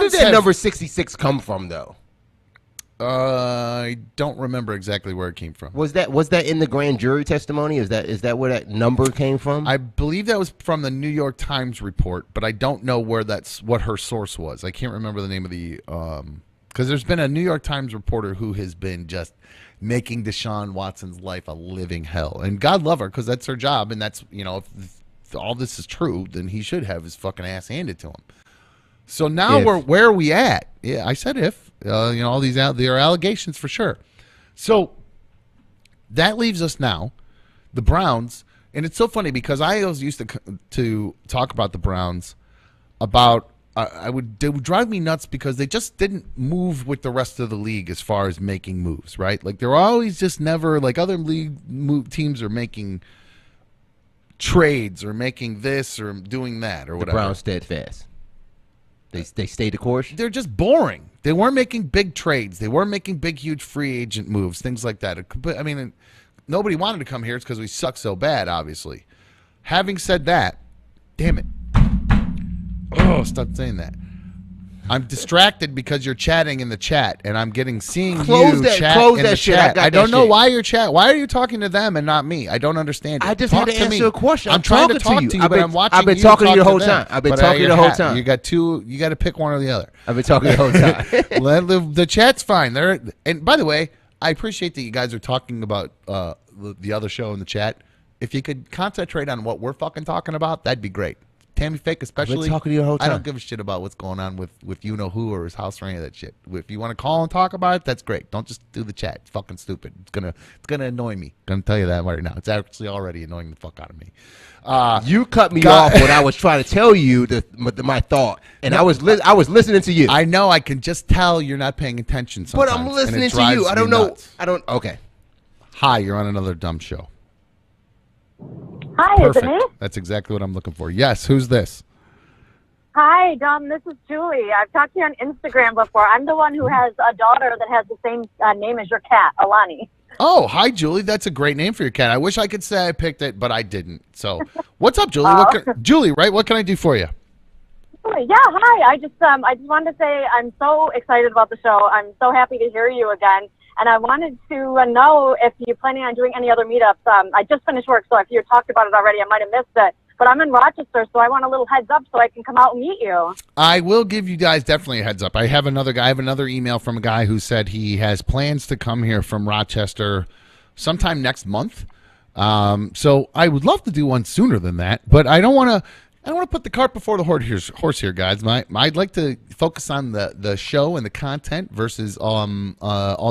did that number 66 come from, though? I don't remember exactly where it came from. Was that in the grand jury testimony? Is that where that number came from? I believe that was from the New York Times report, but I don't know what her source was. I can't remember the name of the because there's been a New York Times reporter who has been just making Deshaun Watson's life a living hell, and God love her because that's her job, and that's if all this is true, then he should have his fucking ass handed to him. So now where are we at? Yeah, I said if. All these there are allegations for sure. So that leaves us now, the Browns, and it's so funny because I always used to talk about the Browns about they would drive me nuts because they just didn't move with the rest of the league as far as making moves, right? Like they're always just never like other league teams are making trades or making this or doing that or whatever. The Browns steadfast. They stayed the course. They're just boring. They weren't making big trades. They weren't making big, huge free agent moves, things like that. I mean, nobody wanted to come here. It's because we suck so bad, obviously. Having said that, damn it. Oh, stop saying that. I'm distracted because you're chatting in the chat, and I'm seeing you chat in the chat. I don't know why you're chatting. Why are you talking to them and not me? I don't understand it. I just had to answer a question. I'm trying to talk to you, but I'm watching. I've been talking to you the whole time. I've been talking the whole time. You got two. You got to pick one or the other. I've been talking the whole time. The chat's fine. And by the way, I appreciate that you guys are talking about the other show in the chat. If you could concentrate on what we're fucking talking about, that'd be great. Tammy Fake especially. I've been talking to you the whole time. I don't give a shit about what's going on with you know who or his house or any of that shit. If you want to call and talk about it, that's great. Don't just do the chat. It's fucking stupid. It's gonna annoy me. I'm gonna tell you that right now. It's actually already annoying the fuck out of me. You cut me off when I was trying to tell you my thought, and I was listening to you. I know. I can just tell you're not paying attention sometimes. But I'm listening to you. I don't know. Okay. Hi, you're on another dumb show. Hi, Perfect. Is it me? That's exactly what I'm looking for. Yes, who's this? Hi, Dom. This is Julie. I've talked to you on Instagram before. I'm the one who has a daughter that has the same name as your cat, Alani. Oh, hi, Julie. That's a grejust name for your cat. I wish I could say I picked it, but I didn't. So, what's up, Julie? Julie, right? What can I do for you? Yeah, hi. I just wanted to say I'm so excited about the show. I'm so happy to hear you again. And I wanted to know if you're planning on doing any other meetups. I just finished work, so if you talked about it already, I might have missed it. But I'm in Rochester, so I want a little heads up so I can come out and meet you. I will give you guys definitely a heads up. I have another email from a guy who said he has plans to come here from Rochester sometime next month. So I would love to do one sooner than that, but I don't want to put the cart before the horse here, guys. I'd like to focus on the show and the content versus all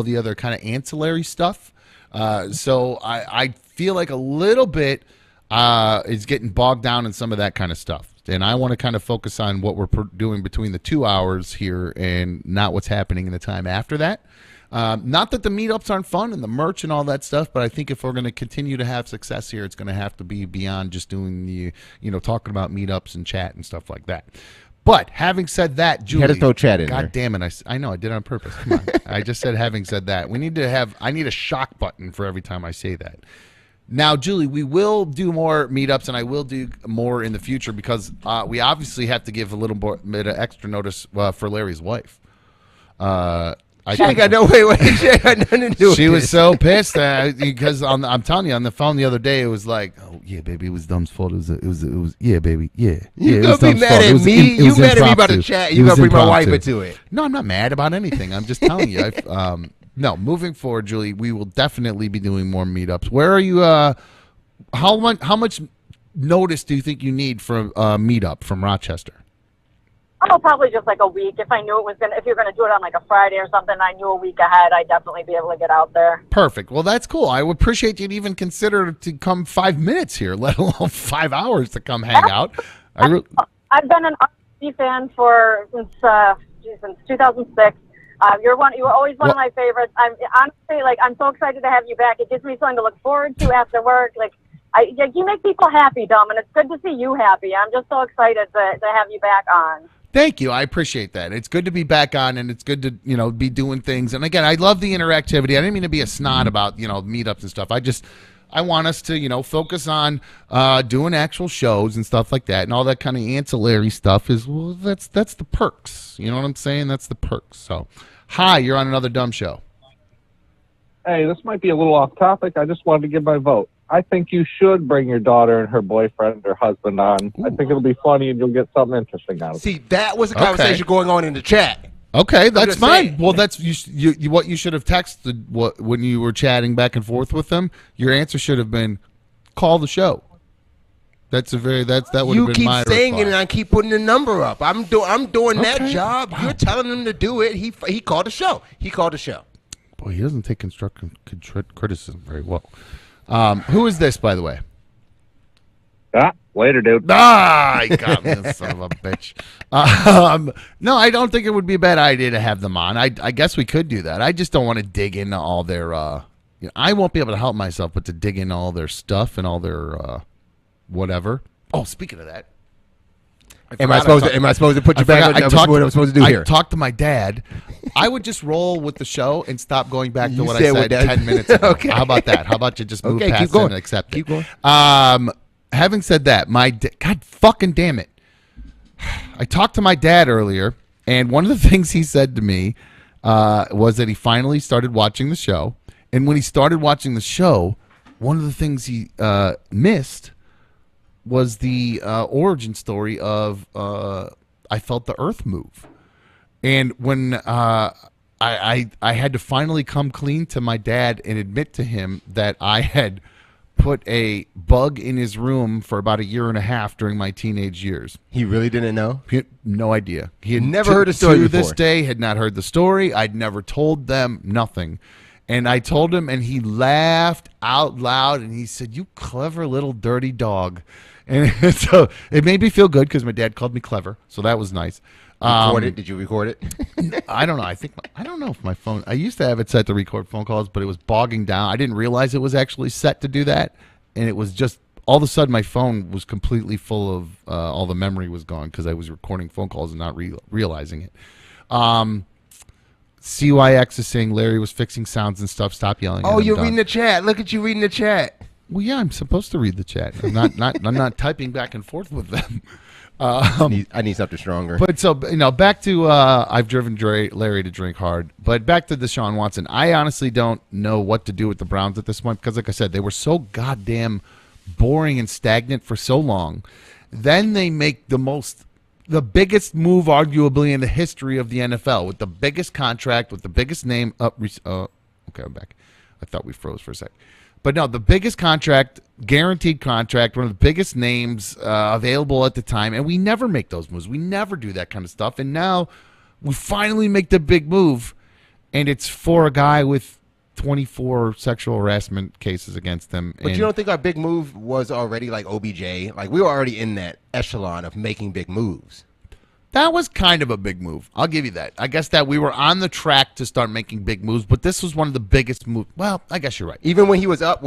the other kind of ancillary stuff. So I feel like a little bit is getting bogged down in some of that kind of stuff. And I want to kind of focus on what we're doing between the 2 hours here and not what's happening in the time after that. Not that the meetups aren't fun and the merch and all that stuff, but I think if we're going to continue to have success here, it's going to have to be beyond just doing the, talking about meetups and chat and stuff like that. But having said that, Julie, you had to throw chat in there. God damn it. I know I did it on purpose. Come on. I just said, having said that, I need a shock button for every time I say that. Now, Julie, we will do more meetups, and I will do more in the future because we obviously have to give a little bit of extra notice for Larry's wife. She ain't got no way. She ain't got nothing to do with She was so pissed because I'm telling you, on the phone the other day, it was like, oh yeah, baby, it was Dumb's fault. It was yeah, baby, yeah. You gonna be mad at me? You mad at me about the chat? You gonna bring my wife into it? No, I'm not mad about anything. I'm just telling you. No, moving forward, Julie, we will definitely be doing more meetups. Where are you? How much notice do you think you need for a meetup from Rochester? Oh, probably just like a week. If I knew if you're gonna do it on like a Friday or something, I knew a week ahead, I'd definitely be able to get out there. Perfect. Well, that's cool. I would appreciate you'd even consider to come 5 minutes here, let alone 5 hours to come hang out. I've been an RC fan since 2006. You were always one of my favorites. I'm so excited to have you back. It gives me something to look forward to after work. You make people happy, Dom, and it's good to see you happy. I'm just so excited to have you back on. Thank you. I appreciate that. It's good to be back on, and it's good to be doing things. And again, I love the interactivity. I didn't mean to be a snot about meetups and stuff. I want us to, focus on doing actual shows and stuff like that, and all that kind of ancillary stuff is, well, that's the perks. You know what I'm saying? That's the perks. So, hi, you're on Another Dumb Show. Hey, this might be a little off topic. I just wanted to give my vote. I think you should bring your daughter and her boyfriend or husband on. Ooh. I think it'll be funny and you'll get something interesting out of it. See, that was a conversation going on in the chat. Okay, that's fine. saying. Well, that's you. What you should have texted when you were chatting back and forth with them. Your answer should have been, "Call the show." That would have been my You keep saying reply. it, and I keep putting the number up. I'm doing that Okay. job. You're telling him to do it. He called the show. He called the show. Boy, he doesn't take constructive criticism very well. Who is this, by the way? Later, dude. Ah, I got me, son of a bitch. No, I don't think it would be a bad idea to have them on. I guess we could do that. I just don't want to dig into all their. I won't be able to help myself, but to dig into all their stuff and all their whatever. Oh, speaking of that, Am I supposed to put you back on what I'm supposed to do here? I talked to my dad. I would just roll with the show and stop going back to You what I said said with that. 10 minutes ago. Okay. How about that? How about you just move Okay, past keep going. it and accept Keep it? going. Having said that, God fucking damn it. I talked to my dad earlier, and one of the things he said to me was that he finally started watching the show. And when he started watching the show, one of the things he missed was the origin story of I felt the earth move. And when I had to finally come clean to my dad and admit to him that I had put a bug in his room for about a year and a half during my teenage years. He really didn't know. He had no idea. He had Never heard the story to before. this day had not heard the story. I'd never told them nothing. And I told him, and he laughed out loud, and he said, "You clever little dirty dog." And so it made me feel good because my dad called me clever, so that was nice. Did you record it? I don't know. I don't know if my phone. I used to have it set to record phone calls, but it was bogging down. I didn't realize it was actually set to do that, and it was just all of a sudden my phone was completely full of all the memory was gone because I was recording phone calls and not realizing it. CYX is saying Larry was fixing sounds and stuff. Stop yelling. Oh, you're reading the chat. Look at you reading the chat. Well, yeah, I'm supposed to read the chat. I'm not typing back and forth with them. I need something stronger. But so back to I've driven Larry to drink hard. But back to Deshaun Watson. I honestly don't know what to do with the Browns at this point because, like I said, they were so goddamn boring and stagnant for so long. Then they make the biggest move arguably in the history of the NFL with the biggest contract, with the biggest name. Okay, I'm back. I thought we froze for a sec. But no, the biggest contract, guaranteed contract, one of the biggest names available at the time, and we never make those moves. We never do that kind of stuff. And now we finally make the big move, and it's for a guy with 24 sexual harassment cases against him. But you don't think our big move was already like OBJ? Like we were already in that echelon of making big moves. That was kind of a big move. I'll give you that. I guess that we were on the track to start making big moves, but this was one of the biggest moves. Well, I guess you're right. Even when he was up,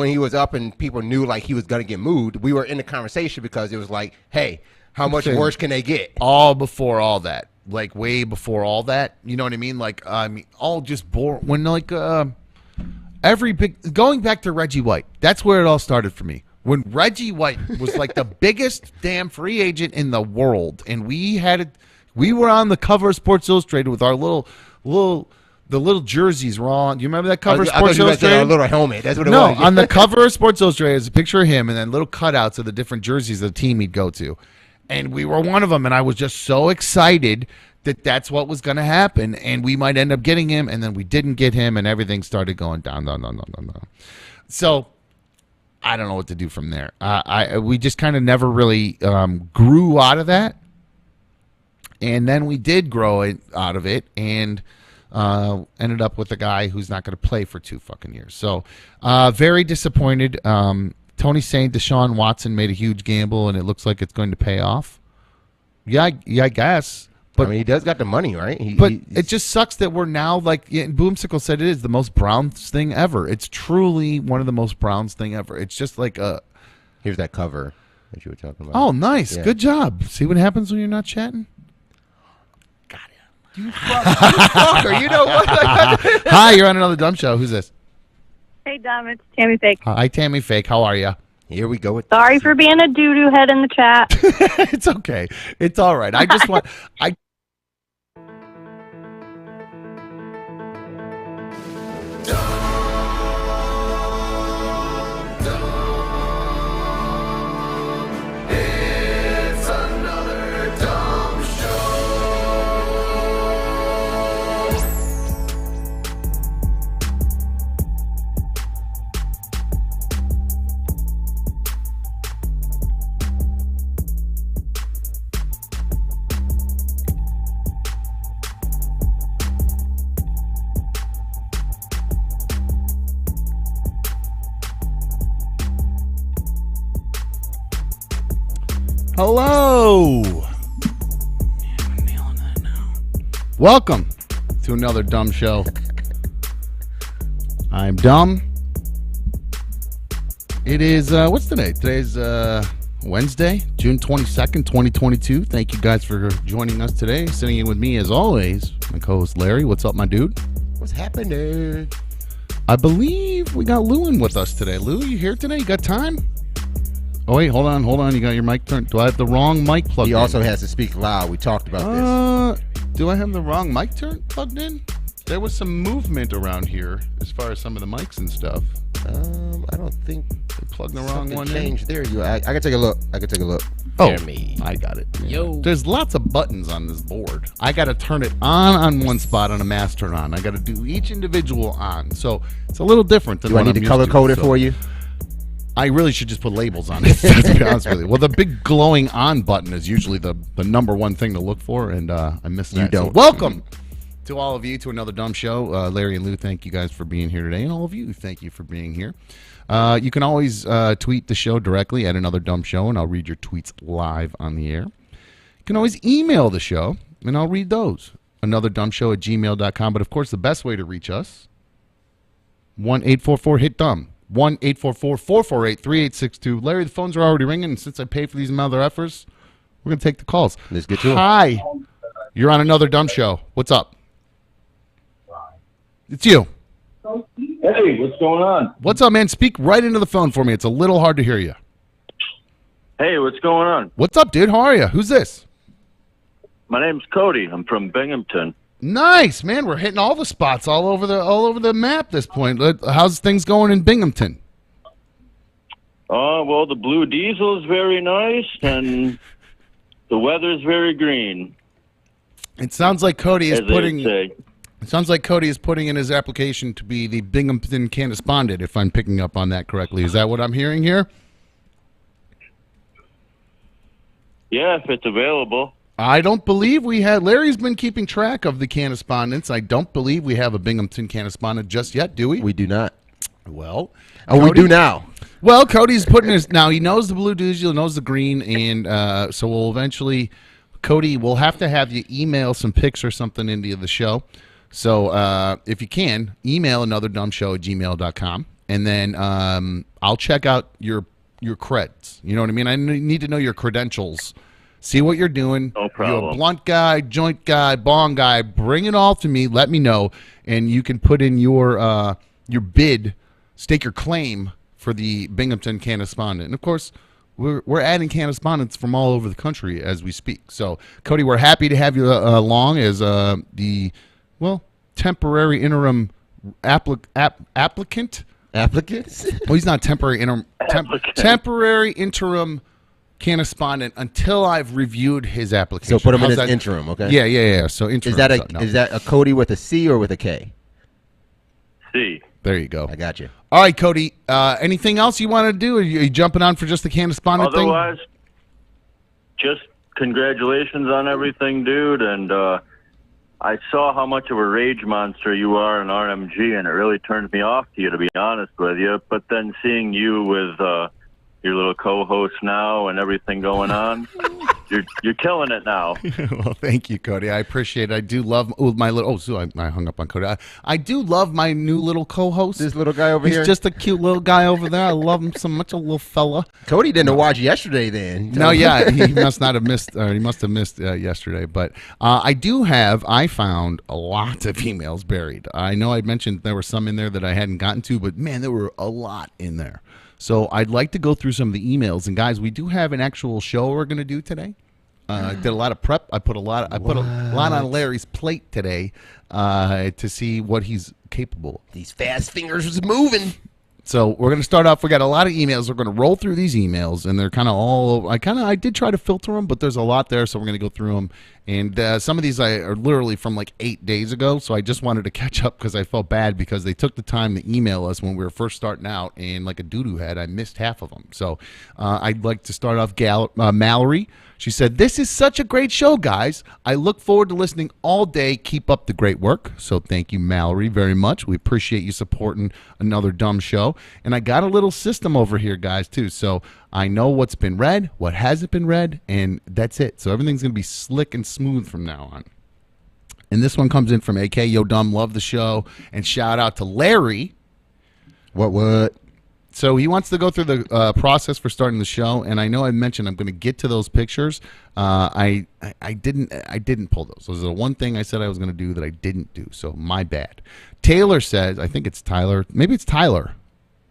and people knew like he was going to get moved, we were in the conversation because it was like, hey, how much worse can they get? All before all that, like way before all that. You know what I mean? Like all just boring. When like every big going back to Reggie White. That's where it all started for me. When Reggie White was like the biggest damn free agent in the world, and we were on the cover of Sports Illustrated with our little jerseys were on. Do you remember that cover of Sports Illustrated? Our little helmet. That's what it No, was. on the cover of Sports Illustrated is a picture of him and then little cutouts of the different jerseys of the team he'd go to. And we were one of them, and I was just so excited that that's what was going to happen, and we might end up getting him, and then we didn't get him, and everything started going down. So I don't know what to do from there. We just kind of never really grew out of that. And then we did grow out of it and ended up with a guy who's not going to play for 2 fucking years. So very disappointed. Tony's saying Deshaun Watson made a huge gamble and it looks like it's going to pay off. Yeah, I guess. But I mean, he does got the money, right? It just sucks that we're now like Boomsicle said it is the most Browns thing ever. It's truly one of the most Browns thing ever. It's just like here's that cover that you were talking about. Oh, nice. Yeah. Good job. See what happens when you're not chatting? You fucker, you know what? Hi, you're on Another Dumb Show. Who's this? Hey, Dom, it's Tammy Fake. Hi, Tammy Fake. How are you? Here we go with Sorry for being a doo-doo head in the chat. It's okay. It's all right. I just want I It's another dumb show. Hello. Welcome to another dumb show. I'm dumb. It is what's today? Today's Wednesday, June 22nd, 2022. Thank you guys for joining us today. Sitting in with me as always, my co-host Larry. What's up, my dude? what's happening. I believe we got Lou in with us today. Lou, you here today? You got time? Oh, wait, hold on. You got your mic turned. Do I have the wrong mic plugged in? He also has to speak loud. We talked about Do I have the wrong mic plugged in? There was some movement around here as far as some of the mics and stuff. this. I don't think They plugged the wrong something one changed. There you. I can take a look. Oh, Hear me. I got it. Yo. There's lots of buttons on this board. I got to turn it on one spot on a master on. I got to do each individual on. So it's a little different than Do I what need I'm to color used to, code it so for you? I really should just put labels on it, to be honest with you. Well, the big glowing on button is usually the number one thing to look for, and I missed that. You don't. So welcome to all of you to another dumb show. Larry and Lou, thank you guys for being here today, and all of you, thank you for being here. You can always tweet the show directly at Another Dumb Show, and I'll read your tweets live on the air. You can always email the show, and I'll read those. AnotherDumbShow@gmail.com. But, of course, the best way to reach us, 1-844-HIT-DUMB. 1-844-448-3862. Larry, the phones are already ringing, and since I pay for these mother effers, we're going to take the calls. Let's get to it. Hi. You're on Another Dumb Show. What's up? It's you. Hey, what's going on? What's up, man? Speak right into the phone for me. It's a little hard to hear you. Hey, what's going on? What's up, dude? How are you? Who's this? My name's Cody. I'm from Binghamton. Nice, man. We're hitting all the spots all over the map at this point. How's things going in Binghamton? Well, the blue diesel is very nice, and the weather's very green. It sounds like Cody is as they putting. say. It sounds like Cody is putting in his application to be the Binghamton Cannaspondent, if I'm picking up on that correctly. Is that what I'm hearing here? Yeah, if it's available. I don't believe we had. Larry's been keeping track of the Cannaspondents. I don't believe we have a Binghamton Cannaspondent just yet, do we? We do not. Well, Oh, we Cody- do now. Well, Cody's putting his now. He knows the blue diesel, knows the green, and so we'll eventually. Cody, we'll have to have you email some pics or something into the show. So if you can, email anotherdumbshow@gmail.com, and then I'll check out your creds. You know what I mean? I need to know your credentials. See what you're doing. No problem. You're a blunt guy, joint guy, bong guy. Bring it all to me. Let me know, and you can put in your bid, stake your claim for the Binghamton Cannaspondent. And of course, we're adding Cannaspondents from all over the country as we speak. So, Cody, we're happy to have you along as the temporary interim applicant. Applicants? Well, he's not temporary interim. Applicant. Temporary interim Cannaspondent until I've reviewed his application. So put him in How's as that? interim, okay? Yeah. So interim. Is that a Cody with a C or with a K? See. There you go. I got you. All right, Cody. Anything else you want to do? Are you jumping on for just the Cannaspondent thing? Otherwise, just congratulations on everything, dude. And I saw how much of a rage monster you are in RMG, and it really turned me off to you, to be honest with you. But then seeing you with your little co-host now and everything going on, you're killing it now. Well, thank you, Cody. I appreciate it. I do love my little. Oh, so I hung up on Cody. I do love my new little co-host. This little guy over He's here. just a cute little guy over there. I love him so much, a little fella. Cody didn't watch yesterday then. No, yeah, he must not have missed. He must have missed yesterday. But I found a lot of emails buried. I know I mentioned there were some in there that I hadn't gotten to, but man, there were a lot in there. So I'd like to go through some of the emails. And guys, we do have an actual show we're going to do today. I did a lot of prep. I put a lot on Larry's plate today to see what he's capable of. These fast fingers was moving. So we're going to start off. We got a lot of emails. We're going to roll through these emails, and they're kind of all over. I did try to filter them, but there's a lot there, so we're going to go through them. And some of these are literally from like 8 days ago, so I just wanted to catch up because I felt bad because they took the time to email us when we were first starting out, and like a doo-doo head, I missed half of them. So I'd like to start off Mallory. She said, "This is such a great show, guys. I look forward to listening all day. Keep up the great work." So thank you, Mallory, very much. We appreciate you supporting another dumb show. And I got a little system over here, guys, too. So I know what's been read, what hasn't been read, and that's it. So everything's going to be slick and smooth from now on. And this one comes in from AK. Yo, dumb, love the show. And shout out to Larry. What? So he wants to go through the process for starting the show, and I know I mentioned I'm going to get to those pictures. I didn't pull those. Those are the one thing I said I was going to do that I didn't do. So my bad. Taylor says, I think it's Tyler. Maybe it's Tyler.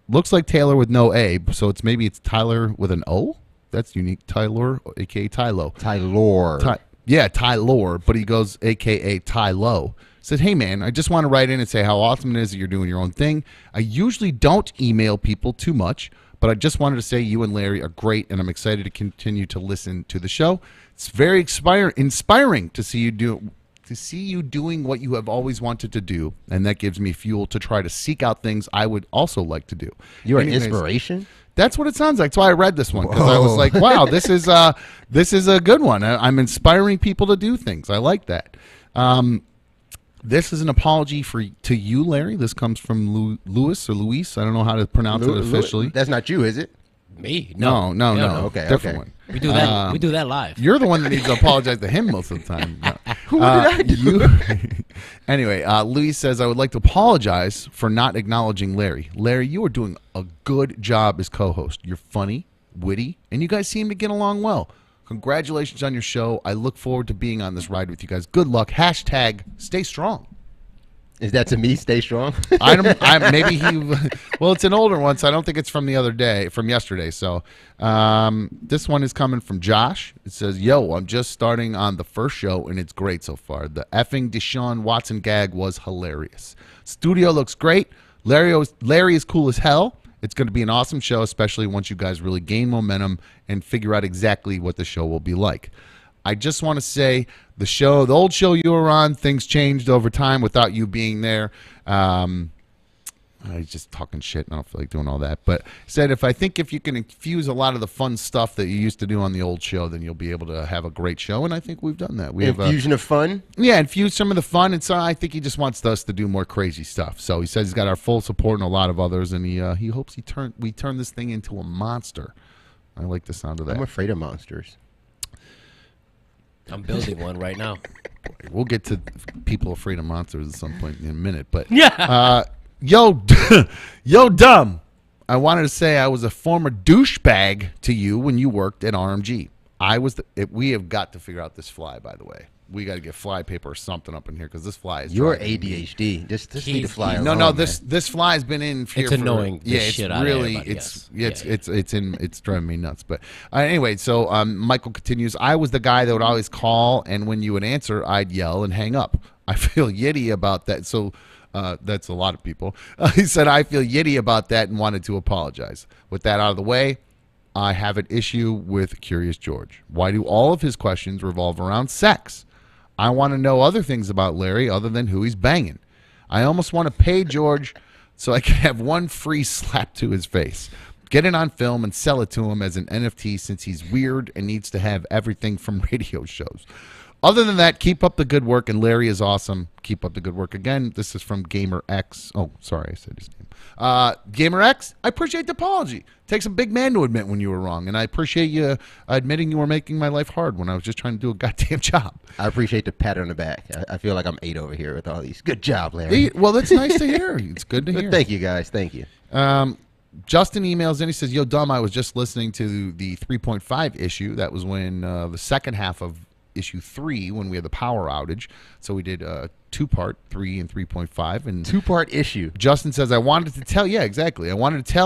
Looks like Taylor with no A, so maybe it's Tyler with an O. That's unique. Tyler, aka Tylo. Tyler, but he goes aka Tylo. Said, "Hey man, I just want to write in and say how awesome it is that you're doing your own thing. I usually don't email people too much, but I just wanted to say you and Larry are great, and I'm excited to continue to listen to the show. It's very inspiring to see you doing what you have always wanted to do, and that gives me fuel to try to seek out things I would also like to do." You're an inspiration? That's what it sounds like. That's why I read this one, because I was like, "Wow, this is a good one. I'm inspiring people to do things. I like that." This is an apology to you, Larry. This comes from Luis or Luis. I don't know how to pronounce it officially. That's not you, is it? Me? No. Okay, different one. We do that. We do that live. You're the one that needs to apologize to him most of the time. No. What did I do? Anyway, Luis says, "I would like to apologize for not acknowledging Larry. Larry, you are doing a good job as co-host. You're funny, witty, and you guys seem to get along well. Congratulations on your show. I look forward to being on this ride with you guys. Good luck. #, stay strong." Is that to me? Stay strong. Maybe he. Well, it's an older one, so I don't think it's from yesterday. So this one is coming from Josh. It says, "Yo, I'm just starting on the first show, and it's great so far. The effing Deshaun Watson gag was hilarious. Studio looks great. Larry is cool as hell. It's going to be an awesome show, especially once you guys really gain momentum and figure out exactly what the show will be like. I just want to say the old show you were on, things changed over time without you being there." I was just talking shit, and I don't feel like doing all that. But said, if you can infuse a lot of the fun stuff that you used to do on the old show, then you'll be able to have a great show. And I think we've done that. We have infusion of fun? Yeah, infuse some of the fun. And so I think he just wants us to do more crazy stuff. So he says he's got our full support and a lot of others, and he hopes we turn this thing into a monster. I like the sound of that. I'm afraid of monsters. I'm building one right now. We'll get to people afraid of monsters at some point in a minute. But Yeah. Yo, dumb. I wanted to say I was a former douchebag to you when you worked at RMG. We have got to figure out this fly, by the way. We got to get fly paper or something up in here because this fly is. You're ADHD. Just need to fly. No. This fly has been in here. It's annoying. Yeah, it's shit out really. of It's driving me nuts. But anyway, so Michael continues. I was the guy that would always call, and when you would answer, I'd yell and hang up. I feel yitty about that. So. That's a lot of people. He said, "I feel yitty about that and wanted to apologize. With that out of the way, I have an issue with Curious George. Why do all of his questions revolve around sex? I want to know other things about Larry other than who he's banging. I almost want to pay George so I can have one free slap to his face. Get it on film and sell it to him as an NFT since he's weird and needs to have everything from radio shows. other than that, keep up the good work. And Larry is awesome. Keep up the good work. Again, this is from Gamer X. Oh, sorry, I said his name. Gamer X, I appreciate the apology. Takes a big man to admit when you were wrong, and I appreciate you admitting you were making my life hard when I was just trying to do a goddamn job. I appreciate the pat on the back. I feel like I'm 8 over here with all these. Good job, Larry. Well, that's nice to hear. It's good to hear. Thank you, guys. Thank you. Justin emails in. He says, "Yo, Dumb, I was just listening to the 3.5 issue. That was when the second half of issue 3 when we had the power outage. So we did 2-part 3 and 3.5 and 2-part issue. Justin says, I wanted to tell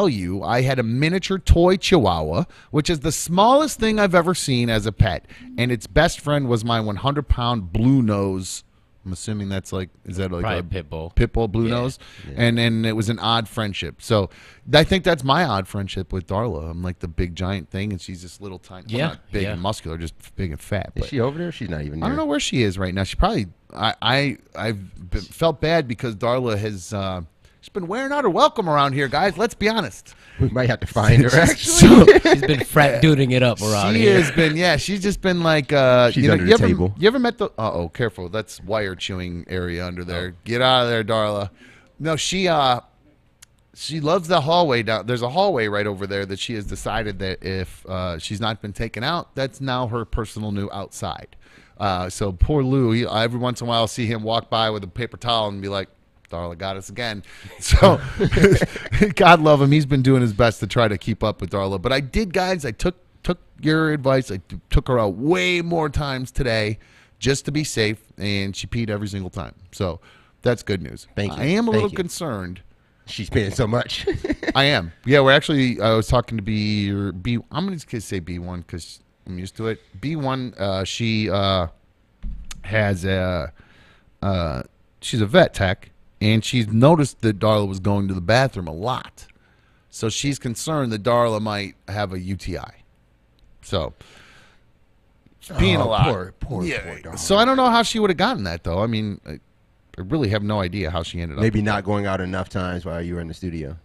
you I had a miniature toy Chihuahua, which is the smallest thing I've ever seen as a pet, and its best friend was my 100-pound blue nose. I'm assuming that's like, is that like Probably a pit bull? Pit bull blue nose, and it was an odd friendship. So I think that's my odd friendship with Darla. I'm like the big giant thing, and she's this little tiny, well, not big and muscular, just big and fat. Is she over there? She's not even there. I don't know where she is right now. She probably. I've felt bad because Darla has. She's been wearing out her welcome around here, guys. Let's be honest. We might have to find her, actually. She's been frat duding it up around here. She has been, she's just been like... she's under the table. You ever met the... Uh-oh, careful. That's wire chewing area under there. Get out of there, Darla. No, she loves the hallway down. There's a hallway right over there that she has decided that if she's not been taken out, that's now her personal new outside. So poor Lou, every once in a while I'll see him walk by with a paper towel and be like, Darla got us again. So God love him. He's been doing his best to try to keep up with Darla. But I did, guys. I took your advice. I took her out way more times today just to be safe, and she peed every single time. So that's good news. Thank you. I am a little concerned. She's paying so much. I am. Yeah, we're actually, I was talking to B. I'm going to say B1 because I'm used to it. B1, she has she's a vet tech. And she's noticed that Darla was going to the bathroom a lot. So she's concerned that Darla might have a UTI. So she's peeing a lot. Poor Darla. So I don't know how she would have gotten that, though. I mean, I really have no idea how she ended up. Maybe not going out enough times while you were in the studio.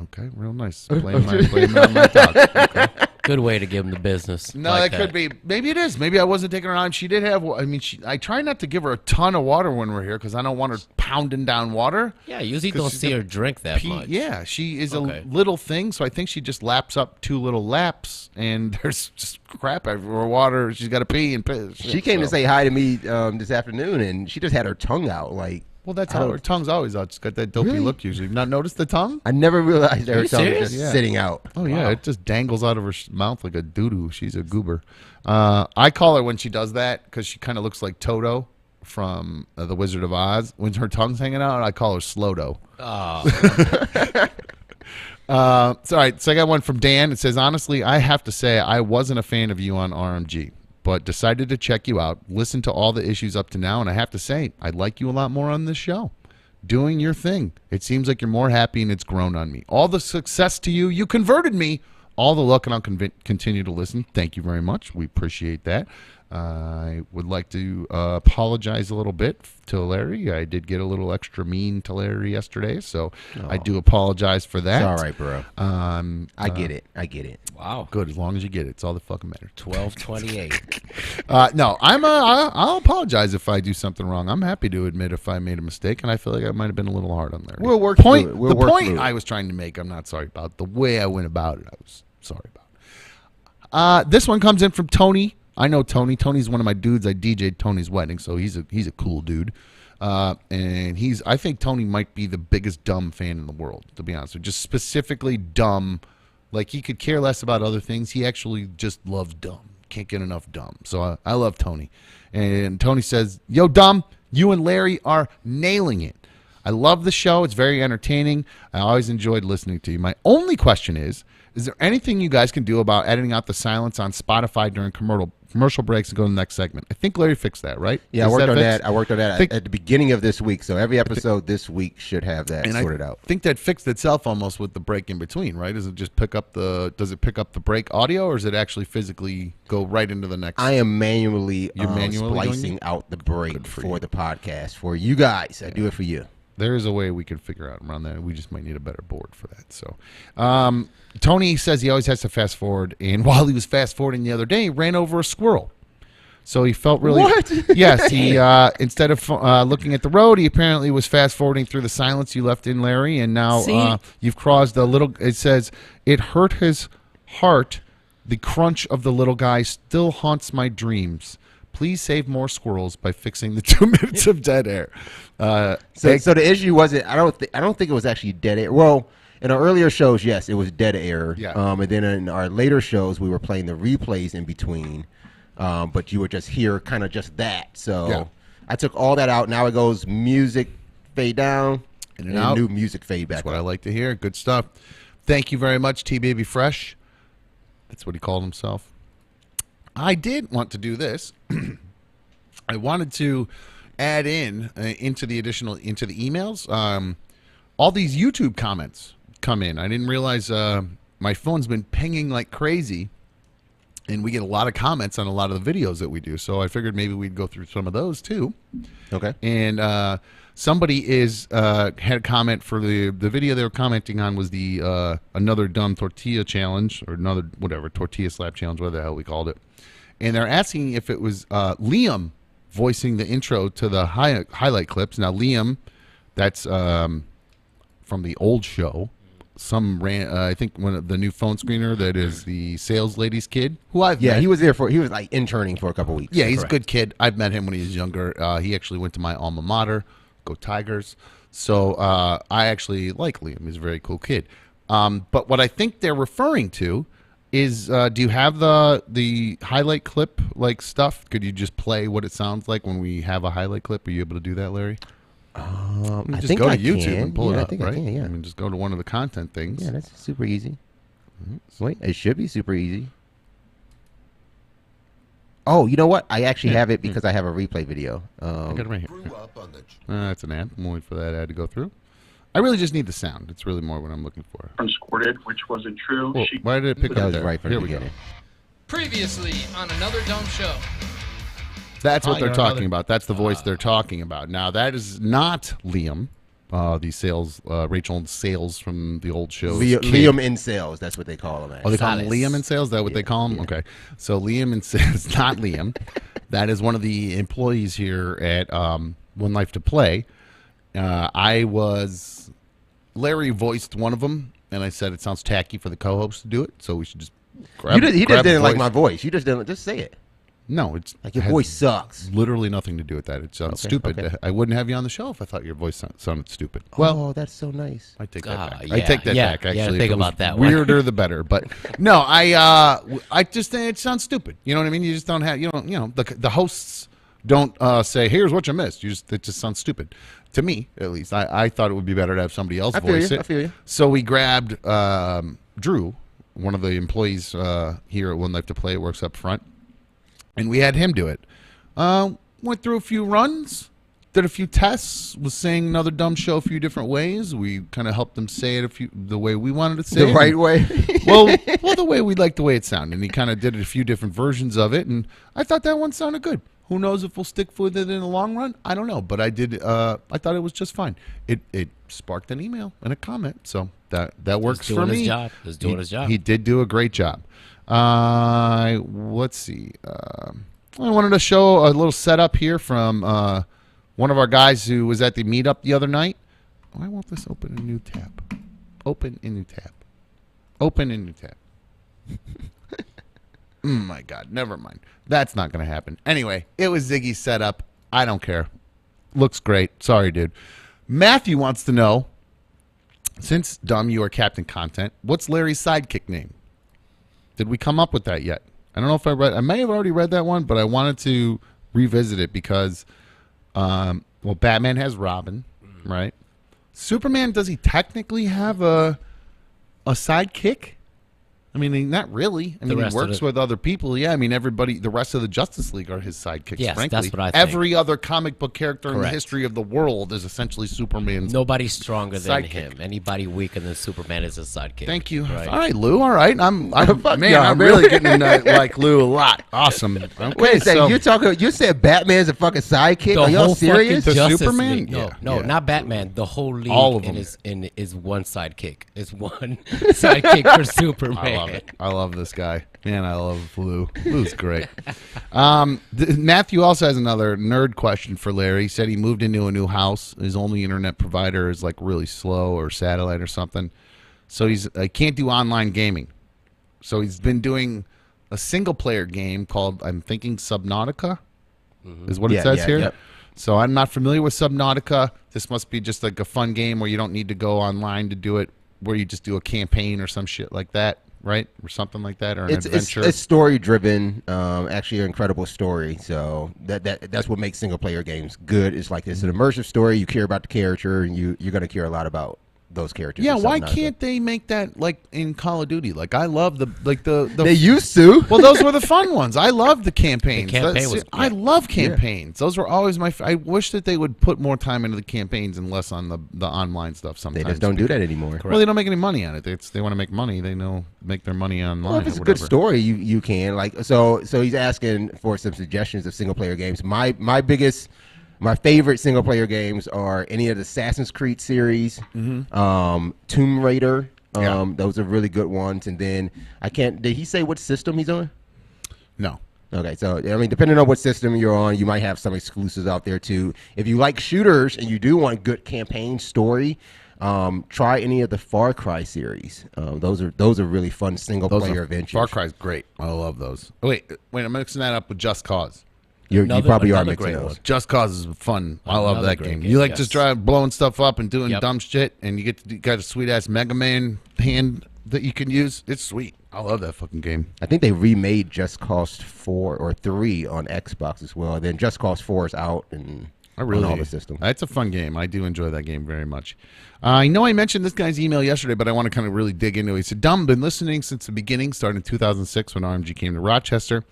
Okay, real nice. Blame my dog. Okay. Good way to give him the business. No, like that could be. Maybe it is. Maybe I wasn't taking her on. She did have. I mean, I try not to give her a ton of water when we're here because I don't want her pounding down water. Yeah, you usually don't see her drink that much. Yeah, she is a little thing, so I think she just laps up 2 little laps, and there's just crap everywhere. Water. She's got to pee and piss. She came to say hi to me this afternoon, and she just had her tongue out like. Well, that's how her tongue's always out. She's got that dopey look usually. Not noticed the tongue? I never realized that her tongue was just sitting out. Oh, yeah. It just dangles out of her mouth like a doo-doo. She's a goober. I call her when she does that because she kind of looks like Toto from The Wizard of Oz. When her tongue's hanging out, I call her Slow-Do. Oh. So I got one from Dan. It says, honestly, I have to say I wasn't a fan of you on RMG. But decided to check you out, listen to all the issues up to now, and I have to say, I like you a lot more on this show. Doing your thing. It seems like you're more happy, and it's grown on me. All the success to you. You converted me. All the luck, and I'll continue to listen. Thank you very much. We appreciate that. I would like to apologize a little bit to Larry. I did get a little extra mean to Larry yesterday, so I do apologize for that. It's all right, bro. I get it. I get it. Wow. Good, as long as you get it. It's all that fucking matters. 12:28. No, I'll apologize if I do something wrong. I'm happy to admit if I made a mistake, and I feel like I might have been a little hard on Larry. We'll work through it. The point I was trying to make, I'm not sorry about. The way I went about it, I was sorry about. This one comes in from Tony. I know Tony. Tony's one of my dudes. I DJ'd Tony's wedding, so he's a cool dude. And I think Tony might be the biggest dumb fan in the world, to be honest with you. Just specifically dumb. Like, he could care less about other things. He actually just loves dumb. Can't get enough dumb. So I love Tony. And Tony says, yo, Dumb, you and Larry are nailing it. I love the show. It's very entertaining. I always enjoyed listening to you. My only question is there anything you guys can do about editing out the silence on Spotify during commercial breaks and go to the next segment? I think Larry fixed that, right? Yeah, I worked on that. I worked on that at the beginning of this week. So every episode this week should have that sorted out. I think that fixed itself almost with the break in between, right? Does it just pick up the break audio, or does it actually physically go right into the next? I am manually splicing out the break for the podcast for you guys. I do it for you. There is a way we can figure out around that. We just might need a better board for that. So, Tony says he always has to fast forward, and while he was fast forwarding the other day, he ran over a squirrel. So he felt really. What? Yes, he instead of looking at the road, he apparently was fast forwarding through the silence you left in, Larry, and now you've crossed a little. It says it hurt his heart. The crunch of the little guy still haunts my dreams. Please save more squirrels by fixing the 2 minutes of dead air. So the issue wasn't. I don't think it was actually dead air. Well, in our earlier shows, yes, it was dead air. Yeah. And then in our later shows, we were playing the replays in between. But you would just hear kind of just that. So I took all that out. Now it goes music fade down and out. new music fade back. That's what I like to hear. Good stuff. Thank you very much, T Baby Fresh. That's what he called himself. I did want to do this. I wanted to add into the emails. All these YouTube comments come in. I didn't realize my phone's been pinging like crazy, and we get a lot of comments on a lot of the videos that we do. So I figured maybe we'd go through some of those too. Okay. And somebody had a comment for the video they were commenting on was the another dumb tortilla challenge, or another whatever tortilla slap challenge, whatever the hell we called it. And they're asking if it was Liam voicing the intro to the highlight clips. Now Liam, that's from the old show. I think one of the new phone screener that is the sales lady's kid, who I've met. he was like interning for a couple weeks. Yeah, he's a good kid. I've met him when he was younger. He actually went to my alma mater, go Tigers. So I actually like Liam. He's a very cool kid. But what I think they're referring to is, do you have the highlight clip like stuff? Could you just play what it sounds like when we have a highlight clip? Are you able to do that, Larry? I just think go to I YouTube can. and pull it I up, think right? I can, yeah. I mean, just go to one of the content things. Yeah, that's super easy. Wait, it should be super easy. Oh, you know what? I actually have it because I have a replay video. I got it right here. That's an ad. I'm waiting for that ad to go through. I really just need the sound. It's really more what I'm looking for. Squirted, which wasn't true. Whoa, why did it pick That up was there? right from Here the we go. beginning. Previously on Another Dumb Show. That's what they're talking about. That's the voice they're talking about. Now, that is not Liam, the sales, Rachel Sales from the old show. Liam in sales. That's what they call him. Oh, they call him Liam in sales? Is that what they call him? Yeah. Okay. So Liam in sales, not Liam. That is one of the employees here at One Life to Play. Larry voiced one of them, and I said it sounds tacky for the co-host to do it, so we should just grab He grab just didn't the like voice. my voice. You just didn't. Just say it. No, it's Like your has voice sucks. Literally nothing to do with that. It sounds stupid. okay. I wouldn't have you on the show if I thought your voice sounded stupid. Well, that's so nice. I take that back. yeah, I take that yeah, back. yeah, Actually, think If it was about that one. Weirder the better. But no, I just think it sounds stupid. You know what I mean? You just don't have the hosts don't say here's what you missed. It just sounds stupid to me, at least. I thought it would be better to have somebody else voice it. I feel you. So we grabbed Drew, one of the employees here at One Life to Play, works up front, and we had him do it. Went through a few runs, did a few tests, was saying Another Dumb Show a few different ways. We kind of helped him say it the way we wanted to say it. The right way? well, the way we liked the way it sounded. And he kind of did a few different versions of it, and I thought that one sounded good. Who knows if we'll stick with it in the long run? I don't know, but I did. I thought it was just fine. It sparked an email and a comment, so that works for me. He's doing his job. He did do a great job. Let's see. I wanted to show a little setup here from one of our guys who was at the meetup the other night. Why won't this open a new tab? Open a new tab. Open a new tab. My God, never mind. That's not going to happen. Anyway, it was Ziggy's setup. I don't care. Looks great. Sorry, dude. Matthew wants to know, since, Dumb, you are Captain Content, what's Larry's sidekick name? Did we come up with that yet? I don't know if I may have already read that one, but I wanted to revisit it because, Batman has Robin, right? Superman, does he technically have a sidekick? I mean, not really. I mean, he works with other people. Yeah, I mean, everybody, the rest of the Justice League are his sidekicks, Yes, frankly. that's what I think. Every other comic book character in the Correct. history of the world is essentially Superman's Nobody's stronger than sidekick. him. Anybody weaker than Superman is a sidekick. Thank you. Right. All right, Lou. All right. I'm Fuck man, y'all, I'm man. really getting to like Lou a lot. Awesome. Okay, Wait a second. so- You said Batman's a fucking sidekick? Are y'all serious? The Justice Superman? League. No, Yeah, no, yeah. not Batman. The whole league All of them. is one sidekick. It's one sidekick for Superman. love it. I love this guy. Man, I love Lou. Lou's great. Matthew also has another nerd question for Larry. He said he moved into a new house. His only internet provider is like really slow or satellite or something. So he can't do online gaming. So he's been doing a single-player game called, I'm thinking, Subnautica, is what it says here. Yep. So I'm not familiar with Subnautica. This must be just like a fun game where you don't need to go online to do it, where you just do a campaign or some shit like that, right? Or something like that, or an adventure. It's story-driven, actually an incredible story. So that's what makes single-player games good. It's like it's an immersive story. You care about the character, and you're going to care a lot about those characters. Yeah, why can't they make that like in Call of Duty? Like I love the They used to. Well, those were the fun ones. I love the campaigns. The campaign was, I love campaigns. Those were always my. I wish that they would put more time into the campaigns and less on the online stuff. Sometimes they just don't do that anymore. Well, they don't make any money on it. They want to make money. They make their money online. Well, if it's a good story, you can like. So he's asking for some suggestions of single player games. My favorite single-player games are any of the Assassin's Creed series, Tomb Raider. Those are really good ones. And then did he say what system he's on? No. Okay, so, I mean, depending on what system you're on, you might have some exclusives out there, too. If you like shooters and you do want good campaign story, try any of the Far Cry series. Those are really fun single-player adventures. Far Cry's great. I love those. Oh, wait, I'm mixing that up with Just Cause. You probably are mixing those. Just Cause is fun. I love that game. You like just drive blowing stuff up and doing dumb shit, and you got a sweet ass Mega Man hand that you can use. It's sweet. I love that fucking game. I think they remade Just Cause 4 or 3 on Xbox as well. Then Just Cause 4 is out on all the systems. It's a fun game. I do enjoy that game very much. I know I mentioned this guy's email yesterday, but I want to kind of really dig into it. He said, "Dumb, been listening since the beginning, starting in 2006 when RMG came to Rochester."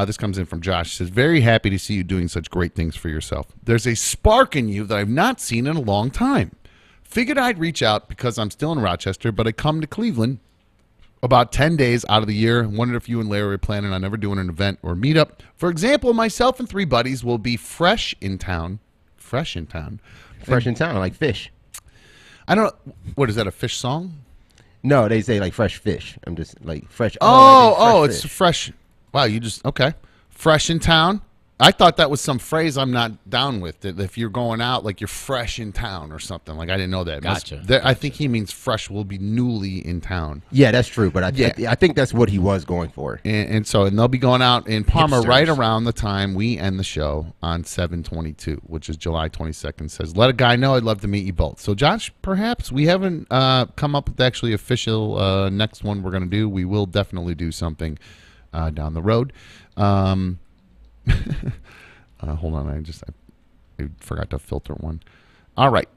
This comes in from Josh. He says, "Very happy to see you doing such great things for yourself. There's a spark in you that I've not seen in a long time. Figured I'd reach out because I'm still in Rochester, but I come to Cleveland about 10 days out of the year. Wondered if you and Larry are planning on ever doing an event or meetup. For example, myself and 3 buddies will be fresh in town. Fresh in town, like fish. I don't know. What is that, a fish song? No, they say like fresh fish. I'm just like fresh. It's fresh. Wow, okay. Fresh in town. I thought that was some phrase I'm not down with. That if you're going out, like you're fresh in town or something. Like I didn't know that. Gotcha. I think he means fresh will be newly in town. Yeah, that's true. But I think that's what he was going for. And they'll be going out in Parma right around the time we end the show on 7/22, which is July 22nd. Says, let a guy know I'd love to meet you both. So Josh, perhaps we haven't come up with actually official next one we're going to do. We will definitely do something down the road. Hold on, I forgot to filter one. All right,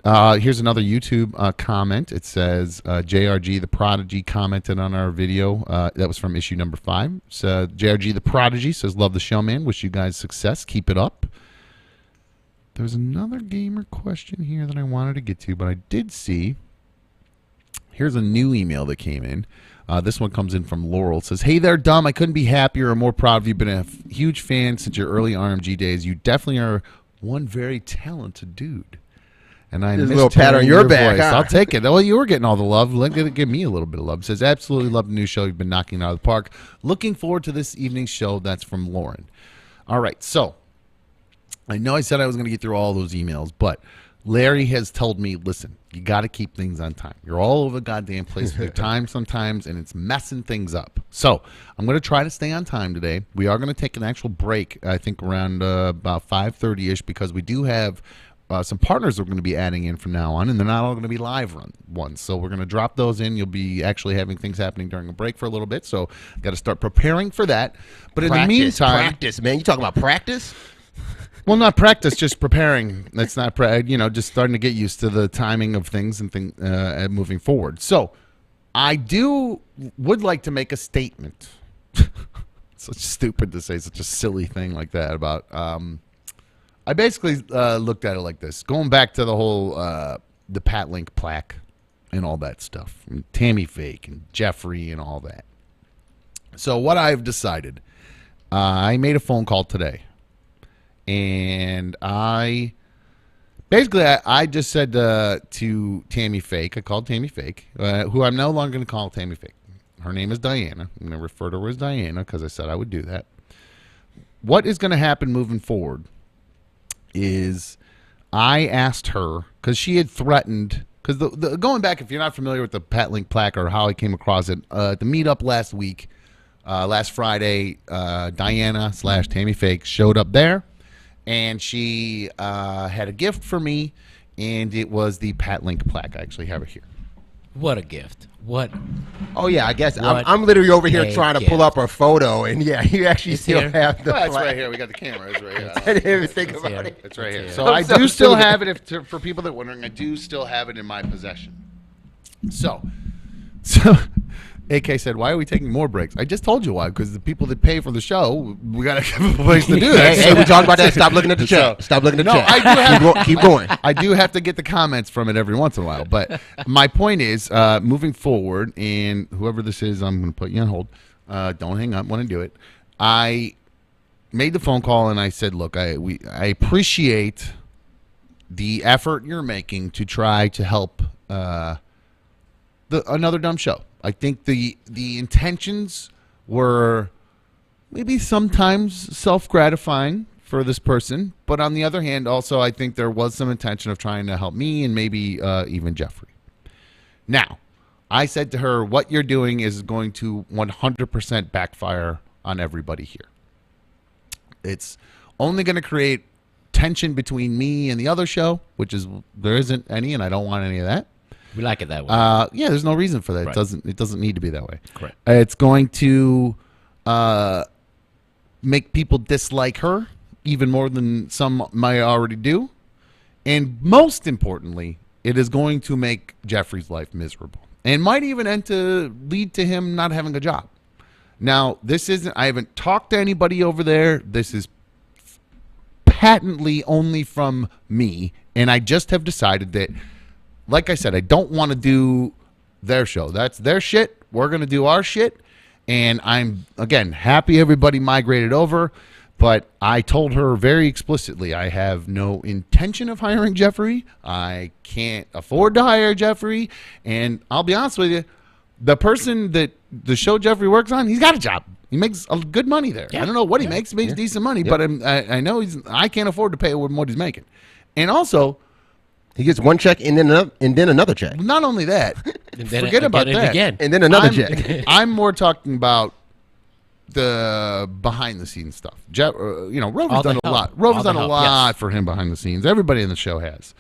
here's another YouTube comment. It says JRG the Prodigy commented on our video. That was from issue number 5. So JRG the Prodigy says, "Love the show, man. Wish you guys success. Keep it up." There's another gamer question here that I wanted to get to, but I did see. Here's a new email that came in. This one comes in from Laurel. It says, "Hey there, Dumb. I couldn't be happier or more proud of you. Been a huge fan since your early RMG days. You definitely are one very talented dude." And I missed a little pat on your back. Huh? I'll take it. Oh, you were getting all the love. Give me a little bit of love. It says, "Absolutely love the new show. You've been knocking it out of the park. Looking forward to this evening's show." That's from Lauren. All right. So I know I said I was going to get through all those emails, but Larry has told me, listen, you got to keep things on time. You're all over the goddamn place with your time sometimes, and it's messing things up. So I'm going to try to stay on time today. We are going to take an actual break, I think, around about 5:30-ish, because we do have some partners we're going to be adding in from now on, and they're not all going to be live ones. So we're going to drop those in. You'll be actually having things happening during a break for a little bit, so got to start preparing for that. But in the meantime... Practice, man. You talking about practice? Well, not practice, just preparing. That's not, just starting to get used to the timing of things and moving forward. So, would like to make a statement. Such stupid to say such a silly thing like that about. I basically looked at it like this, going back to the whole the Pat Link plaque and all that stuff, and Tammy Fake and Jeffrey and all that. So, what I've decided, I made a phone call today. And I just said to Tammy Fake, I called Tammy Fake, who I'm no longer going to call Tammy Fake. her name is Diana. I'm going to refer to her as Diana because I said I would do that. What is going to happen moving forward is I asked her, because she had threatened, because going back, if you're not familiar with the Pat Link plaque or how I came across it, the meetup last week, last Friday, Diana / Tammy Fake showed up there, and she had a gift for me, and it was the Pat Link plaque. I actually have it here. What a gift. What? Oh yeah, I guess What I'm literally over here a trying to gift. pull up her photo, and yeah, you actually It's still here. have the. Oh, it's plaque. right here. We got the camera. It's right here. I didn't even think It's about here. it. It's right here. here. So I'm I so do still stupid. have it. For people that are wondering, I do still have it in my possession. So AK said, "Why are we taking more breaks?" I just told you why. Because the people that pay for the show, we got to give them a place to do that. Hey, we talked about that. Stop looking at the chat. Stop looking at the No, chat. I do have- keep going. I do have to get the comments from it every once in a while. But my point is, moving forward, and whoever this is, I'm going to put you on hold. Don't hang up. Want to do it? I made the phone call and I said, "Look, I appreciate the effort you're making to try to help another dumb show. I think the intentions were maybe sometimes self-gratifying for this person, but on the other hand, also I think there was some intention of trying to help me and maybe even Jeffrey. Now, I said to her, what you're doing is going to 100% backfire on everybody here. It's only going to create tension between me and the other show, which is there isn't any, and I don't want any of that. We like it that way. Yeah, there's no reason for that. Right. It doesn't need to be that way. Correct. It's going to make people dislike her even more than some might already do. And most importantly, it is going to make Jeffrey's life miserable and might even lead to him not having a job. Now, I haven't talked to anybody over there. This is patently only from me. And I just have decided that, like I said, I don't want to do their show. That's their shit. We're going to do our shit. And I'm, again, happy everybody migrated over. But I told her very explicitly, I have no intention of hiring Jeffrey. I can't afford to hire Jeffrey. And I'll be honest with you, the person that the show Jeffrey works on, he's got a job. He makes good money there. Yeah. I don't know what he makes. He makes decent money. But I know I can't afford to pay him what he's making. And also, He gets one check and then another check, not only that, And then forget about again and that. again. and then another check. I'm more talking about the behind the scenes stuff. Rover's All the done a help. lot. Rover's All the done a help, lot yes. for him behind the scenes. Everybody in the show has.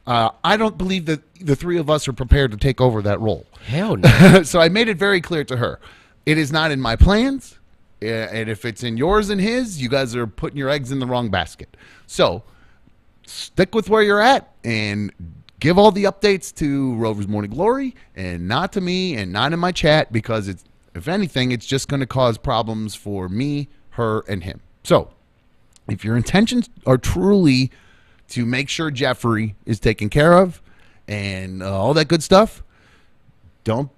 I don't believe that the three of us are prepared to take over that role. Hell no. So I made it very clear to her. It is not in my plans. And if it's in yours and his, you guys are putting your eggs in the wrong basket. So stick with where you're at and give all the updates to Rover's Morning Glory and not to me and not in my chat, because it's, if anything, it's just going to cause problems for me, her, and him. So if your intentions are truly to make sure Jeffrey is taken care of and all that good stuff, don't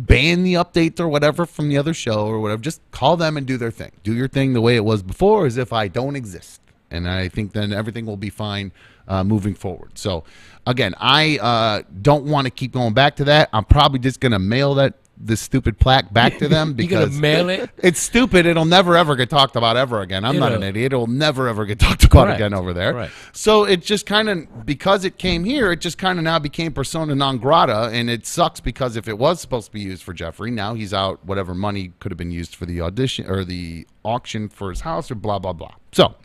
ban the updates or whatever from the other show or whatever. Just call them and do their thing. Do your thing the way it was before, as if I don't exist. And I think then everything will be fine moving forward. So, again, I don't want to keep going back to that. I'm probably just going to mail this stupid plaque back to them You because gonna mail it? it's stupid. It'll never, ever get talked about ever again. I'm not an idiot. It'll never, ever get talked about Correct. again over there. Correct. So it just kind of, because it came here, it just kind of now became persona non grata, and it sucks because if it was supposed to be used for Jeffrey, now he's out whatever money could have been used for the audition or the auction for his house or blah, blah, blah. So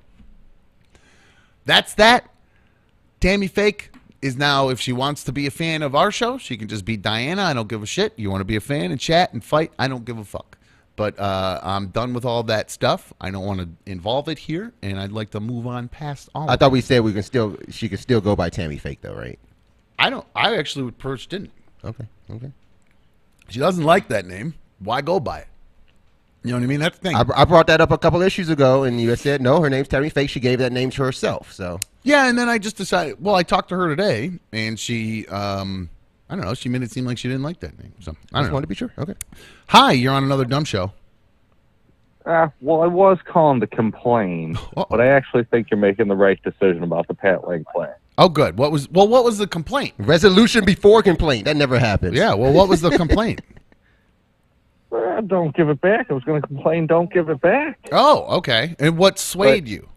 that's that. Tammy Fake is now, if she wants to be a fan of our show, she can just be Diana. I don't give a shit. You want to be a fan and chat and fight? I don't give a fuck. But I'm done with all that stuff. I don't want to involve it here, and I'd like to move on past all. I thought we said she could still go by Tammy Fake though, right? I actually would prefer she didn't. Okay. She doesn't like that name. Why go by it? You know what I mean? That's the thing. I brought that up a couple issues ago, and you had said no. Her name's Tammy Fake. She gave that name to herself. So Yeah, and then I just decided. Well, I talked to her today, and she, I don't know. She made it seem like she didn't like that name. So I I don't just know. wanted to be sure. Okay. Hi, you're on another dumb show. Well, I was calling to complain, Uh-oh. but I actually think you're making the right decision about the Pat Link plan. Oh, good. What was the complaint? Resolution before complaint. That never happens. Yeah. Well, what was the complaint? Don't give it back. I was going to complain. Don't give it back. Oh, okay. And what swayed you?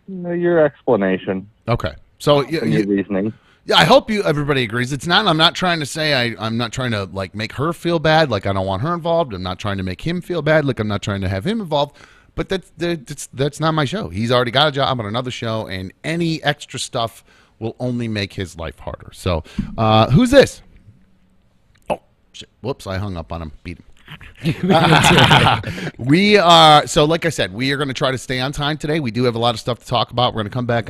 Your explanation. Okay. So Your reasoning. yeah, I hope everybody agrees. It's not. I'm not trying to say I'm not trying to like make her feel bad. Like I don't want her involved. I'm not trying to make him feel bad. Like I'm not trying to have him involved. But that's not my show. He's already got a job on another show, and any extra stuff will only make his life harder. So, who's this? Oh, shit. Whoops, I hung up on him. Beat him. We are, so like I said, we are going to try to stay on time today. We do have a lot of stuff to talk about. We're going to come back.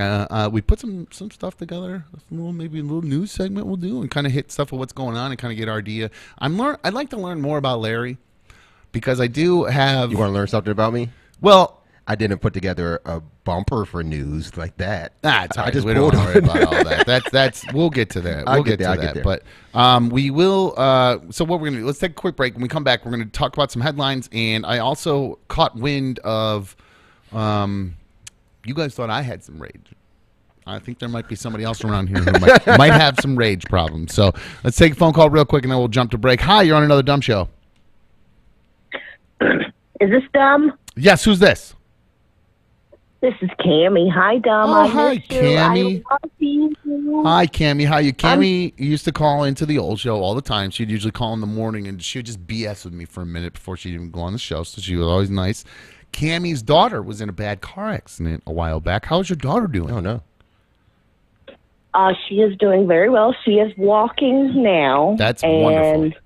We put some stuff together, maybe a little news segment we'll do and kind of hit stuff of what's going on and kind of get our idea. I'd like to learn more about Larry because I do have. You want to learn something about me? Well, I didn't put together a bumper for news like that. It's all right. I just We don't pulled worry about all that. That's we'll get to that. We'll get to that. But we will. So what we're gonna do? Let's take a quick break. When we come back, we're gonna talk about some headlines. And I also caught wind of. You guys thought I had some rage. I think there might be somebody else around here who might have some rage problems. So let's take a phone call real quick, and then we'll jump to break. Hi, you're on another dumb show. Is this Dumb? Yes. Who's this? This is Cammy. Hi, Dumb. Oh, hi, Cammy. You. Hi, Cammy. How you? Cammy used to call into the old show all the time. She'd usually call in the morning, and she would just BS with me for a minute before she'd even go on the show, so she was always nice. Cammy's daughter was in a bad car accident a while back. How's your daughter doing? Oh, no. She is doing very well. She is walking now. That's and wonderful.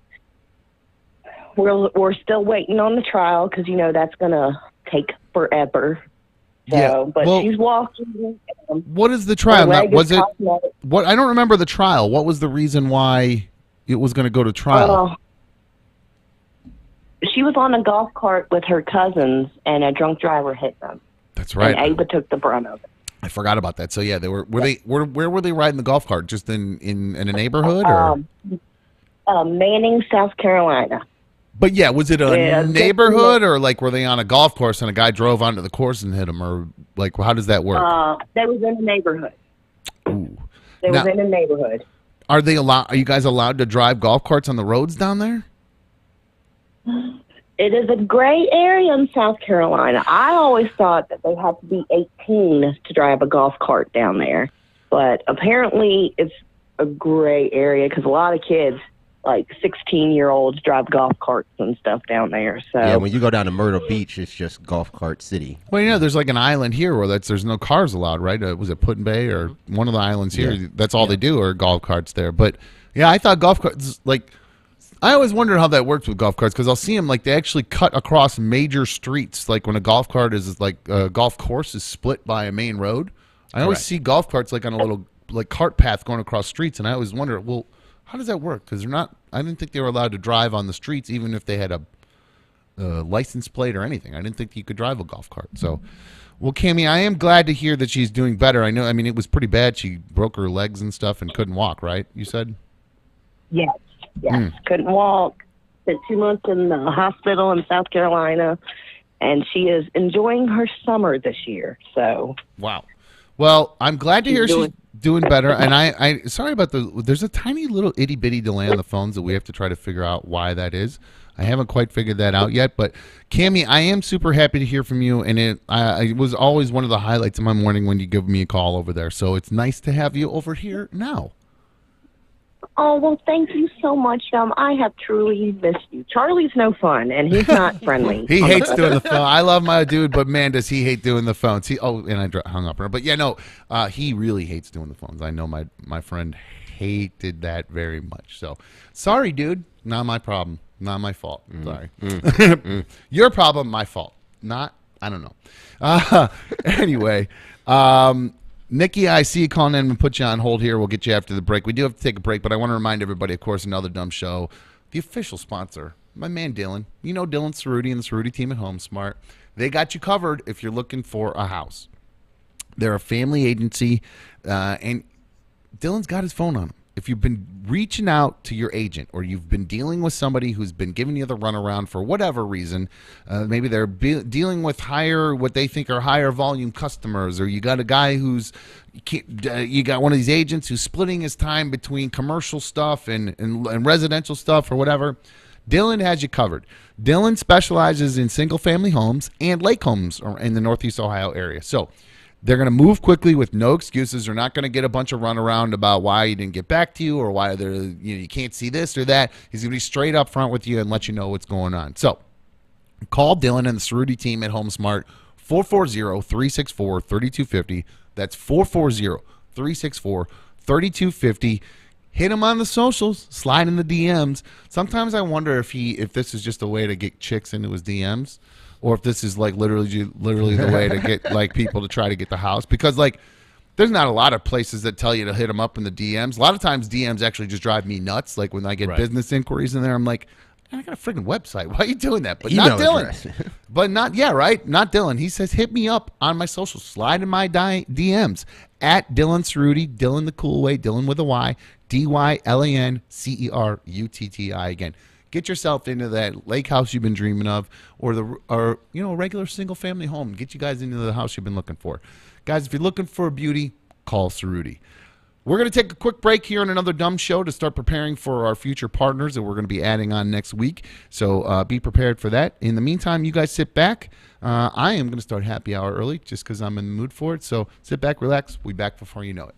We're still waiting on the trial because, that's going to take forever. So, Yeah, but well, she's walking. What is the trial? Her leg Was is it cosmetic. what? I don't remember the trial. What was the reason why it was going to go to trial? She was on a golf cart with her cousins, and a drunk driver hit them. That's right. And Ava took the brunt of it. I forgot about that. So yeah, they were. Where were they riding the golf cart? Just in a neighborhood or? Manning, South Carolina. But yeah, was it a neighborhood or like were they on a golf course and a guy drove onto the course and hit him, or like how does that work? They was in a neighborhood. Ooh. They was in a neighborhood. Are you guys allowed to drive golf carts on the roads down there? It is a gray area in South Carolina. I always thought that they had to be 18 to drive a golf cart down there, but apparently it's a gray area because a lot of kids, like 16-year-olds, drive golf carts and stuff down there. So Yeah, when you go down to Myrtle Beach, it's just golf cart city. Well, there's like an island here where there's no cars allowed, right? Was it Put in Bay or one of the islands here? Yeah. That's all they do are golf carts there. But yeah, I thought golf carts I always wondered how that works with golf carts because I'll see them like they actually cut across major streets. Like when a golf cart is like a golf course is split by a main road. I always see golf carts like on a little like cart path going across streets, and I always wonder, well, how does that work? Because I didn't think they were allowed to drive on the streets, even if they had a license plate or anything. I didn't think you could drive a golf cart. So, well, Cammy, I am glad to hear that she's doing better. I mean, it was pretty bad. She broke her legs and stuff and couldn't walk, right? You said? Yes. Couldn't walk. Spent 2 months in the hospital in South Carolina, and she is enjoying her summer this year. So wow. Well, I'm glad to hear she's doing better. And I sorry about there's a tiny little itty bitty delay on the phones that we have to try to figure out why that is. I haven't quite figured that out yet. But Cammy, I am super happy to hear from you, and it was always one of the highlights of my morning when you give me a call over there. So it's nice to have you over here now. Oh, well, thank you so much. I have truly missed you. Charlie's no fun, and he's not friendly. He hates doing the phone. I love my dude, but man, does he hate doing the phones. And I hung up on her. But yeah, no, he really hates doing the phones. I know my friend hated that very much. So sorry, dude. Not my problem. Not my fault. Sorry. Your problem, my fault. Not, I don't know. Anyway, Nikki, I see you calling in and put you on hold here. We'll get you after the break. We do have to take a break, but I want to remind everybody, of course, another dumb show. The official sponsor, my man Dylan. You know Dylan Cerruti and the Cerruti team at Home Smart. They got you covered if you're looking for a house. They're a family agency, and Dylan's got his phone on him. If you've been reaching out to your agent or you've been dealing with somebody who's been giving you the runaround for whatever reason, maybe they're dealing with what they think are higher volume customers, or you got a guy you got one of these agents who's splitting his time between commercial stuff and residential stuff or whatever, Dylan has you covered. Dylan specializes in single-family homes and lake homes in the Northeast Ohio area. So they're going to move quickly with no excuses. They're not going to get a bunch of runaround about why he didn't get back to you or why you can't see this or that. He's going to be straight up front with you and let you know what's going on. So call Dylan and the Cerruti team at HomeSmart, 440-364-3250. That's 440-364-3250. Hit him on the socials, slide in the DMs. Sometimes I wonder if this is just a way to get chicks into his DMs, or if this is like literally the way to get like people to try to get the house. Because like there's not a lot of places that tell you to hit them up in the DMs. A lot of times DMs actually just drive me nuts. Like when I get business inquiries in there, I'm like, I got a freaking website. Why are you doing that? But not Dylan. Not Dylan. He says, hit me up on my socials. Slide in my DMs at Dylan Cerruti, Dylan the cool way, Dylan with a Y, DYLANCERUTTI. Again, get yourself into that lake house you've been dreaming of, or a regular single family home. Get you guys into the house you've been looking for. Guys, if you're looking for a beauty, call Cerruti. We're going to take a quick break here on Another Dumb Show to start preparing for our future partners that we're going to be adding on next week. So be prepared for that. In the meantime, you guys sit back. I am going to start happy hour early just because I'm in the mood for it. So sit back, relax. We'll be back before you know it.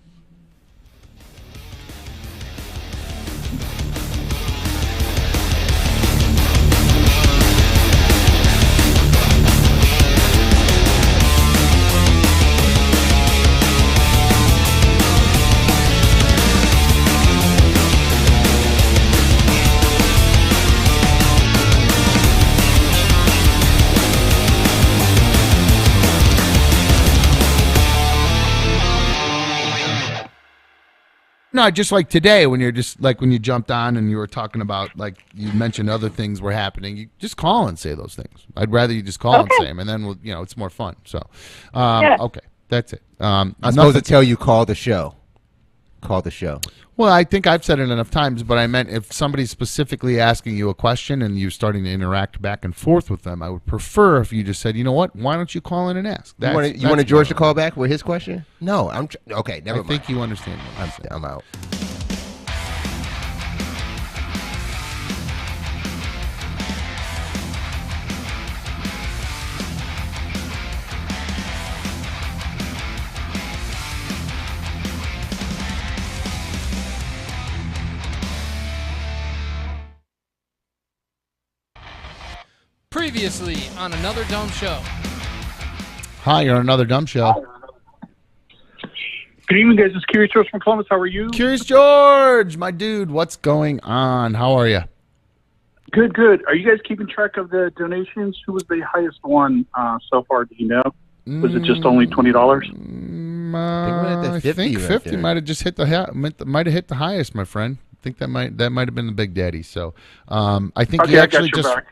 No, just like today when you're just like when you jumped on and you were talking about like you mentioned other things were happening. You just call and say those things. I'd rather you just call and say them, and then it's more fun. So, okay, that's it. I'm supposed to tell you call the show. Call the show. Well, I think I've said it enough times, but I meant if somebody's specifically asking you a question and you're starting to interact back and forth with them, I would prefer if you just said, you know what, why don't you call in and ask? You wanted George to call back with his question? No, okay, never mind. I think you understand what I'm out. Previously on Another Dumb Show. Hi, you're on Another Dumb Show. Good evening, guys. It's Curious George from Columbus. How are you? Curious George, my dude. What's going on? How are you? Good, good. Are you guys keeping track of the donations? Who was the highest one so far? Do you know? Was it just only $20? I think 50 might have just hit the highest, my friend. I think that might have been the Big Daddy. So I think he actually said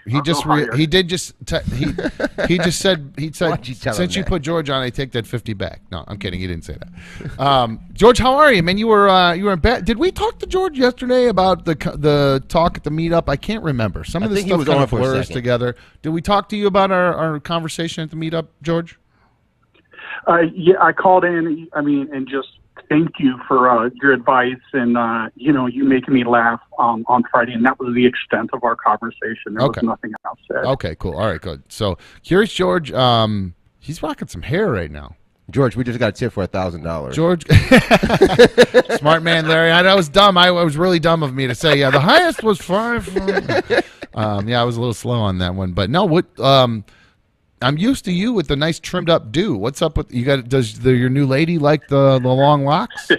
since you put George on, I take that 50 back. No, I'm kidding. He didn't say that. George, how are you, man? You were in bed. Did we talk to George yesterday about the talk at the meetup? I can't remember. Some of this stuff kind of blurs together. Did we talk to you about our conversation at the meetup, George? Yeah, I called in. And just thank you for your advice and you making me laugh on Friday, and that was the extent of our conversation. There was nothing else said. Okay, cool. All right, good. So Curious George, he's rocking some hair right now. George, we just got a tip for $1,000. George, smart man, Larry. I know it was dumb. I was really dumb of me to say. Yeah, the highest was 5. Yeah, I was a little slow on that one, but no. What? I'm used to you with the nice trimmed up do. What's up with you? Does your new lady like the long locks?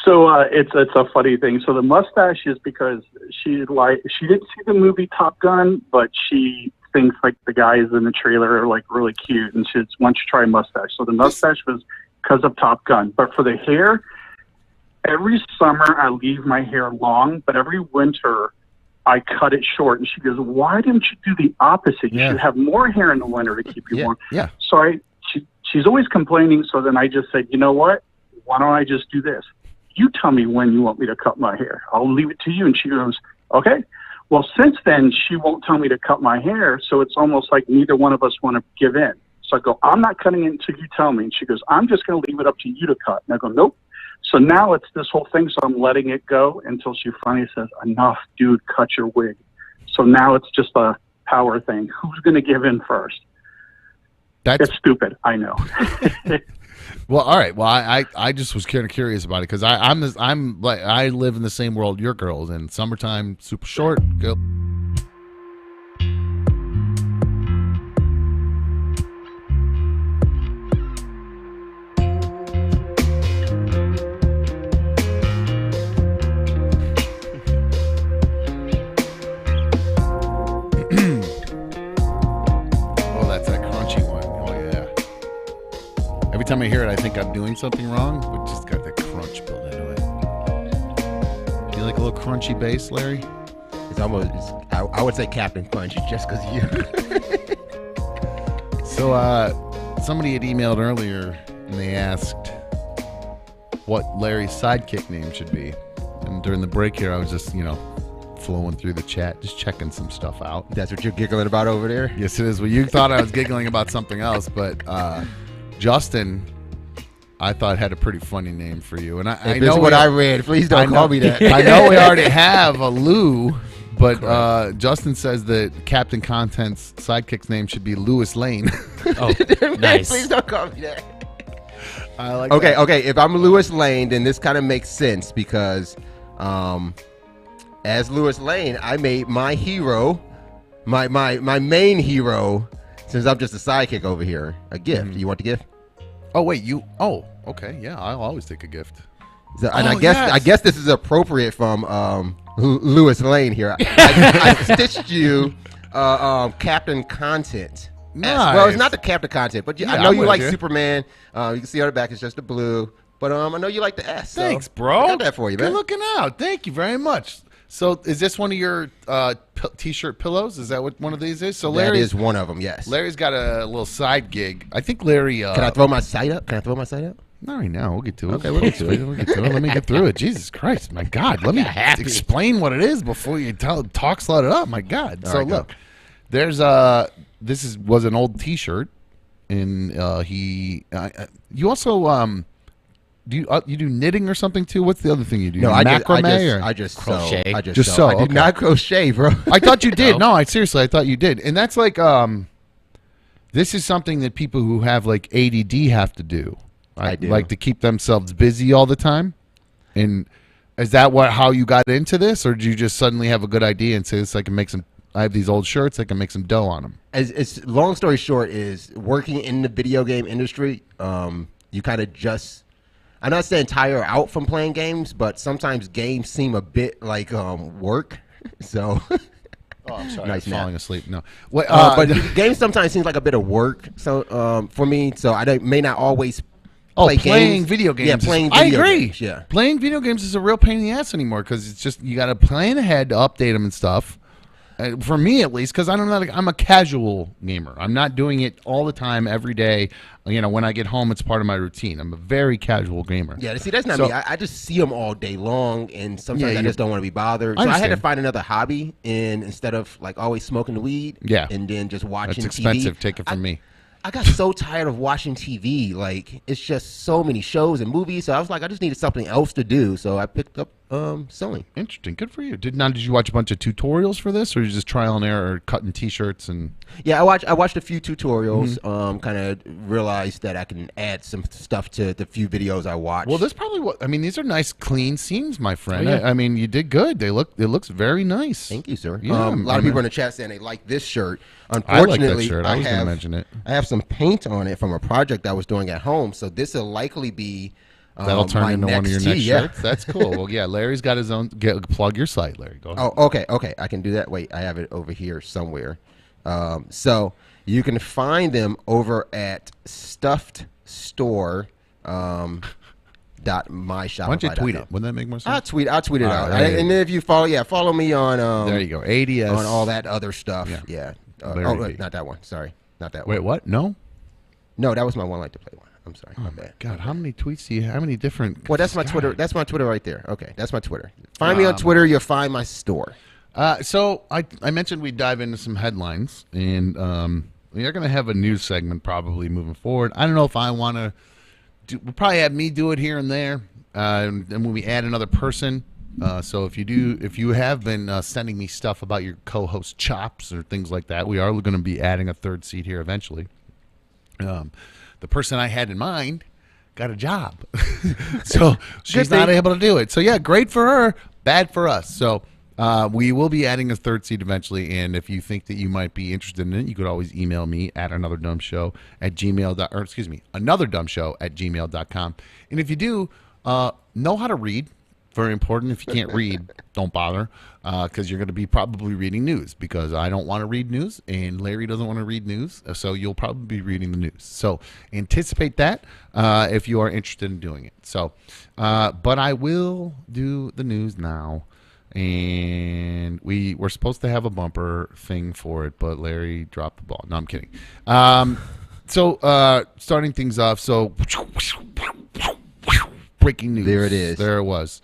So it's a funny thing. So the mustache is because she didn't see the movie Top Gun, but she thinks like the guys in the trailer are like really cute, and she wants to try a mustache. So the mustache was because of Top Gun. But for the hair, every summer I leave my hair long, but every winter I cut it short. And she goes, why didn't you do the opposite? You should have more hair in the winter to keep you warm. Yeah. So she's always complaining. So then I just said, you know what? Why don't I just do this? You tell me when you want me to cut my hair. I'll leave it to you. And she goes, okay. Well, since then, she won't tell me to cut my hair. So it's almost like neither one of us want to give in. So I go, I'm not cutting it until you tell me. And she goes, I'm just going to leave it up to you to cut. And I go, nope. So now it's this whole thing. So I'm letting it go until she finally says, enough, dude, cut your wig. So now it's just a power thing. Who's going to give in first? It's stupid. I know. Well, all right. Well, I just was kind of curious about it because I'm like I live in the same world your girls and summertime super short. Go. Oh, that's that crunchy one. Oh yeah. Every time I hear it, I think I'm doing something wrong, but just got that crunch built into it. You like a little crunchy bass, Larry? It's almost. I would say Captain Crunch just because you. So, somebody had emailed earlier and they asked what Larry's sidekick name should be. And during the break here, I was just, flowing through the chat, just checking some stuff out. That's what you're giggling about over there? Yes, it is. Well, you thought I was giggling about something else, but Justin, I thought had a pretty funny name for you. And I know what I read. Please don't call me that. I know we already have a Lou, but Justin says that Captain Content's sidekick's name should be Lewis Lane. Oh, nice. Please don't call me that. I like okay, that. okay. If I'm Lewis Lane, then this kind of makes sense because as Lewis Lane, I made my hero, my main hero, since I'm just a sidekick over here, a gift. You want the gift? Oh wait, oh, okay, yeah, I'll always take a gift. So, and I guess this is appropriate from Lewis Lane here. I stitched you Captain Content. Nice. Well, it's not the Captain Content, but I know I'm you with like you. Superman. You can see on the back it's just the blue, but I know you like the S. Thanks, so bro. I got that for you, man. Good looking out. Thank you very much. So, is this one of your t-shirt pillows? Is that what one of these is? So, That is one of them. Yes. Larry's got a little side gig. I think Larry. Can I throw my site up? Not right now. We'll get to it. Okay, we'll get to it. We'll get to it. Let me get through it. Jesus Christ, my God. Let me explain what it is before you talk slut it up. My God. So right, go. look, there's was an old T-shirt, and you also you do knitting or something too? What's the other thing you do? No, macrame I just crochet. sew. I just Just sew. sew, I did okay. not crochet, bro. I thought you did. No, I thought you did. And that's like this is something that people who have like ADD have to do. I do. Like to keep themselves busy all the time. And is that how you got into this, or did you just suddenly have a good idea and say this? I have these old shirts. I can make some dough on them. As long story short is working in the video game industry. You kind of just. I'm not saying tire out from playing games, but sometimes games seem a bit like work. So. Oh, I'm sorry. Nice I'm nap. falling asleep. No. What, but games sometimes seems like a bit of work. So for me, so I may not always. Play playing games. video games. Yeah, playing I video agree. games. Yeah. Playing video games is a real pain in the ass anymore because it's just you got to plan ahead to update them and stuff. For me, at least, because I'm a casual gamer. I'm not doing it all the time, every day. When I get home, it's part of my routine. I'm a very casual gamer. Yeah, see, that's not So- me. I just see them all day long, and sometimes Yeah, I just don't want to be bothered. I So I had to understand. find another hobby, and instead of like always smoking the weed, Yeah. and then just watching That's TV. expensive. Take it from me. I got so tired of watching TV. Like, it's just so many shows and movies. So I was like, I just needed something else to do. So I picked up sewing. Interesting. Good for you. Did you watch a bunch of tutorials for this, or you just trial and error, cutting T-shirts and? Yeah, I watched a few tutorials. Mm-hmm. Kind of realized that I can add some stuff to the few videos I watched. Well, that's probably what I mean. These are nice, clean seams, my friend. Oh, yeah. I mean, you did good. It looks very nice. Thank you, sir. Yeah, a lot of people in the chat saying they like this shirt. I like Unfortunately, that shirt. I was going to mention it. I have some paint on it from a project I was doing at home, so this will likely be That'll turn my into one of your next next tee, yeah. shirts. That's cool. Well, yeah, Larry's got his own. Plug your site, Larry. Go ahead. Oh, okay, I can do that. Wait, I have it over here somewhere. So you can find them over at Stuffed Store. .myshopify.com. Why don't you tweet it? Wouldn't that make more sense? I'll tweet it out. right. And then if you follow me on There you go. ADS on all that other stuff. Yeah. Yeah. Larry B. Not that one. Sorry, not that Wait, one. what? No. No, that was my one like to play one. I'm sorry. My bad. God, how many tweets do you? How many different? Well, that's my Twitter. That's my Twitter right there. Okay, that's my Twitter. Find me on Twitter. You'll find my store. So I mentioned we dive into some headlines, and we are going to have a news segment probably moving forward. I don't know if I want to. We'll probably have me do it here and there. and when we add another person, so if you have been sending me stuff about your co-host chops or things like that, we are going to be adding a third seat here eventually. The person I had in mind got a job, so she's not able to do it. So yeah, great for her, bad for us. So we will be adding a third seat eventually, and if you think that you might be interested in it, you could always email me at anotherdumbshow@gmail.com. And if you do know how to read, very important. If you can't read, don't bother, because you're going to be probably reading news, because I don't want to read news and Larry doesn't want to read news, so you'll probably be reading the news. So anticipate that if you are interested in doing it. So, but I will do the news now. And we're supposed to have a bumper thing for it, but Larry dropped the ball. No, I'm kidding. So starting things off, so breaking news. There it is. There it was.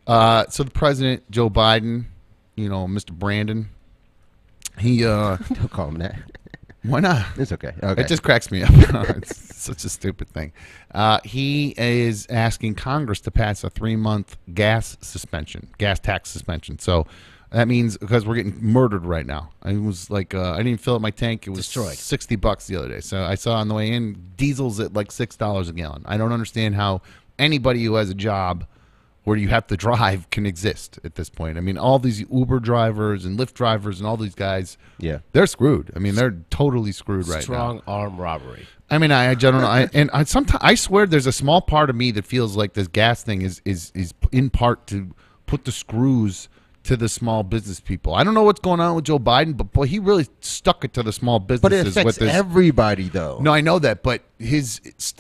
So the president, Joe Biden, Mr. Brandon, he Don't call him that. why not? It's okay. Okay. It just cracks me up. It's such a stupid thing. He is asking Congress to pass a 3-month gas tax suspension. So that means, because we're getting murdered right now. I was like, I didn't even fill up my tank. It was Destroyed. $60 the other day. So I saw on the way in, diesel's at like $6 a gallon. I don't understand how anybody who has a job where you have to drive can exist at this point. I mean, all these Uber drivers and Lyft drivers and all these guys, they're screwed. I mean, they're totally screwed right now. Strong arm robbery. I mean, I don't know. Sometimes I swear there's a small part of me that feels like this gas thing is in part to put the screws to the small business people. I don't know what's going on with Joe Biden, but boy, he really stuck it to the small businesses. But it affects everybody, though. No, I know that, but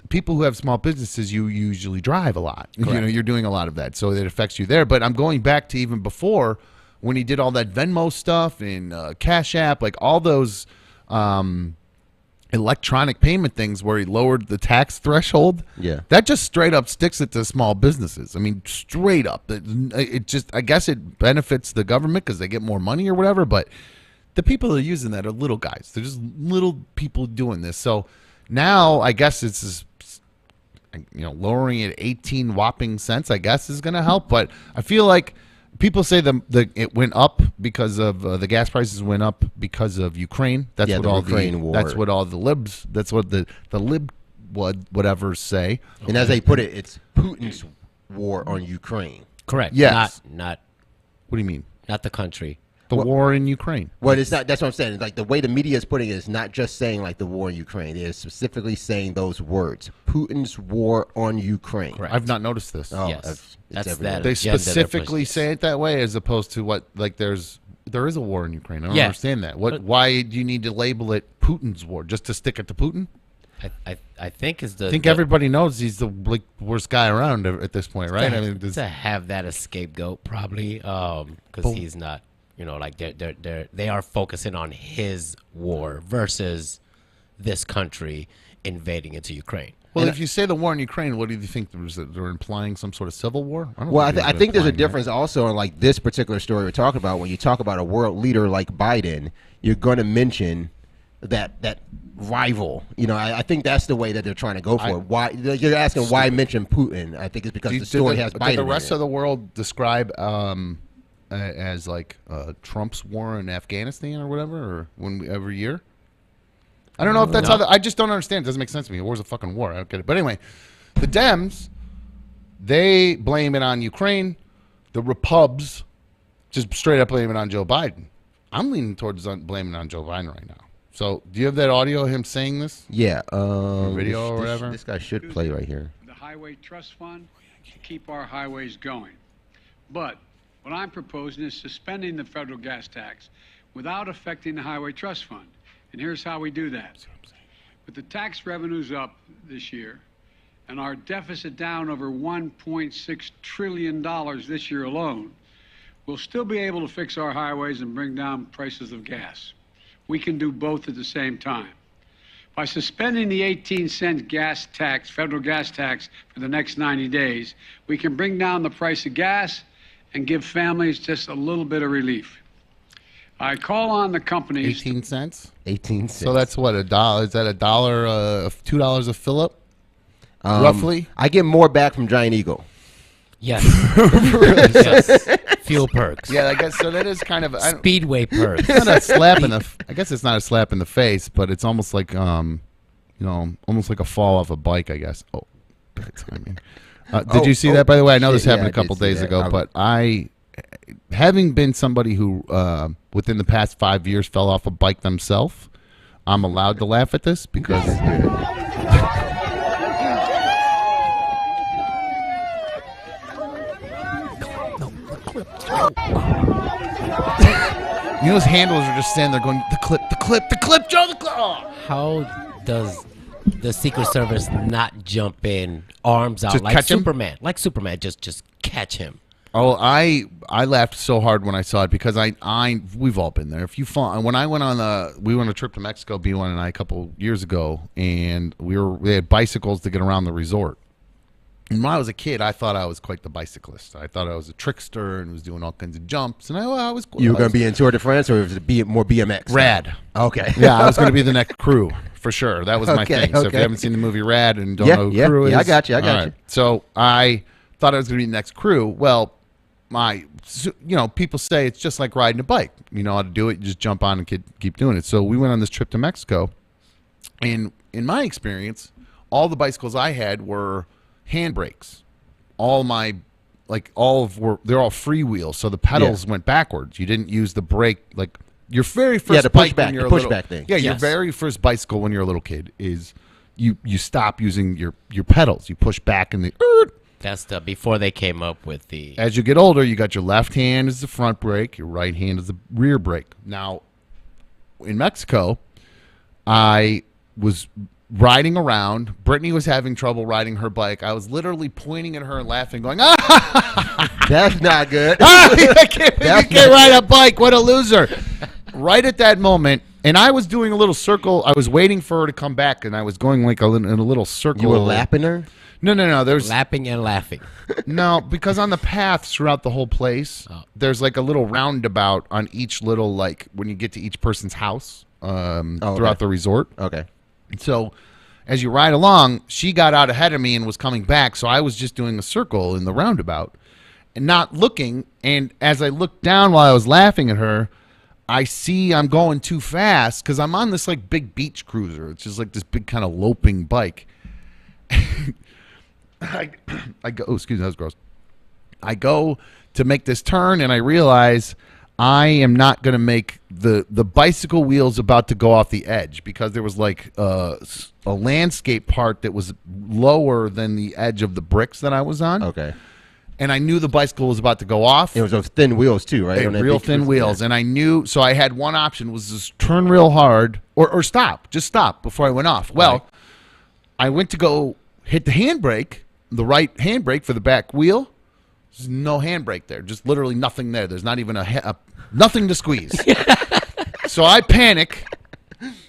people who have small businesses, you usually drive a lot. Correct. You're doing a lot of that, so it affects you there. But I'm going back to even before, when he did all that Venmo stuff and Cash App, like all those electronic payment things where he lowered the tax threshold. Yeah. That just straight up sticks it to small businesses. I mean, straight up. It just, I guess it benefits the government because they get more money or whatever, but the people that are using that are little guys. They're just little people doing this. So now I guess it's just, lowering it 18 whopping cents, I guess, is going to help. But I feel like people say it went up because of the gas prices went up because of Ukraine. That's what all Ukraine war. That's what all the libs. That's what the lib whatever say. And as they put it, it's Putin's war on Ukraine. Correct. Yes. Not. What do you mean? Not the country. The war in Ukraine. Well, it's not. That's what I'm saying. Like the way the media is putting it is not just saying like the war in Ukraine. They're specifically saying those words: Putin's war on Ukraine. Correct. I've not noticed this. Oh, Yes. That's everywhere. that. They agenda they're specifically pushing. say it that way, as opposed to what there is a war in Ukraine. I don't Yeah. understand that. But- Why do you need to label it Putin's war just to stick it to Putin? I think is the. I think everybody knows he's the worst guy around at this point, right? I mean, to have that as scapegoat probably, because he's not. Like they are focusing on his war versus this country invading into Ukraine. well, if you say the war in Ukraine, what do you think? They're implying some sort of civil war? Well, I think there's a difference also in like this particular story we're talking about. When you talk about a world leader like Biden, you're going to mention that rival. I think that's the way that they're trying to go for it. Why you're asking why mention Putin? I think it's because the story has Biden. Did the in rest it. of the world describe as like Trump's war in Afghanistan or whatever, or every year? I don't know if that's how. I just don't understand. It doesn't make sense to me. War's a fucking war. I don't get it. But anyway, the Dems, they blame it on Ukraine. The Repubs just straight up blame it on Joe Biden. I'm leaning towards blaming it on Joe Biden right now. So, do you have that audio of him saying this? Yeah. Video or whatever? This guy should play right here. The Highway Trust Fund to keep our highways going. But what I'm proposing is suspending the federal gas tax without affecting the Highway Trust Fund. And here's how we do that. With the tax revenues up this year and our deficit down over $1.6 trillion this year alone, we'll still be able to fix our highways and bring down prices of gas. We can do both at the same time. By suspending the 18-cent gas tax, federal gas tax, for the next 90 days, we can bring down the price of gas and give families just a little bit of relief. I call on the companies. 18 cents? 18 cents. So that's what, $1? Is that $1, $2 a fill-up? Roughly? I get more back from Giant Eagle. Yes. Yes. Fuel perks. Yeah, I guess so. That is kind of Speedway perks. It's not a slap in the. I guess it's not a slap in the face, but it's almost like almost like a fall off a bike. I guess. Oh, bad timing. Did you see that? By the way, I know this happened a couple days ago, but having been somebody who within the past 5 years fell off a bike themselves, I'm allowed to laugh at this because. You know, those handlers are just standing there going, the clip, Joe, the clip. Oh. How does the Secret Service not jump in, arms out, Just like catch him? Superman? Like Superman, just catch him. Oh, I laughed so hard when I saw it because we've all been there. If you fall, when I went on we went on a trip to Mexico, B1 and I, a couple years ago, and we had bicycles to get around the resort. And when I was a kid, I thought I was quite the bicyclist. I thought I was a trickster and was doing all kinds of jumps. And I was cool. You were going to be in Tour de France, or was it more BMX? Rad. Okay. Yeah, I was going to be the next crew for sure. That was my thing. So if you haven't seen the movie Rad and don't know who crew is, I got you. I got all you. So I thought I was going to be the next crew. Well, people say it's just like riding a bike. You know how to do it. You just jump on and keep doing it. So we went on this trip to Mexico, and in my experience, all the bicycles I had were handbrakes. They're all freewheel, so the pedals went backwards. You didn't use the brake like your very first the bike pushback, when you're the a little, pushback thing. Yeah, your very first bicycle when you're a little kid is you stop using your pedals. You push back in the. That's before they came up with the. As you get older, you got your left hand as the front brake, your right hand as the rear brake. Now, in Mexico, I was riding around. Brittany was having trouble riding her bike. I was literally pointing at her and laughing, going, That's not good. I can't ride a bike. What a loser. Right at that moment, and I was doing a little circle. I was waiting for her to come back, and I was going like in a little circle. You were lapping her? No. There's lapping and laughing. No, because on the paths throughout the whole place, there's like a little roundabout on each little, like when you get to each person's house throughout the resort. Okay. So as you ride along, she got out ahead of me and was coming back. So I was just doing a circle in the roundabout and not looking. And as I looked down while I was laughing at her, I see I'm going too fast because I'm on this like big beach cruiser. It's just like this big kind of loping bike. I go, oh, excuse me, that was gross. I go to make this turn and I realize I am not going to make the bicycle wheels about to go off the edge because there was like a landscape part that was lower than the edge of the bricks that I was on. Okay. And I knew the bicycle was about to go off. It was those thin wheels too, right? Real thin wheels. And I knew, so I had one option was just turn real hard or stop, just stop before I went off. Well, I went to go hit the handbrake, the right handbrake for the back wheel. There's no handbrake there, just literally nothing there. There's not even nothing to squeeze. So I panic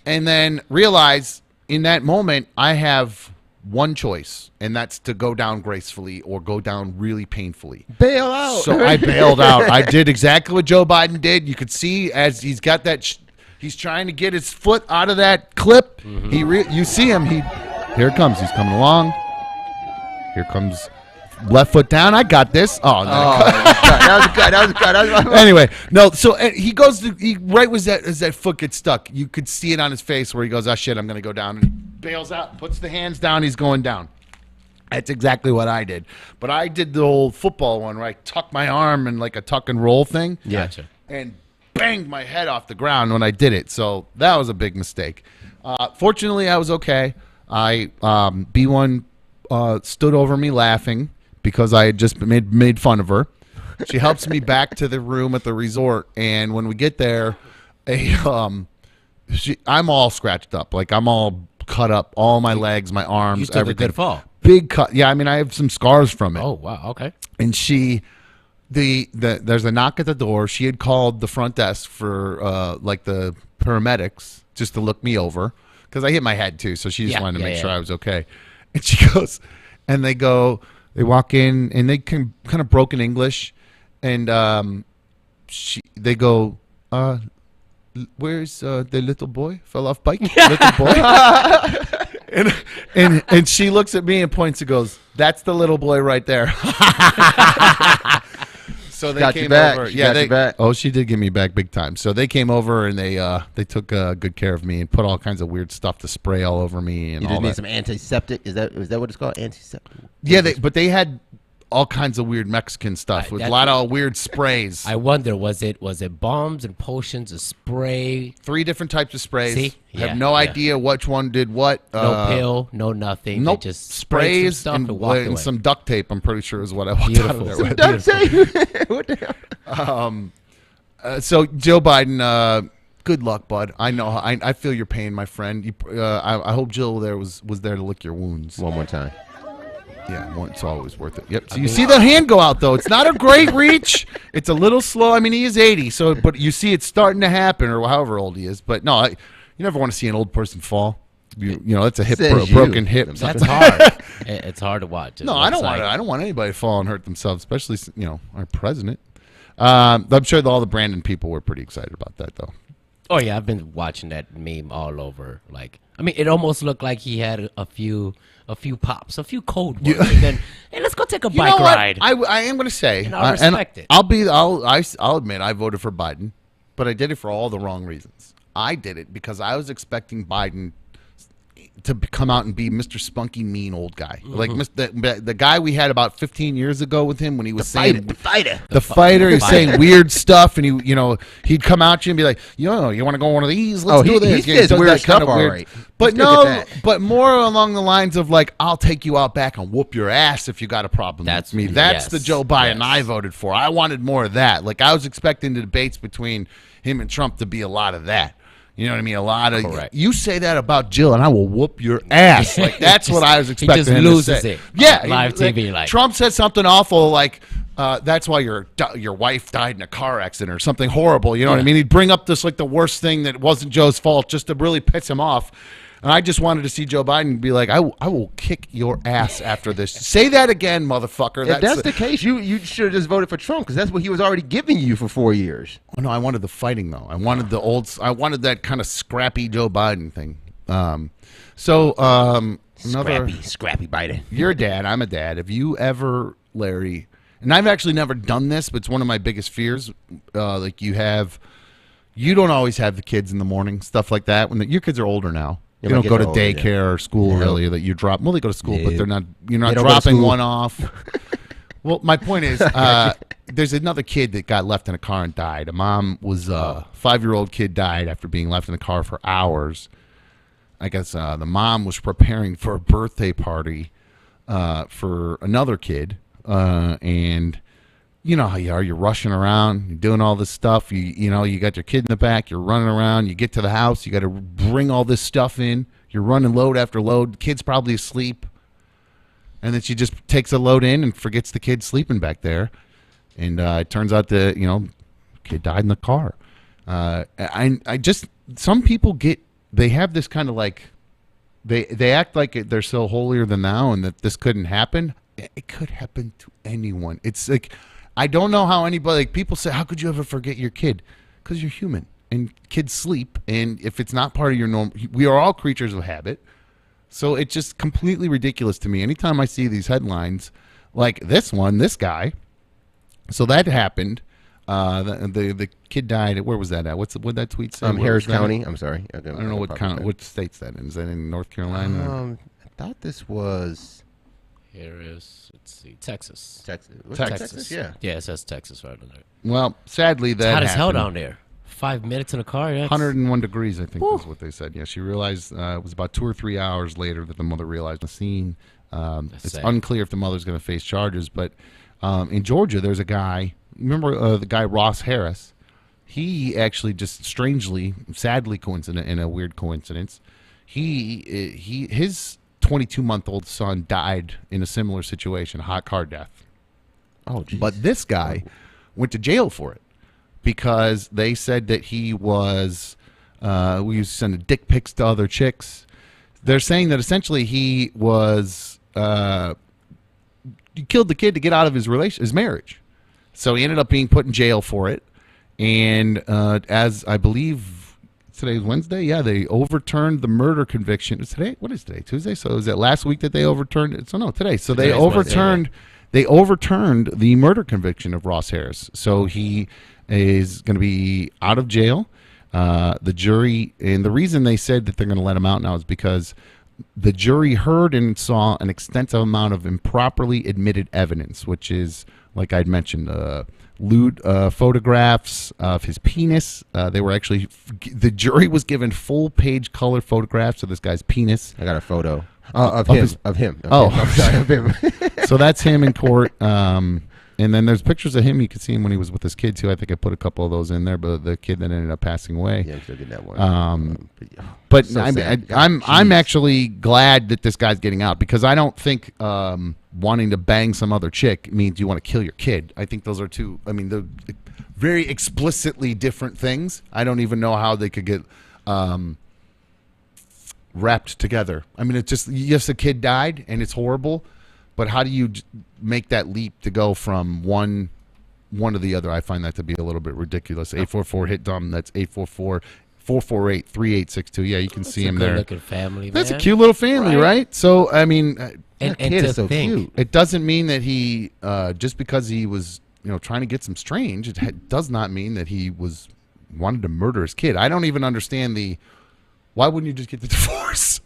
and then realize in that moment I have one choice, and that's to go down gracefully or go down really painfully. Bail out. So I bailed out. I did exactly what Joe Biden did. You could see as he's got that, he's trying to get his foot out of that clip. Mm-hmm. You see him. Here it comes. He's coming along. Here comes left foot down. I got this. Oh, no. That was good. Anyway, no. So he goes to as that foot gets stuck. You could see it on his face where he goes, "Oh shit, I'm gonna go down." And he bails out, puts the hands down. He's going down. That's exactly what I did. But I did the old football one where I tuck my arm in like a tuck and roll thing. Gotcha. And banged my head off the ground when I did it. So that was a big mistake. Fortunately, I was okay. B1 stood over me laughing because I had just made fun of her. She helps me back to the room at the resort, and when we get there, I'm all scratched up. Like I'm all cut up, all my legs, my arms, you took everything. a good fall. Big cut. Yeah, I mean I have some scars from it. Oh wow, okay. And there's a knock at the door. She had called the front desk for like the paramedics just to look me over because I hit my head too. So she just wanted to make sure I was okay. And she goes, and they walk in and they kind of broken English, and they go, where's the little boy? Fell off bike, little boy. and she looks at me and points and goes, "That's the little boy right there." So they came over. Yeah, oh, she did give me back big time. So they came over and they took good care of me and put all kinds of weird stuff to spray all over me and you all just that. need some antiseptic. Is that what it's called? Antiseptic. Yeah, but they had all kinds of weird Mexican stuff with a lot of weird sprays. I wonder, was it bombs and potions, a spray? 3 different types of sprays. See? I have no idea which one did what. No pill, no nothing. Nope. They just sprays stuff and walked away. and some duct tape. I'm pretty sure is what I walked out of there with. Duct tape. What the hell? So Joe Biden, good luck, bud. I know. I feel your pain, my friend. I hope Jill was there to lick your wounds. One more time. Yeah, it's always worth it. Yep. So you see the hand go out, though. It's not a great reach. It's a little slow. I mean, he is 80, but you see it's starting to happen, or however old he is. But no, you never want to see an old person fall. You know, it's a broken hip. That's hard. It's hard to watch. No, I don't want anybody to fall and hurt themselves, especially our president. I'm sure all the Brandon people were pretty excited about that, though. Oh yeah, I've been watching that meme all over. It almost looked like he had a few pops, a few cold ones, and then, hey, let's go take a bike ride. I am going to say, and I'll respect it. I'll admit I voted for Biden, but I did it for all the wrong reasons. I did it because I was expecting Biden to come out and be Mr. Spunky, mean old guy, like the guy we had about 15 years ago with him when he was saying the fighter. He's saying weird stuff, and he'd come out to you and be like, you want to go on one of these? Let's do this. He says weird stuff, all right. But but more along the lines of like, I'll take you out back and whoop your ass if you got a problem with me. That's the Joe Biden I voted for. I wanted more of that. Like, I was expecting the debates between him and Trump to be a lot of that. You know what I mean? A lot of you say that about Jill, and I will whoop your ass. Like, that's what I was expecting. He just loses it. Yeah, live TV. Like Trump said something awful, like that's why your wife died in a car accident or something horrible. You know what I mean? He'd bring up this like the worst thing that wasn't Joe's fault just to really piss him off. And I just wanted to see Joe Biden be like, I will kick your ass after this. Say that again, motherfucker. If that's the case, you should have just voted for Trump because that's what he was already giving you for 4 years. Oh, no, I wanted the fighting, though. I wanted I wanted that kind of scrappy Joe Biden thing. Scrappy Biden. You're a dad. I'm a dad. Have you ever, Larry, and I've actually never done this, but it's one of my biggest fears. You don't always have the kids in the morning, stuff like that. Your kids are older now. They don't go to daycare or school really that you drop. Well, they go to school, but you're not dropping one off. Well, my point is, there's another kid that got left in a car and died. A mom was 5-year-old kid died after being left in the car for hours. I guess the mom was preparing for a birthday party for another kid, and you know how you are. You're rushing around, you're doing all this stuff. You got your kid in the back. You're running around. You get to the house. You got to bring all this stuff in. You're running load after load. The kid's probably asleep, and then she just takes a load in and forgets the kid sleeping back there. And it turns out the kid died in the car. Some people they have this kind of like they act like they're so holier than thou and that this couldn't happen. It could happen to anyone. It's like, I don't know how anybody, like, people say, how could you ever forget your kid? Because you're human and kids sleep. And if it's not part of your norm, we are all creatures of habit. So it's just completely ridiculous to me. Anytime I see these headlines like this guy. So that happened. The kid died. Where was that at? What that tweet say? Harris County. I'm sorry. I don't know what state's that in. Is that in North Carolina? I thought this was Harris. Let's see, Texas. Texas. Yeah. Yeah, it says Texas right on there. Well, sadly, that hot as hell down there. 5 minutes in a car. 101 degrees, I think, is what they said. Yeah, she realized it was about 2 or 3 hours later that the mother realized the scene. It's unclear if the mother's going to face charges, but in Georgia, there's a guy. Remember the guy Ross Harris? He actually just strangely, sadly coincident, in a weird coincidence, his 22-month-old son died in a similar situation, a hot car death. Oh, geez. But this guy went to jail for it because they said that he was we used to send dick pics to other chicks. They're saying that essentially he was he killed the kid to get out of his marriage. So he ended up being put in jail for it. And as I believe today's Wednesday. Yeah, they overturned the murder conviction. Is today? What is today? Tuesday. So is it last week that they overturned it? So no, today. So they overturned. They overturned the murder conviction of Ross Harris. So he is going to be out of jail. The jury, and the reason they said that they're going to let him out now is because the jury heard and saw an extensive amount of improperly admitted evidence, which is, like I'd mentioned, lewd photographs of his penis. They were actually, the jury was given full-page color photographs of this guy's penis. I got a photo of him. I'm sorry, of him. So that's him in court. And then there's pictures of him. You can see him when he was with his kid too. I think I put a couple of those in there, but the kid that ended up passing away. Yeah, I'm sure I did that one. But So I'm actually glad that this guy's getting out, because I don't think wanting to bang some other chick means you want to kill your kid. I think those are two. I mean, they're very explicitly different things. I don't even know how they could get wrapped together. I mean, it's just, yes, a kid died and it's horrible. But how do you make that leap to go from one to the other? I find that to be a little bit ridiculous. 844 hit dumb. That's 844-448-3862. Yeah, you can see him there. Good-looking family. That's man. a cute little family, right? So I mean, and kid to is so think, cute. it doesn't mean that he just because he was trying to get some strange. It does not mean that he wanted to murder his kid. I don't even understand why wouldn't you just get the divorce?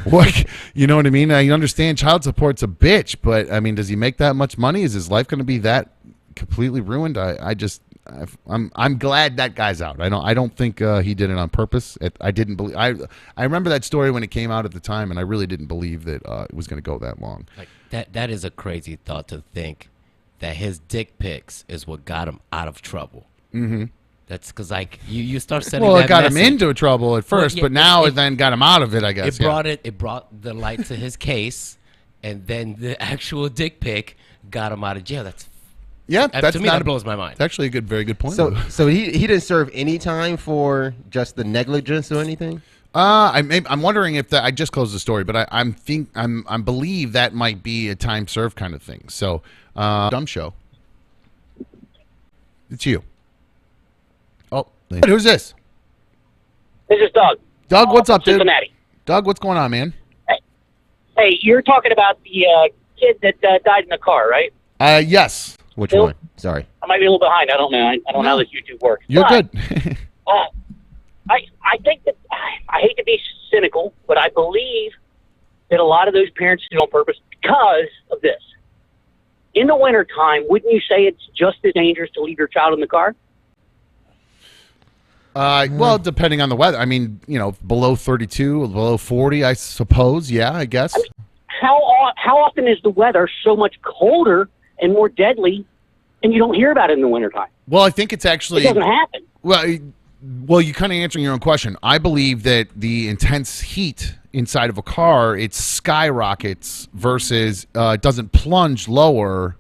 What, you know what I mean? I understand child support's a bitch, but I mean, does he make that much money? Is his life going to be that completely ruined? I'm glad that guy's out. I don't think he did it on purpose. I didn't believe. I remember that story when it came out at the time, and I really didn't believe that it was going to go that long. like that is a crazy thought to think that his dick pics is what got him out of trouble. Mm-hmm. That's because, like, you start sending. Well, that it got him message. into trouble at first, yeah, but now it then got him out of it, I guess. It brought the light to his case, and then the actual dick pic got him out of jail. That's to me, that blows my mind. It's actually a very good point. So he didn't serve any time for just the negligence or anything? I'm wondering if I just closed the story, but I believe that might be a time served kind of thing. So, dumb show. It's you. Oh, who's this? This is Doug. Doug, what's up, dude? Cincinnati. Doug, what's going on, man? Hey, you're talking about the kid that died in the car, right? Yes. Which Bill? one? Sorry. I might be a little behind. I don't know. I don't know how this YouTube works. You're But, good. I think that I hate to be cynical, but I believe that a lot of those parents do it on purpose because of this. In the wintertime, wouldn't you say it's just as dangerous to leave your child in the car? Well, depending on the weather. I mean, below 32, below 40, I suppose. Yeah, I guess. I mean, how often is the weather so much colder and more deadly, and you don't hear about it in the wintertime? Well, I think it's actually... It doesn't happen. Well, you're kind of answering your own question. I believe that the intense heat inside of a car, it skyrockets versus it doesn't plunge lower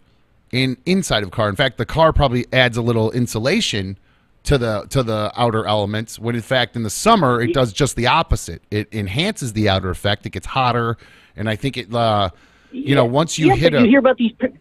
inside of a car. In fact, the car probably adds a little insulation to the outer elements, when in fact in the summer it does just the opposite. It enhances the outer effect. It gets hotter, and I think it once you hit you hear about these but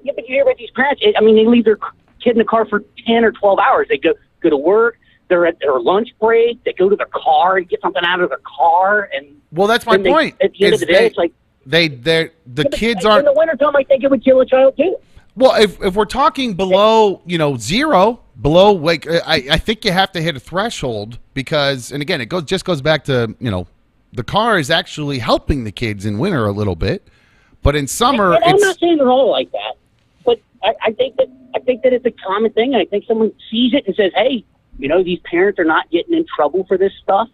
you hear about these parents. I mean, they leave their kid in the car for 10 or 12 hours. They go to work, they're at their lunch break, they go to their car and get something out of their car, and well, that's my point. At the end of the day, it's like the kids aren't in the wintertime. I think it would kill a child too. Well, if we're talking below, zero, below, like I think you have to hit a threshold, because, and again, it just goes back to, the car is actually helping the kids in winter a little bit, but in summer, I'm not saying they're all like that, but I think that it's a common thing, and I think someone sees it and says, hey, these parents are not getting in trouble for this stuff,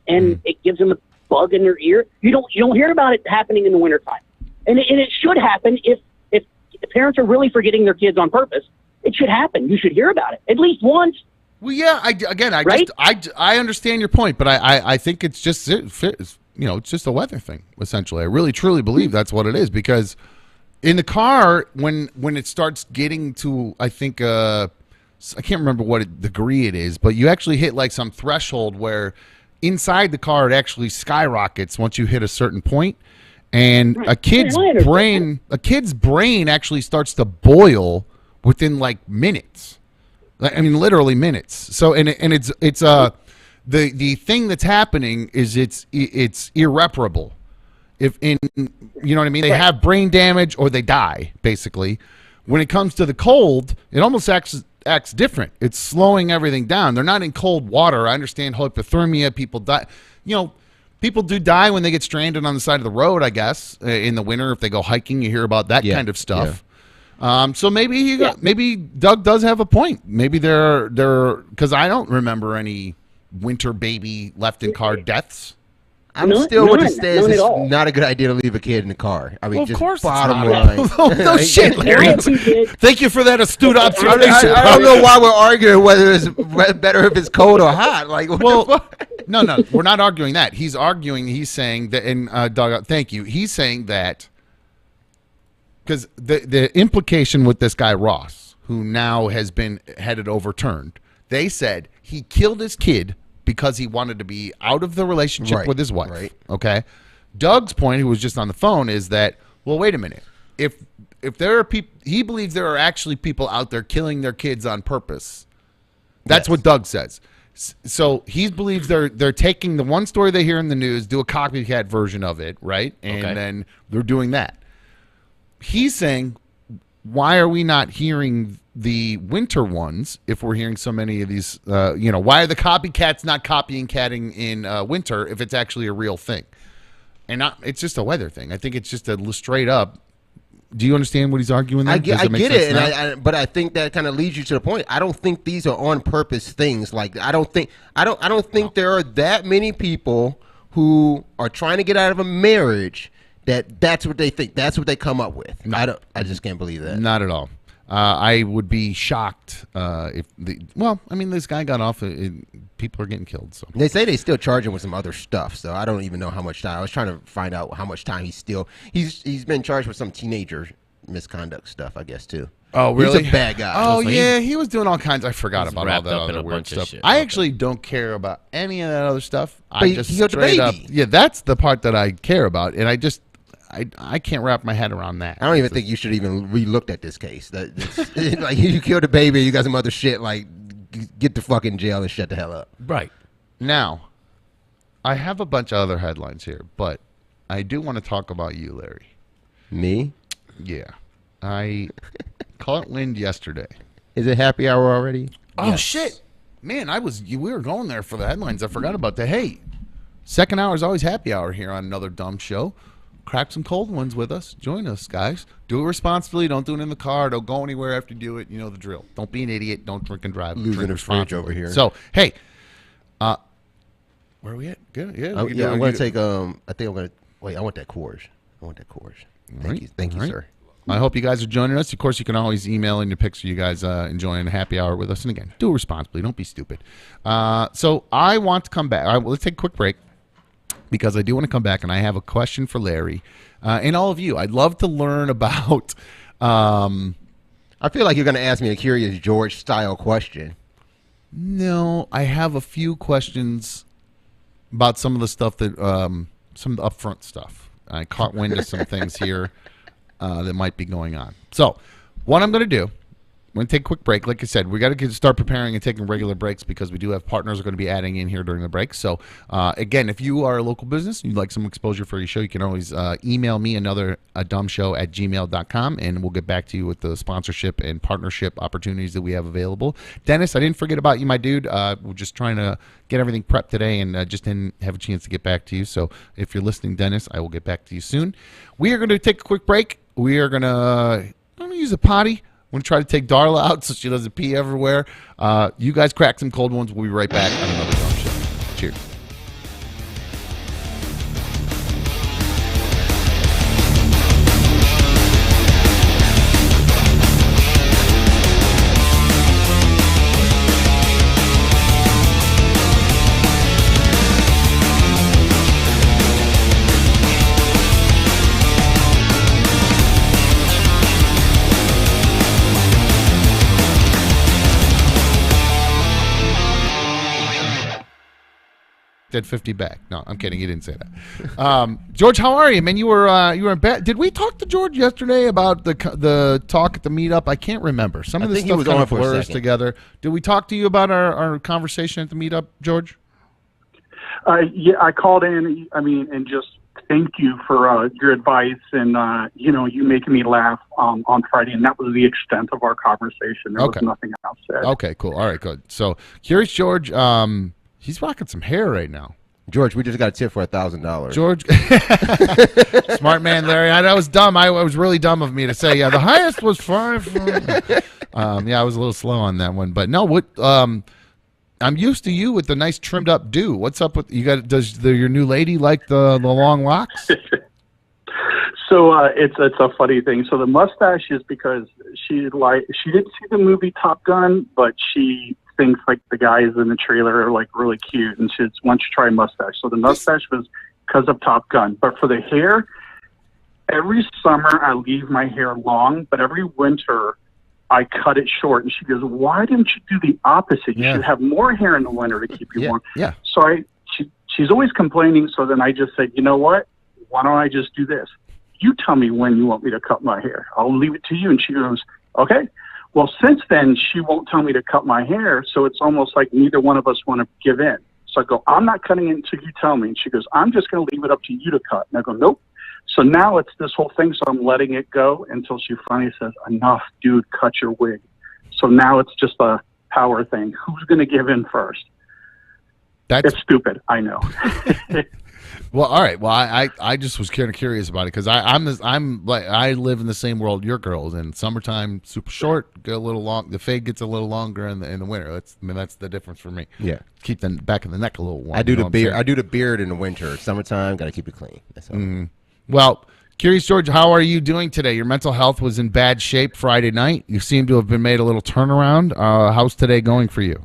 and it gives them a bug in their ear. You don't hear about it happening in the wintertime, and it should happen if the parents are really forgetting their kids on purpose. It should happen. You should hear about it at least once. Well, yeah. I understand your point, but I think it's just it's just a weather thing essentially. I really truly believe that's what it is, because in the car when it starts getting to, I think I can't remember what degree it is, but you actually hit like some threshold where inside the car it actually skyrockets once you hit a certain point. And a kid's brain actually starts to boil within like minutes. I mean, literally minutes. So, and it's the thing that's happening is it's irreparable. If you know what I mean, they have brain damage or they die basically. When it comes to the cold, it almost acts different. It's slowing everything down. They're not in cold water. I understand hypothermia. People die. You know, people do die when they get stranded on the side of the road, I guess, in the winter. If they go hiking, you hear about that kind of stuff. So maybe Doug does have a point. Maybe they're because I don't remember any winter baby left in car deaths. I'm still with the stance. It's not a good idea to leave a kid in the car. I mean, Well, of just course bottom it's line. no shit, Larry. Thank you for that astute observation. I don't know why we're arguing whether it's better if it's cold or hot. Like, what the fuck? No, we're not arguing that. He's saying that, and Doug, thank you. He's saying that because the implication with this guy Ross, who now has been headed overturned, they said he killed his kid because he wanted to be out of the relationship with his wife. Right. Okay. Doug's point, who was just on the phone, is that, well, wait a minute. If there are people, he believes there are actually people out there killing their kids on purpose. That's what Doug says. So he believes they're taking the one story they hear in the news, do a copycat version of it, right? And then they're doing that. He's saying, why are we not hearing the winter ones if we're hearing so many of these? Why are the copycats not catting in winter if it's actually a real thing? And it's just a weather thing. I think it's just a straight up. Do you understand what he's arguing there? I get it, but I think that kind of leads you to the point. I don't think these are on purpose things. Like I don't think there are that many people who are trying to get out of a marriage that's what they think. That's what they come up with. No. I just can't believe that. Not at all. I would be shocked if this guy got off. People are getting killed. So they say they still charge him with some other stuff. So I don't even know how much time. I was trying to find out how much time he's been charged with some teenager misconduct stuff, I guess too. Oh, really? He's a bad guy. Oh, yeah, he was doing all kinds. I forgot about all that other weird stuff. I actually don't care about any of that other stuff. I just straight up. Yeah, that's the part that I care about, and I can't wrap my head around that. I don't even think you should even re-looked at this case. Like you killed a baby, you got some other shit. Like, get the fuck in jail and shut the hell up. Right. Now, I have a bunch of other headlines here, but I do want to talk about you, Larry. Me? Yeah. I caught wind yesterday. Is it happy hour already? Oh, shit. Man, we were going there for the headlines. I forgot about that. Hey, second hour is always happy hour here on Another Dumb Show. Crack some cold ones with us. Join us, guys. Do it responsibly. Don't do it in the car. Don't go anywhere after you do it. You know the drill. Don't be an idiot. Don't drink and drive. Losing his fridge over here. So, hey, where are we at? Good. Yeah, I'm going to take. I think I'm going to wait. I want that Coors. Thank you, sir. I hope you guys are joining us. Of course, you can always email in your pics of you guys enjoying happy hour with us. And again, do it responsibly. Don't be stupid. So I want to come back. Let's take a quick break, because I do want to come back, and I have a question for Larry and all of you. I'd love to learn about. I feel like you're going to ask me a Curious George style question. No, I have a few questions about some of the stuff that some of the upfront stuff. I caught wind of some things here that might be going on. So, what I'm going to do. I'm going to take a quick break. Like I said, we got to start preparing and taking regular breaks because we do have partners who are going to be adding in here during the break. So, again, if you are a local business and you'd like some exposure for your show, you can always email me adumbshow@gmail.com, and we'll get back to you with the sponsorship and partnership opportunities that we have available. Dennis, I didn't forget about you, my dude. We're just trying to get everything prepped today and just didn't have a chance to get back to you. So, if you're listening, Dennis, I will get back to you soon. We are going to take a quick break. We are going to use a potty. I'm going to try to take Darla out so she doesn't pee everywhere. You guys crack some cold ones. We'll be right back on Another Dumb Show. Cheers. Dead 50 back. No, I'm kidding. You didn't say that. George, how are you, man? You were in bed. Did we talk to George yesterday about the talk at the meetup? I can't remember. Some of this stuff kind of blurs together. Did we talk to you about our conversation at the meetup, George? Yeah, I called in. I mean, and just thank you for your advice and you making me laugh on Friday, and that was the extent of our conversation. There was nothing else said. Okay, cool. All right, good. So, Curious George, he's rocking some hair right now. George, we just got a tip for $1,000. George, smart man, Larry. That was dumb. I was really dumb of me to say. Yeah, the highest was 5. Yeah, I was a little slow on that one, but no. What? I'm used to you with the nice trimmed up do. What's up with you? Does your new lady like the long locks? So it's a funny thing. So the mustache is because she didn't see the movie Top Gun, but she thinks like the guys in the trailer are like really cute, and she wants to try a mustache. So the mustache was because of Top Gun. But for the hair, every summer I leave my hair long, but every winter I cut it short. And she goes, "Why didn't you do the opposite? You should have more hair in the winter to keep you warm." Yeah. So she's always complaining. So then I just said, you know what? Why don't I just do this? You tell me when you want me to cut my hair. I'll leave it to you. And she goes, okay. Well, since then, she won't tell me to cut my hair, so it's almost like neither one of us want to give in. So I go, I'm not cutting it until you tell me. And she goes, I'm just going to leave it up to you to cut. And I go, nope. So now it's this whole thing, so I'm letting it go until she finally says, enough, dude, cut your wig. So now it's just a power thing. Who's going to give in first? It's stupid, I know. Well, all right. Well, I just was kind of curious about it because I live in the same world your girls. In summertime, super short, get a little long. The fade gets a little longer in the winter. That's the difference for me. Yeah, keep the back of the neck a little warm. I do the beard. I do the beard in the winter. Summertime, got to keep it clean. That's all. Well, Curious George, how are you doing today? Your mental health was in bad shape Friday night. You seem to have been made a little turnaround. How's today going for you?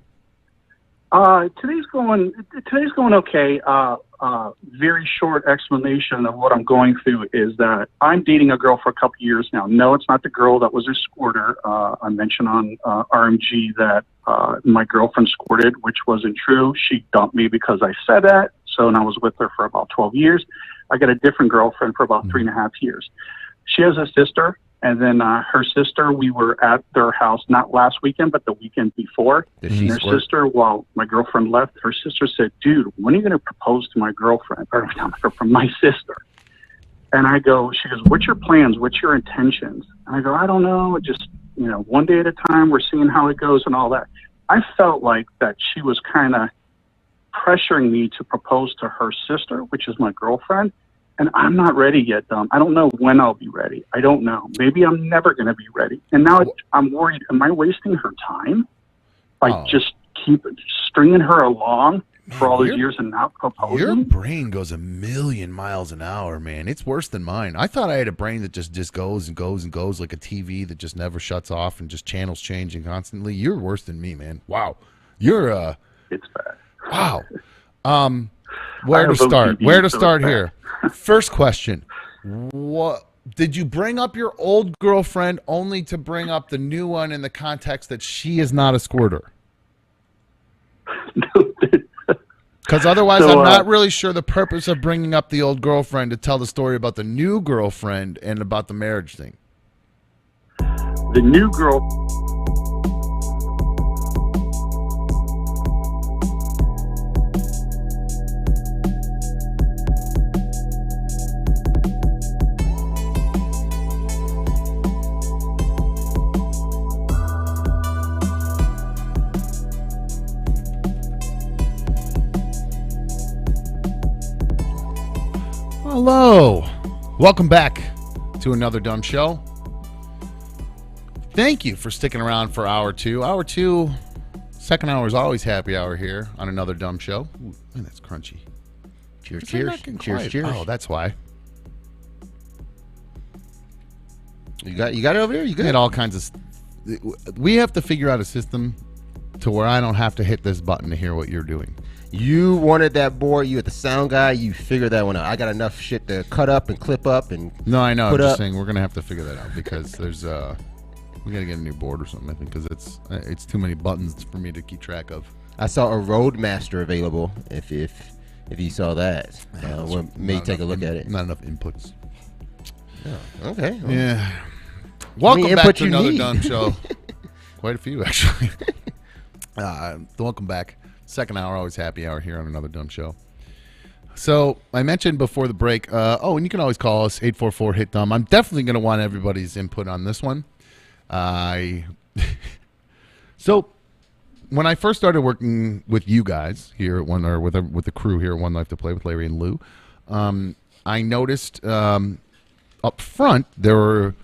Today's going okay. Very short explanation of what I'm going through is that I'm dating a girl for a couple years now. No, it's not the girl that was a squirter. I mentioned on RMG that my girlfriend squirted, which wasn't true. She dumped me because I said that. So, and I was with her for about 12 years. I got a different girlfriend for about 3.5 years. She has a sister. And then her sister, we were at their house, not last weekend, but the weekend before. And her sister, while my girlfriend left, her sister said, dude, when are you going to propose to my girlfriend? Or not my girlfriend, my sister. And I go, she goes, what's your plans? What's your intentions? And I go, I don't know. Just, one day at a time, we're seeing how it goes and all that. I felt like that she was kind of pressuring me to propose to her sister, which is my girlfriend. And I'm not ready yet, Dom. I don't know when I'll be ready. I don't know. Maybe I'm never going to be ready. And now I'm worried. Am I wasting her time by just keep stringing her along for all these years and not proposing? Your brain goes a million miles an hour, man. It's worse than mine. I thought I had a brain that just goes and goes and goes like a TV that just never shuts off and just channels changing constantly. You're worse than me, man. Wow. You're It's bad. Wow. Where to start? Where to start here? First question. What did you bring up your old girlfriend only to bring up the new one in the context that she is not a squirter? Because otherwise I'm not really sure the purpose of bringing up the old girlfriend to tell the story about the new girlfriend and about the marriage thing. The new girl... Hello. Welcome back to another dumb show. Thank you for sticking around for hour two. Hour two, second hour is always happy hour here on another dumb show. Ooh, man, that's crunchy. Cheers, cheers. Cheers, cheers. Oh, that's why. You got it over there? You good? Had all kinds of... We have to figure out a system to where I don't have to hit this button to hear what you're doing. You wanted that board. You at the sound guy. You figured that one out. I got enough shit to cut up and clip up and no, I know. I'm just saying we're gonna have to figure that out because there's we gotta get a new board or something. I think because it's too many buttons for me to keep track of. I saw a Roadmaster available. If you saw that, we may take a look at it. Not enough inputs. Oh, okay. Well, yeah. Welcome back to another dumb show. Quite a few actually. Welcome back. Second hour, always happy hour here on another dumb show. So I mentioned before the break. And you can always call us 844-HIT-DUMB. I'm definitely going to want everybody's input on this one. So when I first started working with you guys here at One, or with the crew here at One Life to Play with Larry and Lou, I noticed up front there were,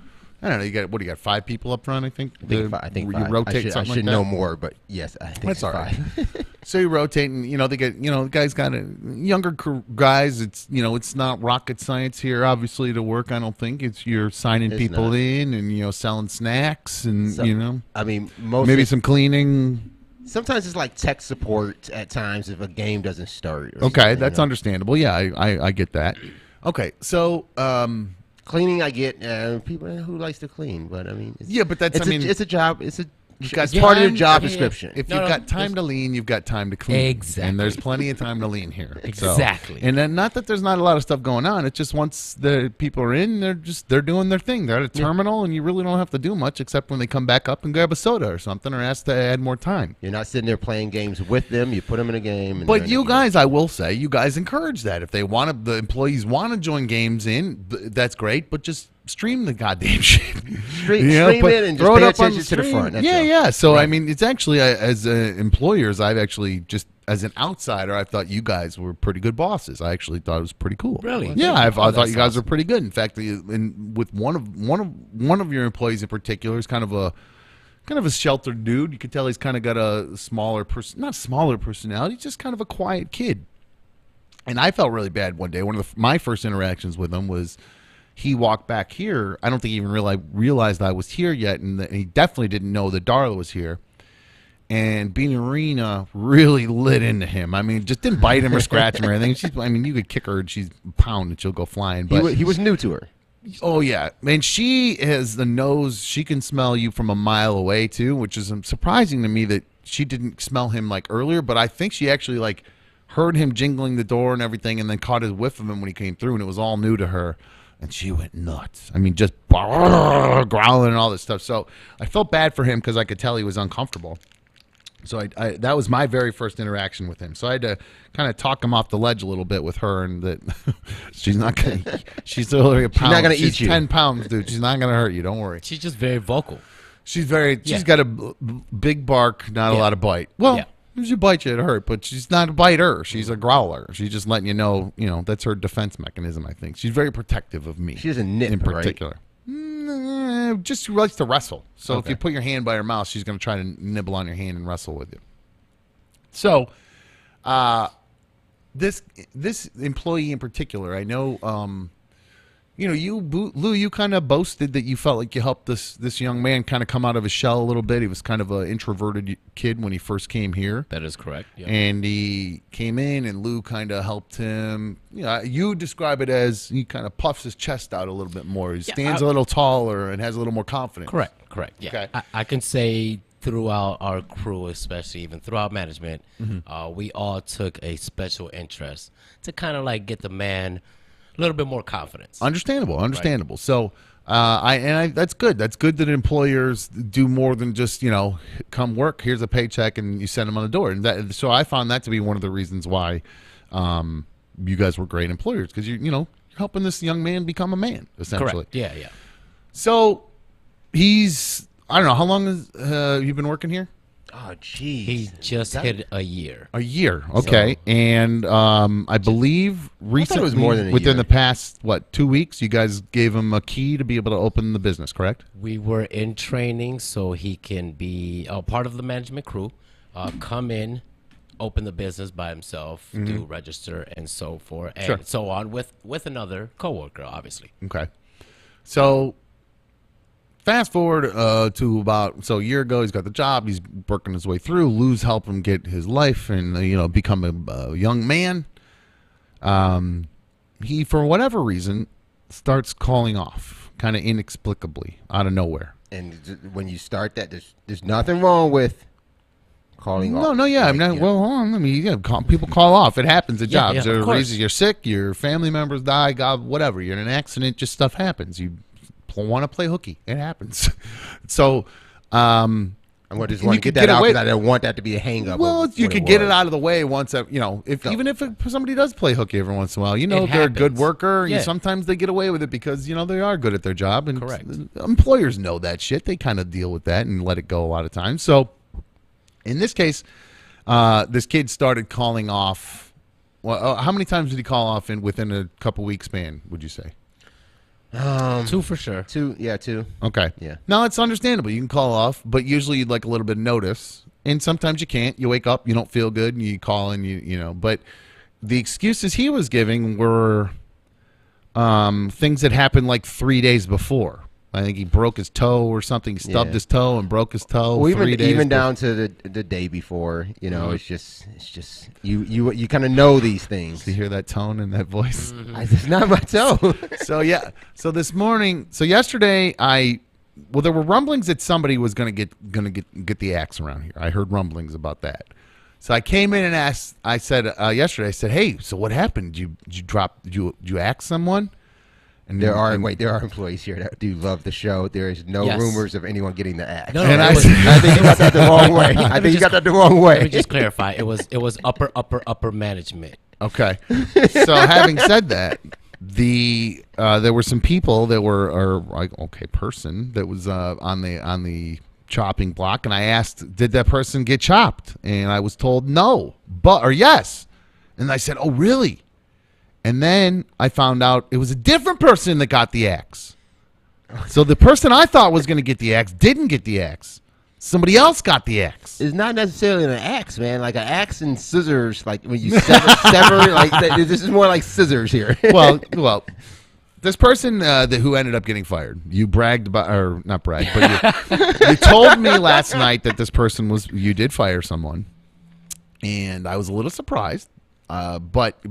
I don't know, you got 5 people up front, I think. I think you 5. rotate I something should like know that? more, but yes, I think That's it's all right. 5. So you rotate, and they get, the guys got younger guys. It's it's not rocket science here, obviously, to work. I don't think you're signing It's people not. in and selling snacks and I mean, maybe some cleaning. Sometimes it's like tech support at times if a game doesn't start. or Okay, something, that's understandable. Yeah, I get that. Okay, so cleaning, I get people who likes to clean, but I mean, yeah, but that's it's a job. It's got part of your time- job description. If you've got time to lean, you've got time to clean. Exactly. And there's plenty of time to lean here. So- Exactly. and then not that there's not a lot of stuff going on. It's just once the people are in, they're doing their thing. They're at a terminal, and you really don't have to do much except when they come back up and grab a soda or something, or ask to add more time. You're not sitting there playing games with them. You put them in a game. And But they're you in a guys, I will say, you guys encourage that. If they want to, the employees want to join games in, that's great. But just stream the goddamn shit. Stream it and just throw pay it up on attention the to the screen. front. That's Yeah, all. yeah. So Right. I mean, it's actually as employers, I've actually just as an outsider, I thought you guys were pretty good bosses. I actually thought it was pretty cool. Really? Yeah, I thought that's you guys awesome. were pretty good. In fact, with one of your employees in particular is kind of a sheltered dude. You could tell he's kind of got a smaller not smaller personality, just kind of a quiet kid. And I felt really bad one day. One of my first interactions with him was he walked back here. I don't think he even realized I was here yet, and he definitely didn't know that Darla was here. And Beanie Arena really lit into him. I mean, just didn't bite him or scratch him or anything. You could kick her and she's a pound and she'll go flying. But He was new to her. oh yeah, man, she has the nose. She can smell you from a mile away too, which is surprising to me that she didn't smell him like earlier. But I think she actually like heard him jingling the door and everything, and then caught his whiff of him when he came through, and it was all new to her. And she went nuts. I mean, just growling and all this stuff. So I felt bad for him because I could tell he was uncomfortable. So I that was my very first interaction with him. So I had to kind of talk him off the ledge a little bit with her, and that she's not going to, she's only a pound. not gonna She's eat you. 10 pounds, dude. She's not going to hurt you. Don't worry. She's just very vocal. She's Yeah. got a big bark, not a Yeah. lot of bite. Well, Yeah. if she bites you, it hurt, but she's not a biter. She's a growler. She's just letting you know, that's her defense mechanism, I think. She's very protective of me. She doesn't nip, in right? particular. Just she likes to wrestle. So if Okay. you put your hand by her mouth, she's going to try to nibble on your hand and wrestle with you. So, this employee in particular, I know, Lou, you kind of boasted that you felt like you helped this young man kind of come out of his shell a little bit. He was kind of an introverted kid when he first came here. That is correct. Yeah. And he came in, and Lou kind of helped him. You describe it as he kind of puffs his chest out a little bit more. He stands a little taller and has a little more confidence. Correct. Yeah. Okay. I can say throughout our crew, especially even throughout management, we all took a special interest to kind of like get the man a little bit more confidence. Understandable. So, that's good. That's good that employers do more than just come work. Here's a paycheck, and you send them on the door. And so I found that to be one of the reasons why you guys were great employers, because you're helping this young man become a man, essentially. Correct. Yeah. So I don't know, how long has you been working here? Oh, geez. He just hit a year. A year, okay. So- And I believe recently, it was more than a within year. the past 2 weeks, you guys gave him a key to be able to open the business, correct? We were in training so he can be a part of the management crew, come in, open the business by himself, do register and so forth, and Sure. so on with another coworker, obviously. Okay. So fast forward to about a year ago, he's got the job. He's working his way through. Lou's helped him get his life and become a young man. He, for whatever reason, starts calling off, kind of inexplicably, out of nowhere. And when you start that, there's nothing wrong with calling off. No, yeah. Well, hold on. People call off. It happens at Yeah, jobs. yeah, of There are course. reasons you're sick, your family members die, God, whatever. You're in an accident, just stuff happens. You want to play hooky. It happens. So I'm going to just And want you to get could that out away- because I don't want that to be a hang up. Well, of you what could get it was. out of the way once, even if somebody does play hooky every once in a while, they're a good happens. worker. Yeah. Sometimes they get away with it because they are good at their job, and Correct. employers know that shit. They kind of deal with that and let it go a lot of times. So, in this case, this kid started calling off. Well, how many times did he call off within a couple weeks span? Would you say? 2 for sure. 2, yeah, 2. Okay. Yeah. No, it's understandable. You can call off, but usually you'd like a little bit of notice. And sometimes you can't. You wake up, you don't feel good, and you call and But the excuses he was giving were things that happened like 3 days before. I think he broke his toe or something. He stubbed his toe and broke his toe. Well, 3 days even down to the day before, it's just you kind of know these things. Do you hear that tone and that voice? It's not my toe. So yesterday there were rumblings that somebody was gonna get the axe around here. I heard rumblings about that. So I came in and asked. I said yesterday. I said, "Hey, so what happened? Did you axe someone?" And there are employees here that do love the show. There is no rumors of anyone getting the axe. No, I think you got that the wrong way. I think you got that the wrong way. Let me just clarify. It was upper management. Okay. So having said that, there were some people that were person that was on the chopping block, and I asked, did that person get chopped? And I was told no, or yes. And I said, oh really? And then I found out it was a different person that got the axe. So the person I thought was going to get the axe didn't get the axe. Somebody else got the axe. It's not necessarily an axe, man. Like an axe and scissors, like when you sever like this is more like scissors here. well, this person who ended up getting fired, you bragged about, or not bragged, but you told me last night that this person you did fire someone, and I was a little surprised. But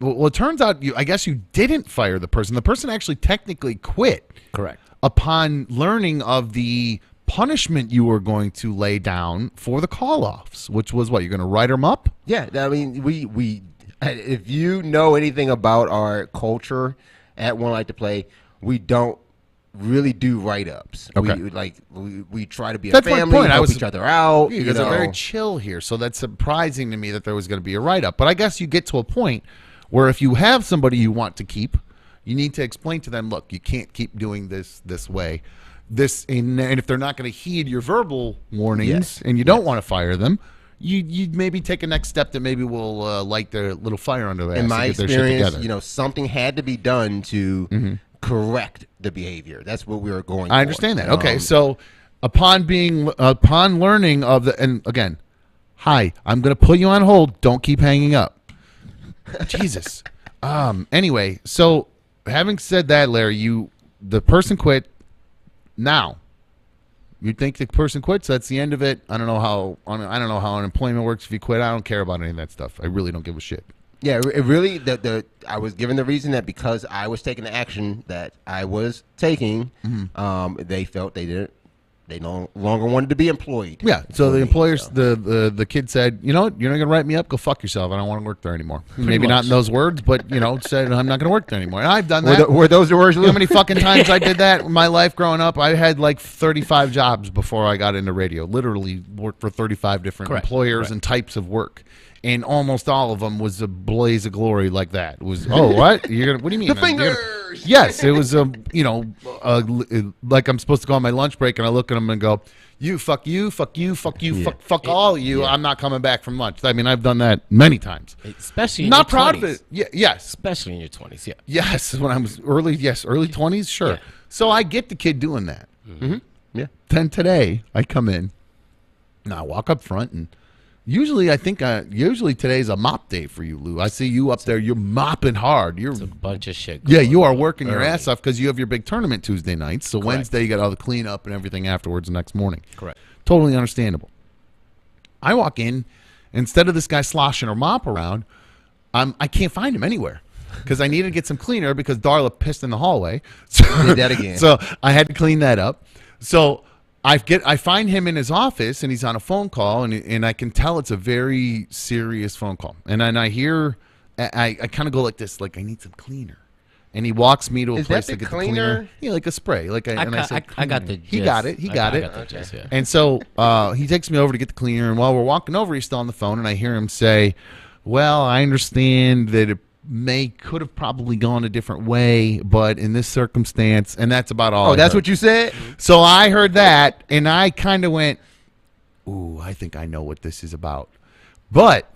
it turns out I guess you didn't fire the person. The person actually technically quit. Correct. Upon learning of the punishment you were going to lay down for the call-offs, which was what, you're going to write them up? Yeah, I mean, we if you know anything about our culture at One Light to Play, we don't really do write-ups. Okay. We try to be That's a my family, point. help each other out. You guys are very chill here, so that's surprising to me that there was going to be a write-up. But I guess you get to a point where if you have somebody you want to keep, you need to explain to them, look, you can't keep doing this way. And if they're not going to heed your verbal warnings and you don't want to fire them, you maybe take a next step that maybe will light their little fire under their ass. In my to get their shit experience, together. something had to be done to correct the behavior. That's what we were going for. I understand that. Okay, so upon learning of and again, hi, I'm going to put you on hold. Don't keep hanging up. Jesus. Anyway, so having said that, Larry, the person quit. Now, you think the person quits? That's the end of it. I don't know how unemployment works if you quit. I don't care about any of that stuff. I really don't give a shit. Yeah, it really. I was given the reason that because I was taking the action that I was taking, they felt they didn't. They no longer wanted to be employed. Yeah. So the employers, the kid said, you know what, you're not gonna write me up. Go fuck yourself. I don't want to work there anymore. Maybe not in those words, but said I'm not gonna work there anymore. And I've done that. Were those the words? You know how many fucking times I did that in my life growing up? I had like 35 jobs before I got into radio. Literally worked for 35 different employers and types of work. And almost all of them was a blaze of glory like that. It was, what? What do you mean? The man? fingers! Yes, it was, like I'm supposed to go on my lunch break and I look at them and go, fuck you, fuck all of you. I'm not coming back from lunch. I mean, I've done that many times. Especially in not your proud 20s. of it. Yes. Especially in your 20s, yeah. Yes, when I was early 20s, sure. Yeah. So I get the kid doing that. Mm-hmm. Yeah. Then today, I come in, and I walk up front, and usually today's a mop day for you, Lou. I see you up there. You're mopping hard. It's a bunch of shit. Yeah, you are working your ass off because you have your big tournament Tuesday nights. So Correct. Wednesday, you got all the cleanup and everything afterwards the next morning. Correct. Totally understandable. I walk in, instead of this guy sloshing or mop around, I can't find him anywhere because I needed to get some cleaner because Darla pissed in the hallway. So, did that again. So I had to clean that up. So I find him in his office and he's on a phone call and I can tell it's a very serious phone call. And then I hear, I kind of go like this, like I need some cleaner. And he walks me to a Is place that to the get the cleaner. Yeah, like a spray. Like and I said, I got the He gist. got it. He got it. I got the gist, yeah. And so he takes me over to get the cleaner. And while we're walking over, he's still on the phone. And I hear him say, well, I understand that it could have probably gone a different way, but in this circumstance, and that's about all. Oh, that's what you said? So I heard that, and I kind of went, ooh, I think I know what this is about. But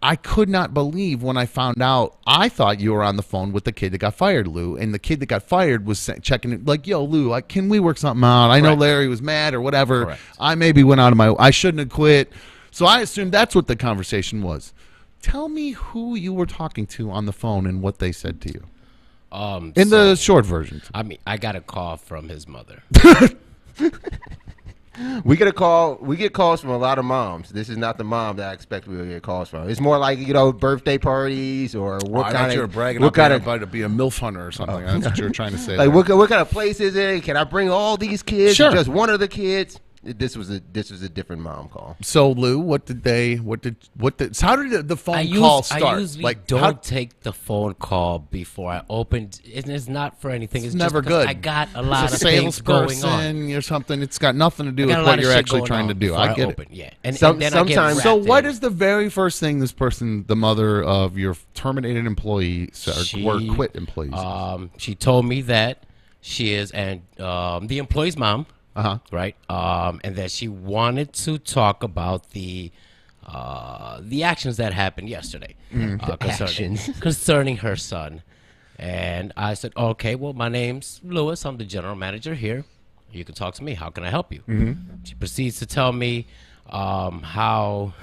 I could not believe when I found out. I thought you were on the phone with the kid that got fired, Lou, and the kid that got fired was checking it like, yo, Lou, can we work something out? I know Larry was mad or whatever. Correct. I maybe went out of I shouldn't have quit. So I assumed that's what the conversation was. Tell me who you were talking to on the phone and what they said to you. In the short version. I mean, I got a call from his mother. We get calls from a lot of moms. This is not the mom that I expect we would get calls from. It's more like, birthday parties or what I kind thought of you were bragging what kind about to be a MILF hunter or something. That's what you were trying to say. Like what kind of place is it? Can I bring all these kids? Sure. Or just one of the kids? This was a different mom call. So Lou, how did the phone call start? I usually don't take the phone call before I opened. It's not for anything. It's never just because good. I got a lot It's of things going on. salesperson or something. It's got nothing to do I with got a what lot of you're shit actually going trying on to do. before I get open. it. Yeah. And then I get wrapped So in. what is the very first thing this person, the mother of your terminated employee or quit employee? She told me that she is the employee's mom. Right. And that she wanted to talk about the actions that happened yesterday concerning her son. And I said, okay, well, my name's Lewis. I'm the general manager here. You can talk to me. How can I help you? She proceeds to tell me how.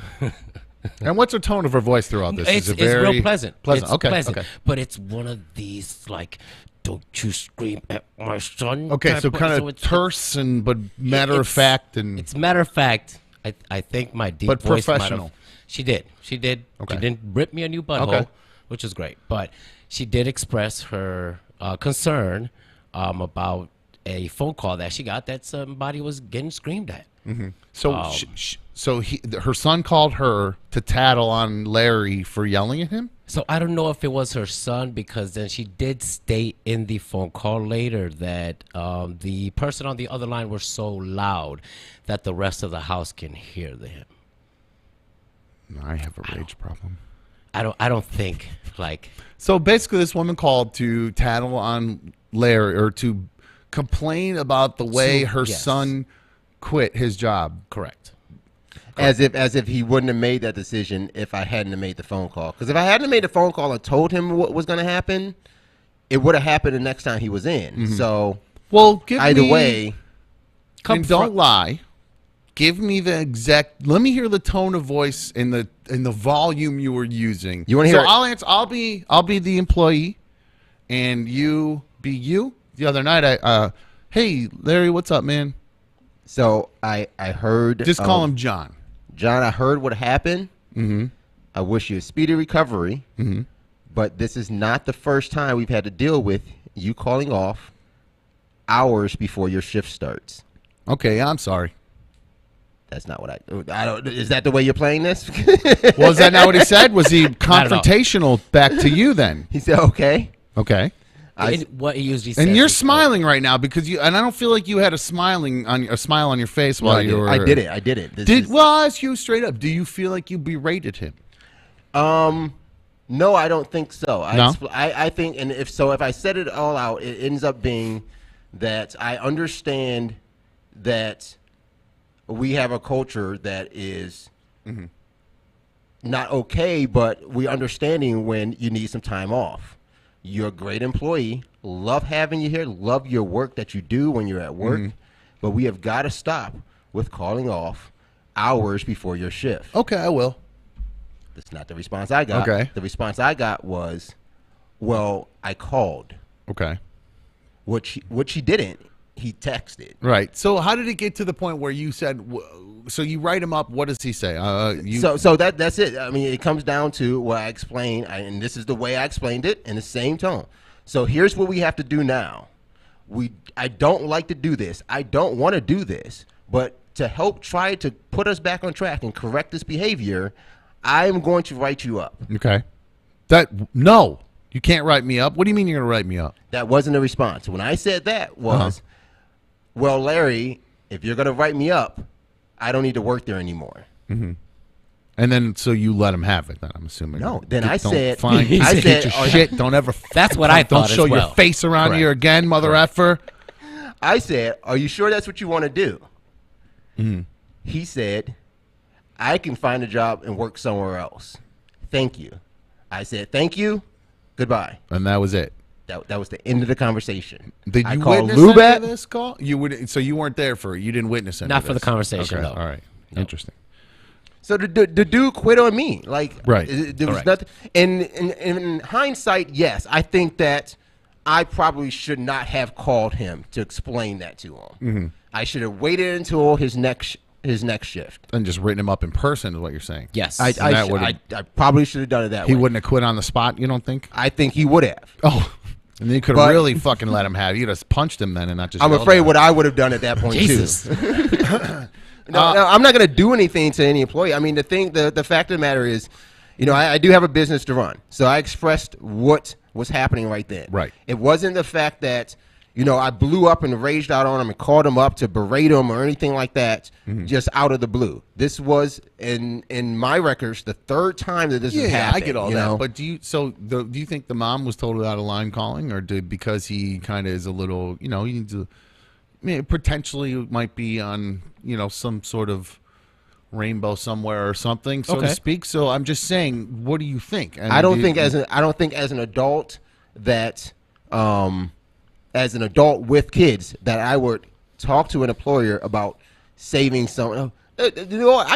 And what's her tone of her voice throughout this? It's very real pleasant. It's okay. pleasant. Okay. But it's one of these like, don't you scream at my son. Okay, so kind of terse but matter of fact, and it's matter of fact. I think my deep but voice professional. She did. Okay. She didn't rip me a new butthole, which is great. But she did express her concern about a phone call that she got that somebody was getting screamed at. So her son called her to tattle on Larry for yelling at him? So I don't know if it was her son, because then she did state in the phone call later that the person on the other line was so loud that the rest of the house can hear him. I have a rage problem. I don't think like. So basically, this woman called to tattle on Larry or to complain about the way her son quit his job. Correct. As if he wouldn't have made that decision if I hadn't have made the phone call. Because if I hadn't made the phone call and told him what was going to happen, it would have happened the next time he was in. So, either way, and don't lie. Give me the exact. Let me hear the tone of voice in the volume you were using. You want to hear? So I'll answer. I'll be the employee, and you be you. The other night, hey Larry, what's up, man? So I heard. Just call him John. John, I heard what happened. I wish you a speedy recovery. But this is not the first time we've had to deal with you calling off hours before your shift starts. Okay, I'm sorry. That's not what I don't. Is that the way you're playing this? Was that not what he said? Was he confrontational back to you then? He said, okay. Okay. What he usually says. And you're smiling right now because and I don't feel like you had a smile on your face while you were. I did it. Well, I'll ask you straight up. Do you feel like you berated him? No, I don't think so. No? I think, and if I set it all out, it ends up being that I understand that we have a culture that is not okay, but we understanding when you need some time off. You're a great employee. Love having you here. Love your work that you do when you're at work. But we have got to stop with calling off hours before your shift. Okay, I will. That's not the response I got. Okay. The response I got was, well, I called. Okay. What she didn't. He texted. Right. So how did it get to the point where you said, so you write him up, what does he say? So that's it. I mean, it comes down to what I explained, and this is the way I explained it in the same tone. So here's what we have to do now. I don't like to do this. I don't want to do this. But to help try to put us back on track and correct this behavior, I'm going to write you up. Okay. No. You can't write me up. What do you mean you're going to write me up? That wasn't a response. When I said that was, well, Larry, if you're going to write me up, I don't need to work there anymore. Mm-hmm. And then, so you let him have it. Then I'm assuming. No. Then I Don't said, fine. I said, your shit. Don't ever. That's what I thought Don't show as well. your face around Correct. here again, mother effer. I said, are you sure that's what you want to do? Mm-hmm. He said, I can find a job and work somewhere else. Thank you. I said, thank you. Goodbye. And that was it. That was the end of the conversation. Did I you called witness Lou any back. of this call? So you weren't there for it. You didn't witness any Not of for the this. conversation, Okay. no. All right. No. Interesting. So the dude quit on me. Like, Right. There was nothing. And in hindsight, yes, I think that I probably should not have called him to explain that to him. Mm-hmm. I should have waited until his next shift. And just written him up in person is what you're saying. Yes. I probably should have done it that way. He wouldn't have quit on the spot, you don't think? I think he would have. Oh. And then you could have really fucking let him have it. You'd have punched him then and not just I'm yelled afraid at him. what I would have done at that point, Jesus. too. No, I'm not going to do anything to any employee. I mean, the fact of the matter is, I do have a business to run. So I expressed what was happening right then. Right. It wasn't the fact that, I blew up and raged out on him and called him up to berate him or anything like that, just out of the blue. This was, in my records, the third time that this has happened. I get all that. But do you think the mom was totally out of line calling, or because he kind of is a little, he needs to, potentially might be on, some sort of rainbow somewhere or something, so to speak. So I'm just saying, what do you think? And I don't think as an adult that, as an adult with kids, that I would talk to an employer about saving some. I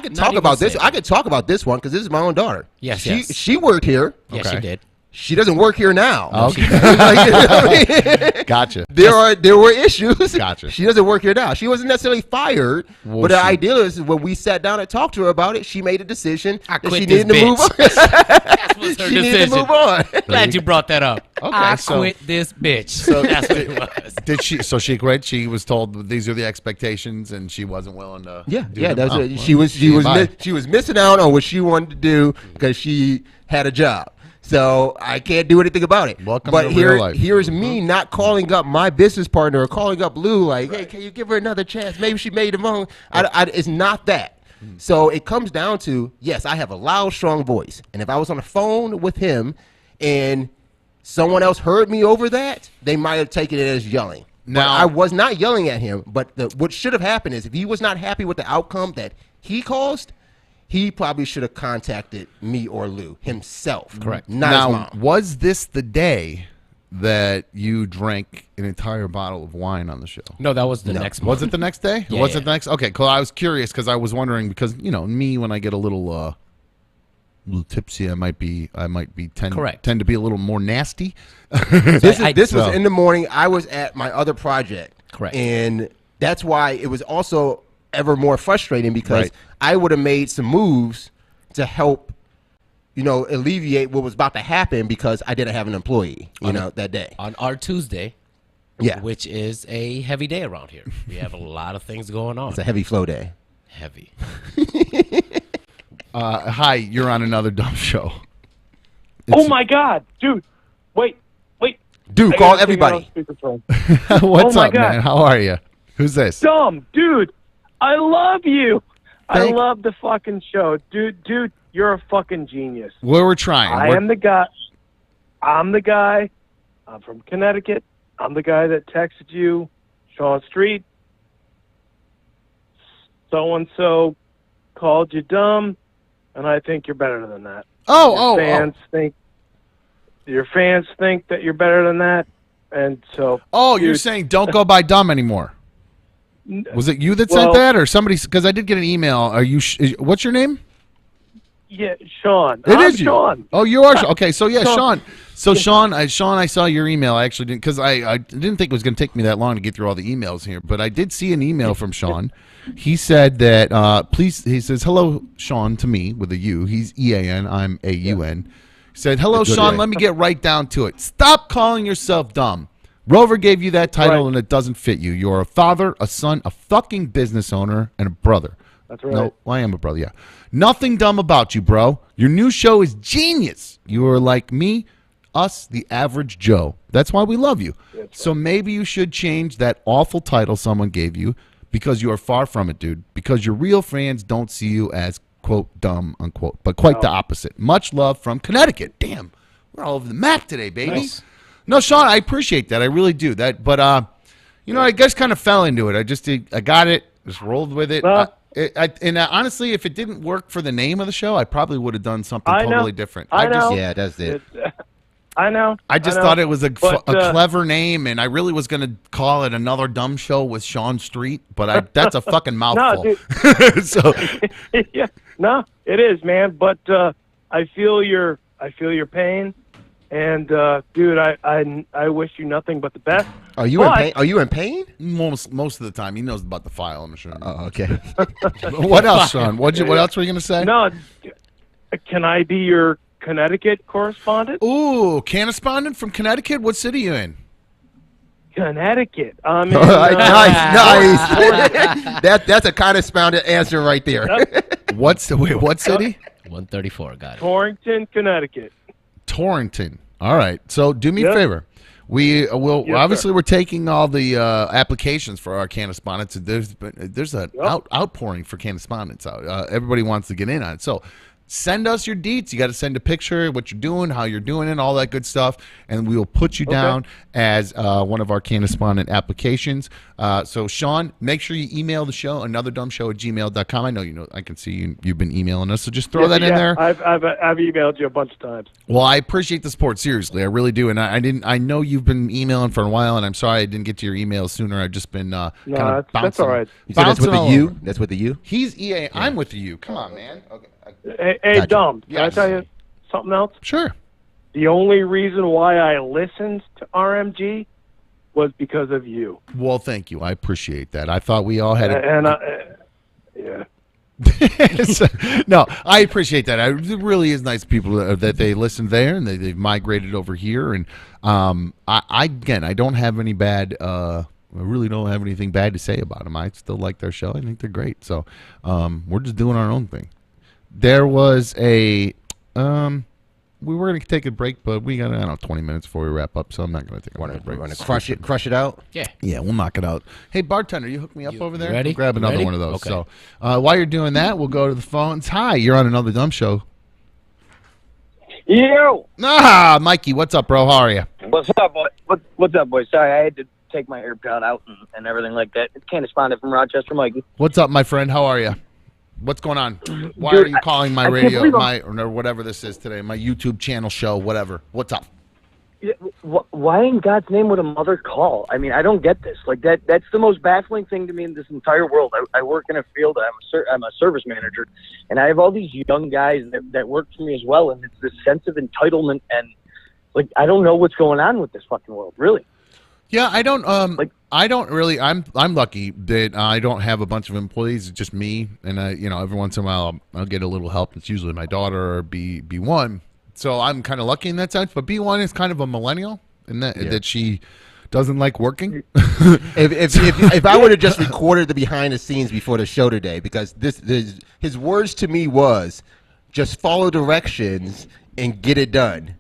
could talk about this. I could talk about this one because this is my own daughter. Yes, she worked here. Yes, she did. She doesn't work here now. Okay. Gotcha. There were issues. Gotcha. She doesn't work here now. She wasn't necessarily fired, but the idea is when we sat down and talked to her about it, she made a decision that she needed to move on. That was her She decision. needed to move on. Glad you brought that up. Okay, I so- quit this bitch. So That's what it was. Did she? So she quit. She was told these are the expectations, and she wasn't willing to. do them? That's Oh, it. well, She was missing out on what she wanted to do because she had a job. So I can't do anything about it. Welcome but to here, real life. here's me not calling up my business partner or calling up Lou like, hey, can you give her another chance? Maybe she made a wrong. It's not that. So it comes down to, yes, I have a loud, strong voice. And if I was on the phone with him and someone else heard me over that, they might have taken it as yelling. Now, I was not yelling at him, but what should have happened is if he was not happy with the outcome that he caused, he probably should have contacted me or Lou himself. Correct. Not now, his mom. was this the day that you drank an entire bottle of wine on the show? No, that was the next month. Was it the next day? Yeah, was yeah. it the next? Okay, cool. I was curious because I was wondering because me when I get a little tipsy, I might tend to be a little more nasty. This was in the morning. I was at my other project. Correct. And that's why it was also ever more frustrating because I would have made some moves to help, alleviate what was about to happen because I didn't have an employee, that day. On our Tuesday, Yeah. which is a heavy day around here. We have a lot of things going on. It's a heavy flow day. Heavy. Hi, you're on another dumb show. Oh my God, dude! Wait. Dude, I call gotta take it on everybody. speakerphone. What's Oh my up, God. man? How are you? Who's this? Dumb, dude. I love you. I Thank- love the fucking show, dude. You're a fucking genius. Well, we're trying. I am the guy. I'm the guy. I'm from Connecticut. I'm the guy that texted you, Sean Street. So and so called you dumb, and I think you're better than that. Your fans think that you're better than that, and so. Oh, you're saying don't go by dumb anymore. Was it you that sent that, or somebody? Because I did get an email. Are you? What's your name? Yeah, Sean. It I'm is you. Sean. Oh, you are. Okay, so yeah, Sean. Sean. So Sean, I saw your email. I actually didn't because I didn't think it was going to take me that long to get through all the emails here, but I did see an email from Sean. He said that please. He says hello, Sean, to me with a U. He's EAN. I'm AUN. He said hello, Good Sean. day. Let me get right down to it. Stop calling yourself dumb. Rover gave you that title and it doesn't fit you. You're a father, a son, a fucking business owner, and a brother. That's right. No, I am a brother, yeah. Nothing dumb about you, bro. Your new show is genius. You are like me. us, the average Joe. That's why we love you. So maybe you should change that awful title someone gave you, because you are far from it, dude. Because your real fans don't see you as, quote, dumb, unquote, but quite the opposite. Much love from Connecticut. Damn, we're all over the map today, baby. Nice. No, Sean, I appreciate that. I really do. But I just kind of fell into it. I got it, just rolled with it. Honestly, if it didn't work for the name of the show, I probably would have done something totally different. Yeah, that's it. I know. I just thought it was a clever name, and I really was going to call it Another Dumb Show with Sean Street, but that's a fucking mouthful. So, yeah, no, it is, man. But I feel your pain, and dude, I wish you nothing but the best. Are you in pain? Are you in pain? Most of the time, he knows about the file. I'm sure. Oh, okay. What else, Sean? What else were you going to say? No, can I be your Connecticut correspondent? Ooh, Cannaspondent from Connecticut. What city you in? Connecticut. I'm in, nice. That's a Cannaspondent answer right there. What city? 134. Got it. Torrington, Connecticut. Torrington. All right. So do me a favor. We will obviously we're taking all the applications for our Cannaspondents. There's an outpouring for Cannaspondents out. Everybody wants to get in on it. So send us your deets. You got to send a picture, what you're doing, how you're doing it, all that good stuff, and we will put you down as one of our Cannaspondent applications. So, Sean, make sure you email the show, anotherdumbshow@gmail.com. I know I can see you've been emailing us, so just throw that in there. I've emailed you a bunch of times. Well, I appreciate the support, seriously. I really do, and I know you've been emailing for a while, and I'm sorry I didn't get to your emails sooner. I've just been kind of bouncing. That's all right. You said that's with the U? That's with the U? He's EA. Yeah. I'm with the U. Come on, man. Okay. Hey, Dom, can I tell you something else? Sure. The only reason why I listened to RMG was because of you. Well, thank you. I appreciate that. I thought we all had yeah. No, I appreciate that. It really is nice people that they listen there and they've migrated over here. And I don't have any bad. I really don't have anything bad to say about them. I still like their show. I think they're great. So we're just doing our own thing. There was we were going to take a break, but we got 20 minutes before we wrap up, so I'm not going to take a break. Want to crush it out? Yeah. Yeah, we'll knock it out. Hey, bartender, you hook me up over there? Ready? We'll grab another one of those. Okay. So while you're doing that, we'll go to the phones. Hi, you're on Another Dumb Show. Yo! Mikey, what's up, bro? How are you? What's up, boy? What's up, boy? Sorry, I had to take my AirPod out and everything like that. It's Cannaspondent from Rochester, Mikey. What's up, my friend? How are you? What's going on? Why Dude, are you calling my I radio, can't or whatever this is today, my YouTube channel show, whatever? What's up? Why in God's name would a mother call? I mean, I don't get this. Like that's the most baffling thing to me in this entire world. I work in a field. I'm a service manager, and I have all these young guys that work for me as well. And it's this sense of entitlement, and like I don't know what's going on with this fucking world, really. Yeah, I don't. I don't really. I'm lucky that I don't have a bunch of employees. It's just me, and every once in a while I'll get a little help. It's usually my daughter or B1. So I'm kind of lucky in that sense. But B1 is kind of a millennial in that she doesn't like working. if I would have just recorded the behind the scenes before the show today, because his words to me was just follow directions and get it done.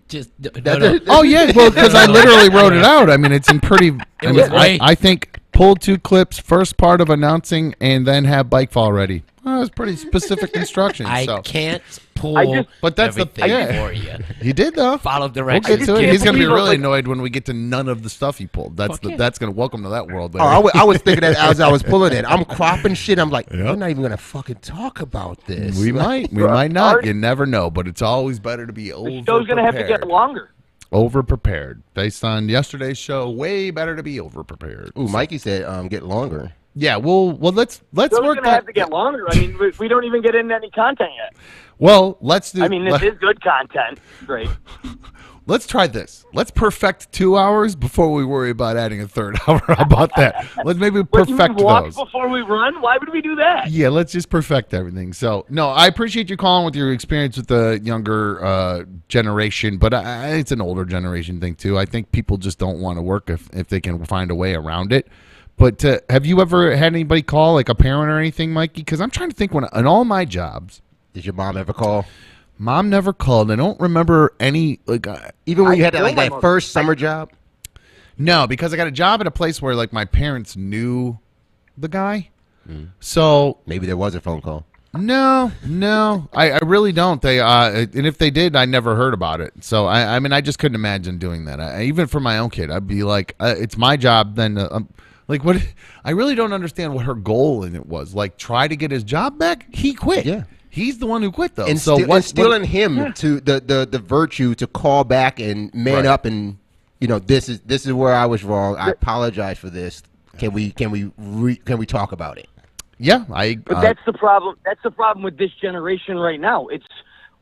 Oh yeah, well, because I literally wrote it out. I mean, it's in pretty. I think pull 2 clips, first part of announcing, and then have bike fall ready. Well, it's pretty specific instructions. I can't pull. But that's the thing for you. You did though. Follow directions. We'll get to it. He's gonna be really annoyed when we get to none of the stuff he pulled. That's gonna welcome to that world. There. Oh, I was thinking that as I was pulling it. I'm cropping shit. I'm like, we're not even gonna fucking talk about this. We might not. You never know. But it's always better to be over. The show's gonna have to get longer. Over prepared. Based on yesterday's show, way better to be over prepared. Ooh, Mikey said get longer. Yeah, well, let's work gonna have to get longer. I mean, we don't even get into any content yet. Well, let's do. I mean, this is good content. Great. Let's try this. Let's perfect 2 hours before we worry about adding a third hour. How about that? Let's maybe perfect those. Before we run? Why would we do that? Yeah, let's just perfect everything. So, no, I appreciate you calling with your experience with the younger generation, but it's an older generation thing too. I think people just don't want to work if they can find a way around it. But have you ever had anybody call, like a parent or anything, Mikey? Because I'm trying to think in all my jobs. Did your mom ever call? Mom never called. I don't remember any even when you had I that first summer job. No, because I got a job at a place where like my parents knew the guy. So maybe there was a phone call. No, I really don't. They and if they did, I never heard about it. So I mean, I just couldn't imagine doing that. Even for my own kid, I'd be like, it's my job. Then, like, what? I really don't understand what her goal in it was. Like, try to get his job back. He quit. Yeah, he's the one who quit though. And so instilling him to the virtue to call back and man up and this is where I was wrong. I apologize for this. Can we talk about it? Yeah, But that's the problem. That's the problem with this generation right now. It's,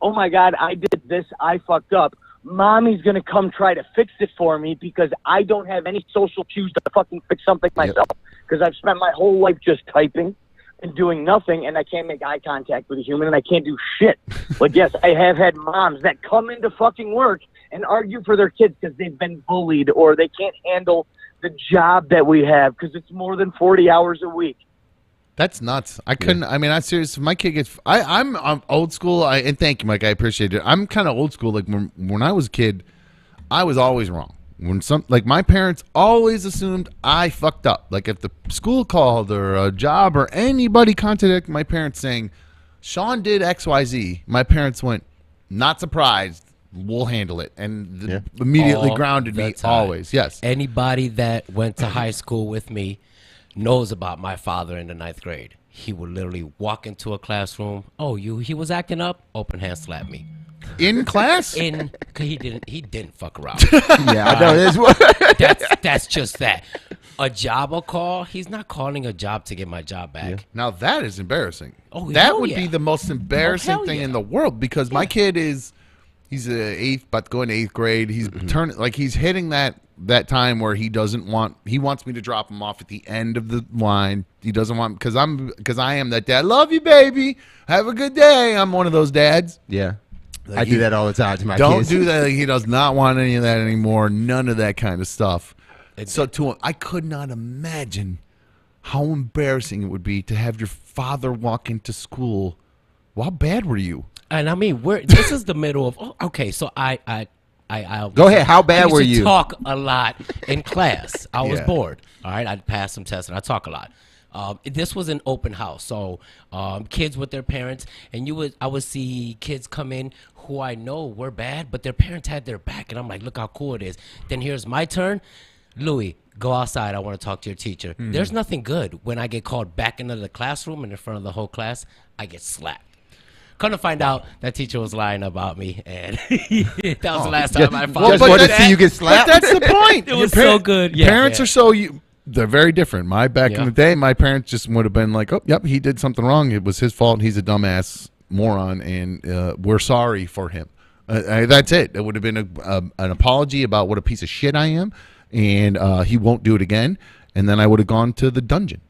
oh my God, I did this. I fucked up. Mommy's gonna come try to fix it for me because I don't have any social cues to fucking fix something myself. Because I've spent my whole life just typing and doing nothing, and I can't make eye contact with a human, and I can't do shit. But yes, I have had moms that come into fucking work and argue for their kids because they've been bullied or they can't handle the job that we have because it's more than 40 hours a week. That's nuts. I couldn't. I mean, I'm serious. If my kid gets, I'm old school. And thank you, Mike. I appreciate it. I'm kind of old school. Like when I was a kid, I was always wrong. Like my parents always assumed I fucked up. Like if the school called or a job or anybody contacted my parents saying Sean did XYZ, my parents went, not surprised. We'll handle it, and immediately grounded me. Always, yes. Anybody that went to high school with me knows about my father in the 9th grade. He would literally walk into a classroom. Oh, he was acting up. Open hand slap me. In class? He didn't fuck around. Yeah, I know. That's just that. A job will call. He's not calling a job to get my job back. Yeah. Now that is embarrassing. Oh, that would be the most embarrassing thing in the world because my kid he's about to go into 8th grade. He's turning he's hitting that time where he wants me to drop him off at the end of the line. He doesn't want because I am that dad. Love you, baby. Have a good day. I'm one of those dads. Yeah. I do that all the time to my kids. Don't do that. He does not want any of that anymore. None of that kind of stuff. So to him, I could not imagine how embarrassing it would be to have your father walk into school. How bad were you? And I mean, this is the middle of. Okay, so I go ahead. How bad were you? Talk a lot in class. I was bored. All right, I'd pass some tests and I talk a lot. This was an open house, so kids with their parents, and I would see kids come in who I know were bad, but their parents had their back, and I'm like, look how cool it is. Then here's my turn. Louis, go outside. I want to talk to your teacher. There's nothing good when I get called back into the classroom and in front of the whole class. I get slapped. Come to find out, that teacher was lying about me, and that was the last time I found out. Just wanted to see you get slapped. But that's the point. It was so good. Yeah, parents are so they're very different. Back in the day, my parents just would have been like, "Oh, yep, he did something wrong. It was his fault. He's a dumbass moron, and we're sorry for him." That's it. It would have been an apology about what a piece of shit I am, and he won't do it again. And then I would have gone to the dungeon.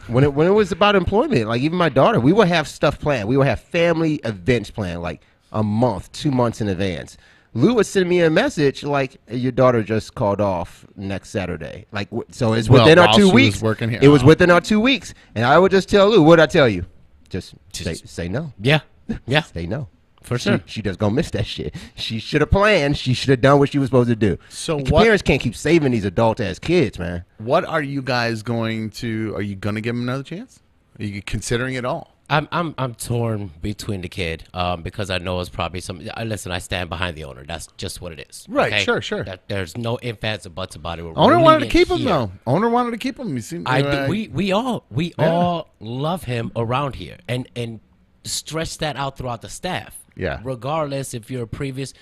When it was about employment, like even my daughter, we would have stuff planned. We would have family events planned like a month, 2 months in advance. Lou would send me a message like, hey, your daughter just called off next Saturday. Like, so it's within our 2 weeks. It was within our 2 weeks. And I would just tell Lou, what'd I tell you? Just say no. Yeah. Yeah. Say no. For sure. She just gonna miss that shit. She should have planned. She should have done what she was supposed to do. So parents can't keep saving these adult ass kids, man. What are you guys going to? Are you gonna give him another chance? Are you considering it all? I'm torn between the kid because I know it's probably some. Listen, I stand behind the owner. That's just what it is. Right. Okay? Sure. There's no ifs, ands, or buts about it. Owner wanted to keep him though. Owner wanted to keep him. You see, we all love him around here, and stretch that out throughout the staff. Yeah. Regardless if you're a previous,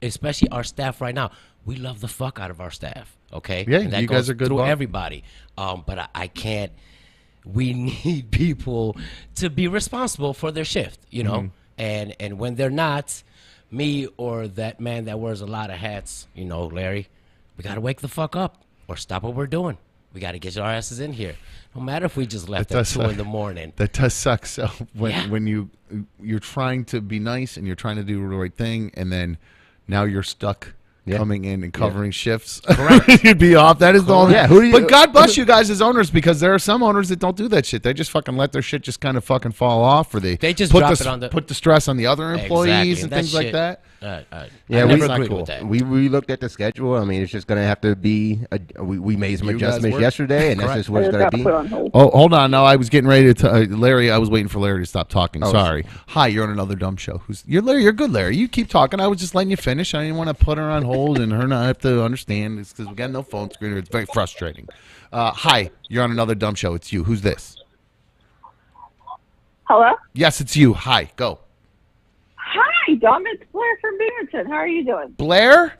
especially our staff right now, we love the fuck out of our staff. Okay. Yeah. And that you guys are good. Through everybody. But I can't. We need people to be responsible for their shift, and when they're not, me or that man that wears a lot of hats, Larry, we got to wake the fuck up or stop what we're doing. We got to get our asses in here. No matter if we just left at 2 in the morning. That does suck. So when you're trying to be nice and you're trying to do the right thing, and then now you're stuck coming in and covering shifts. You'd be off. That is the only. Yeah, but God bless you guys as owners, because there are some owners that don't do that shit. They just fucking let their shit just kind of fucking fall off, or they just put drop it on the put the stress on the other employees and That things like shit, that. Yeah, never agreed with that. We looked at the schedule. I mean, it's just going to have to be. We made some You guys adjustments work. yesterday, and that's Correct. just what it's going to be. Oh, hold on. No, I was getting ready to Larry. I was waiting for Larry to stop talking. Oh, Sorry. Hi, you're on another dumb show. You're Larry? You're good, Larry. You keep talking. I was just letting you finish. I didn't want to put her on hold and her not have to understand. It's because we got no phone screener. It's very frustrating. Hi, you're on another dumb show. It's you. Who's this? Hello? Yes, it's you. Hi, go. Hi, Dom. It's Blair from Binghamton. How are you doing? Blair?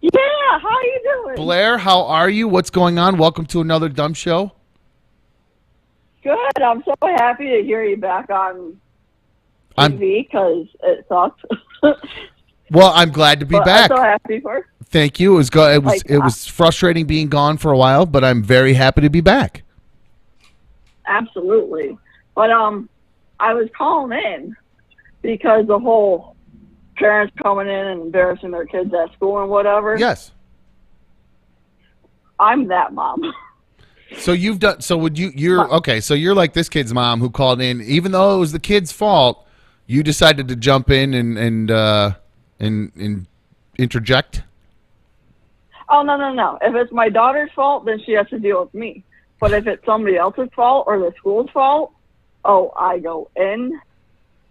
Yeah, how are you doing? Blair, how are you? What's going on? Welcome to another dumb show. Good. I'm so happy to hear you back on TV because it sucks. Well, I'm glad to be back. I'm so happy for. Thank you. It was frustrating being gone for a while, but I'm very happy to be back. Absolutely. But I was calling in because the whole parents coming in and embarrassing their kids at school and whatever. Yes. I'm that mom. So you've done. So would you? You're okay. So you're like this kid's mom who called in, even though it was the kid's fault. You decided to jump in and interject. Oh no! If it's my daughter's fault, then she has to deal with me. But if it's somebody else's fault or the school's fault, I go in,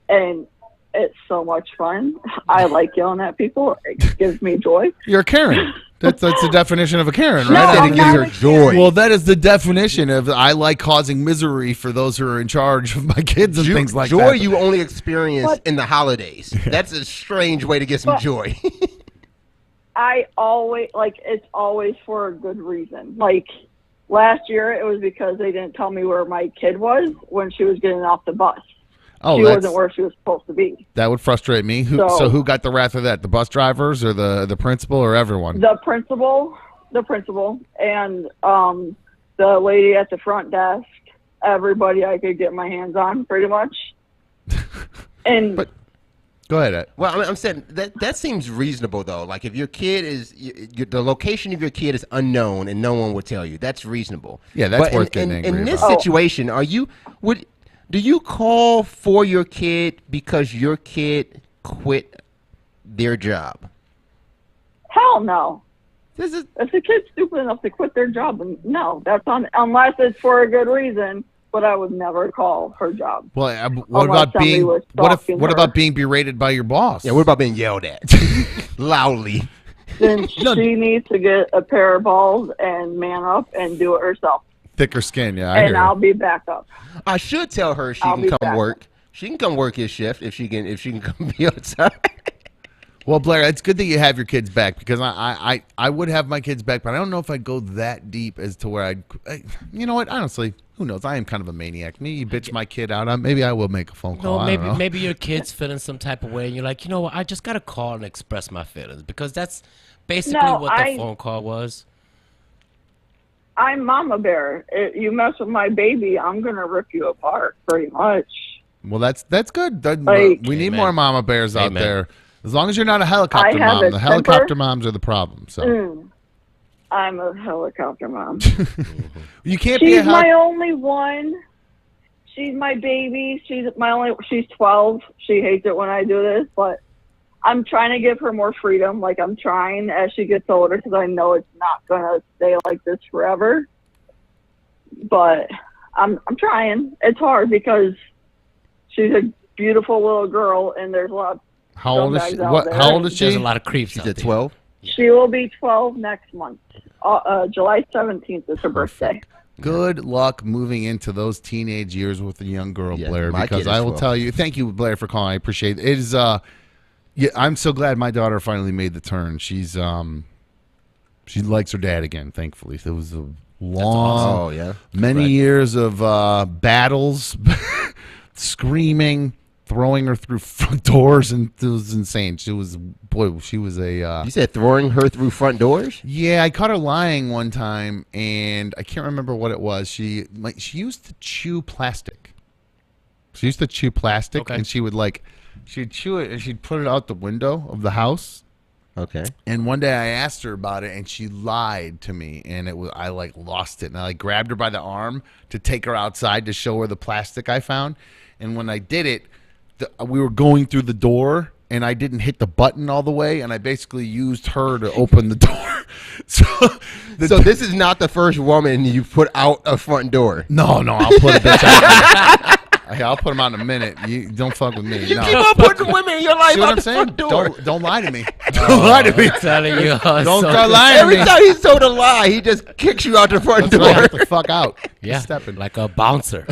and it's so much fun. I like yelling at people. It gives me joy. You're a Karen. That's the definition of a Karen, No, right? I'm not a Karen. Well, that is the definition of I like causing misery for those who are in charge of my kids and things like that. Joy you only experience in the holidays. That's a strange way to get some joy. I always it's always for a good reason. Like last year, it was because they didn't tell me where my kid was when she was getting off the bus. She wasn't where she was supposed to be. That would frustrate me. So who got the wrath of that? The bus drivers or the principal or everyone? The principal, and the lady at the front desk. Everybody I could get my hands on, pretty much. And go ahead, Ed. Well, I'm saying that seems reasonable though. Like if your kid is the location of your kid is unknown and no one would tell you, that's reasonable. Yeah, that's worth getting angry in this about. situation, do you call for your kid because your kid quit their job? Hell no. If the kid's stupid enough to quit their job, then no, unless it's for a good reason. But I would never call her job. Well, what about being berated by your boss? Yeah, what about being yelled at loudly? Then she needs to get a pair of balls and man up and do it herself. Thicker skin, yeah. And I'll be back up. I should tell her she can come work. She can come work his shift if she can come be outside. Well, Blair, it's good that you have your kids back because I would have my kids back, but I don't know if I'd go that deep as to where you know what? Honestly, who knows? I am kind of a maniac. Maybe you bitch my kid out. Maybe I will make a phone call. No, maybe your kid's feeling some type of way, and you're like, you know what? I just gotta call and express my feelings because that's basically what the phone call was. I'm Mama Bear. If you mess with my baby, I'm gonna rip you apart, pretty much. Well, that's good. Like, we need more mama bears out Amen. there. As long as you're not a helicopter I have mom. a The helicopter temper. moms are the problem. So I'm a helicopter mom. you can't be a She's my only one. She's my baby. She's 12. She hates it when I do this, but I'm trying to give her more freedom. Like I'm trying as she gets older because I know it's not gonna stay like this forever. But I'm trying. It's hard because she's a beautiful little girl, and there's a lot of How old is she? out How old is she? There's a lot of creeps. She's at 12. She will be 12 next month. July 17th is her birthday. Good luck moving into those teenage years with a young girl, Blair, my because kid is I will 12. tell you, thank you, Blair, for calling. I appreciate it. It is, I'm so glad my daughter finally made the turn. She likes her dad again, thankfully. It was a long, many years of battles, screaming, throwing her through front doors, and it was insane. She was a... You said throwing her through front doors? Yeah, I caught her lying one time, and I can't remember what it was. She used to chew plastic. She used to chew plastic, and she'd chew it, and she'd put it out the window of the house, Okay. And one day I asked her about it, and she lied to me, and I like lost it, and I like grabbed her by the arm to take her outside to show her the plastic I found, and when I did it, we were going through the door, and I didn't hit the button all the way, and I basically used her to open the door. So this is not the first woman you put out a front door. No, I'll put a bitch out. I'll put them out in a minute. You don't fuck with me. You keep on putting women in your life See what out I'm the saying? front door. Don't lie to me. Don't lie to me. I'm telling you, Don't start lying to me. Every time he's told a lie, he just kicks you out the front door. Right, get the fuck out. Yeah, stepping like a bouncer.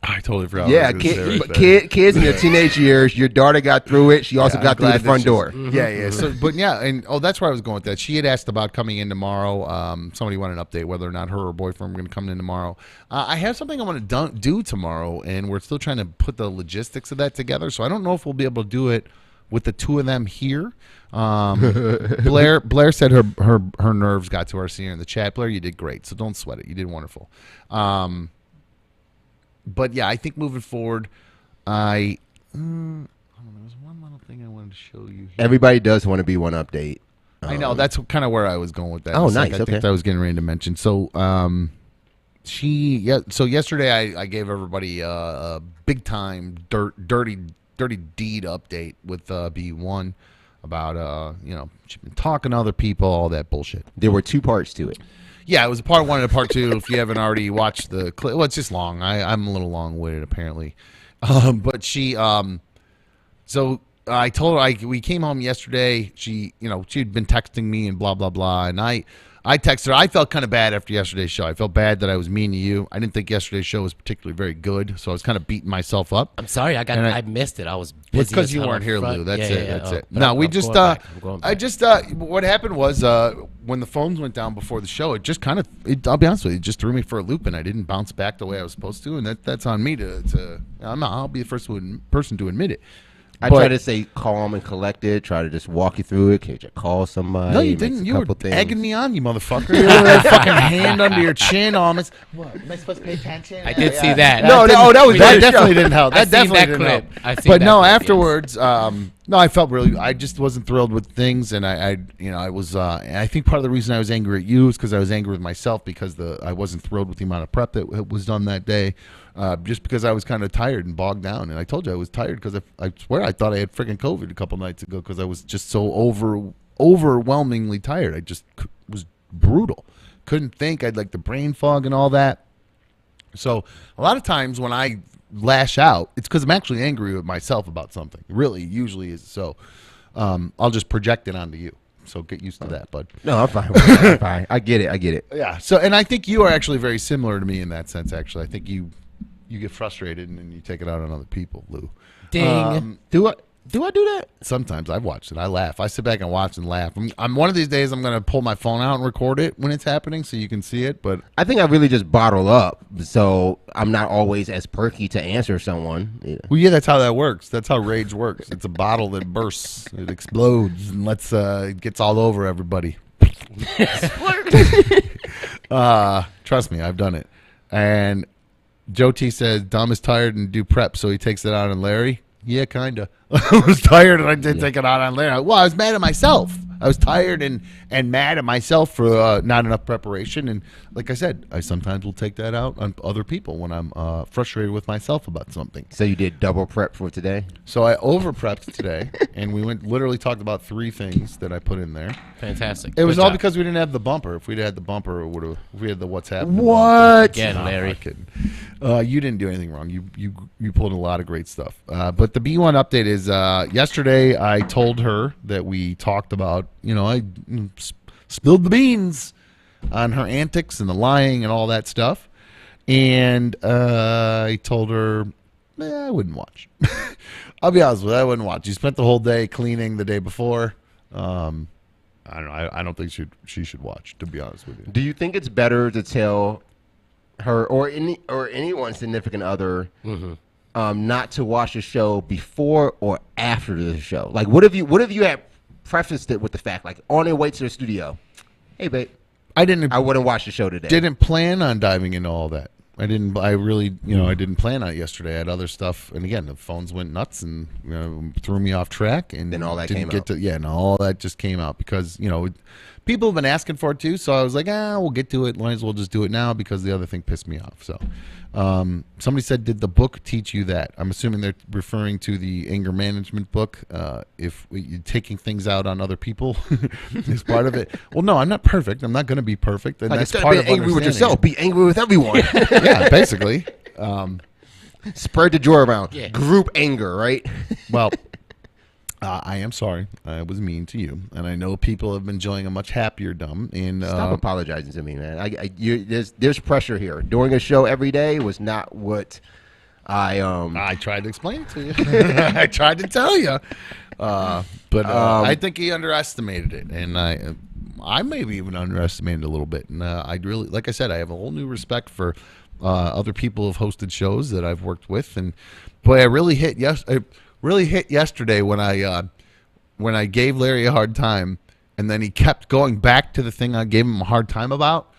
I totally forgot. Yeah, kids in their teenage years. Your daughter got through it. She also got through the front door. Yeah. So, that's where I was going with that. She had asked about coming in tomorrow. Somebody wanted an update whether or not her or boyfriend were going to come in tomorrow. I have something I want to do tomorrow, and we're still trying to put the logistics of that together. So I don't know if we'll be able to do it with the two of them here. Blair said her nerves got to her. Seeing her in the chat. Blair, you did great. So don't sweat it. You did wonderful. But yeah, I think moving forward, there was one little thing I wanted to show you here. Everybody does want to be one update. I know that's kind of where I was going with that. Oh, It's nice. I think I was getting ready to mention. So, so yesterday I gave everybody a big time dirty deed update with B1 about she's been talking to other people, all that bullshit. There were two parts to it. Yeah, it was part one and part two. If you haven't already watched the clip, well, it's just long. I'm a little long-winded apparently, but she. So I told her we came home yesterday. She'd been texting me and blah blah blah, and I texted her. I felt kind of bad after yesterday's show. I felt bad that I was mean to you. I didn't think yesterday's show was particularly very good, so I was kind of beating myself up. I'm sorry, I missed it. I was busy. Because you weren't here, Lou. That's it. No, we just. What happened was when the phones went down before the show, it just kind of. I'll be honest with you, it just threw me for a loop, and I didn't bounce back the way I was supposed to, and that's on me to. I'll be the first person to admit it. I try to stay calm and collected. Try to just walk you through it. Can't you call somebody? No, you didn't. You were things. egging me on, you motherfucker. You had that fucking hand under your chin. Almost. What? Am I supposed to pay attention? I did see that. That definitely didn't help. That definitely didn't help. But no, afterwards, no, I felt really. I just wasn't thrilled with things, and I was. I think part of the reason I was angry at you is because I was angry with myself because I wasn't thrilled with the amount of prep that was done that day. Just because I was kind of tired and bogged down, and I told you I was tired because I swear I thought I had freaking COVID a couple nights ago because I was just so overwhelmingly tired. I just was brutal, couldn't think. I had like the brain fog and all that. So a lot of times when I lash out, it's because I'm actually angry with myself about something. Really, usually is so. I'll just project it onto you. So get used to that, bud. No, I'm fine. I'm fine. I get it. Yeah. So, and I think you are actually very similar to me in that sense. Actually, I think you get frustrated and then you take it out on other people, Lou. Ding. Do I do that? Sometimes I've watched it. I laugh. I sit back and watch and laugh. I'm one of these days I'm going to pull my phone out and record it when it's happening so you can see it. But I think I really just bottle up, so I'm not always as perky to answer someone. Yeah. Well, yeah, that's how that works. That's how rage works. It's a bottle that bursts, it explodes, and it gets all over everybody. Trust me, I've done it. And Joe T says Dom is tired and do prep, so he takes it out on Larry. Yeah, kind of. I was tired and I did take it out on Larry. Well, I was mad at myself. I was tired and mad at myself for not enough preparation. And like I said, I sometimes will take that out on other people when I'm frustrated with myself about something. So you did double prep for today? So I over prepped today, and we literally talked about 3 things that I put in there. Fantastic. It was all because we didn't have the bumper. If we'd had the bumper, if we had the what's happening. What? Again, Larry. You didn't do anything wrong. You pulled a lot of great stuff. But the B1 update is yesterday I told her that we talked about, I spilled the beans on her antics and the lying and all that stuff. And I told her, I wouldn't watch. I'll be honest with you, I wouldn't watch. You spent the whole day cleaning the day before. I don't know. I don't think she should watch, to be honest with you. Do you think it's better to tell her or anyone's significant other not to watch the show before or after the show? Like, what if you had prefaced it with the fact, like, on their way to the studio, hey babe, I wouldn't watch the show today. Didn't plan on diving into all that. I really didn't plan on it yesterday. I had other stuff, and again, the phones went nuts and threw me off track, and then all that didn't came get out. and all that just came out because people have been asking for it too. So I was like, we'll get to it. Might as well just do it now because the other thing pissed me off. So somebody said, did the book teach you that? I'm assuming they're referring to the anger management book. If you're taking things out on other people is part of it. Well, no, I'm not perfect. I'm not going to be perfect, and that's part of angry with yourself. understanding Be angry with everyone. yeah, basically. Spread the joy around. Yeah. Group anger, right? Well, I am sorry. I was mean to you, and I know people have been enjoying a much happier dumb. And Stop apologizing to me, man. There's pressure here. Doing a show every day was not what I tried to explain it to you. I tried to tell you, but I think he underestimated it, and I maybe even underestimated it a little bit. And I really, like I said, I have a whole new respect for other people who've hosted shows that I've worked with, and boy, I really hit yesterday when I gave Larry a hard time, and then he kept going back to the thing I gave him a hard time about.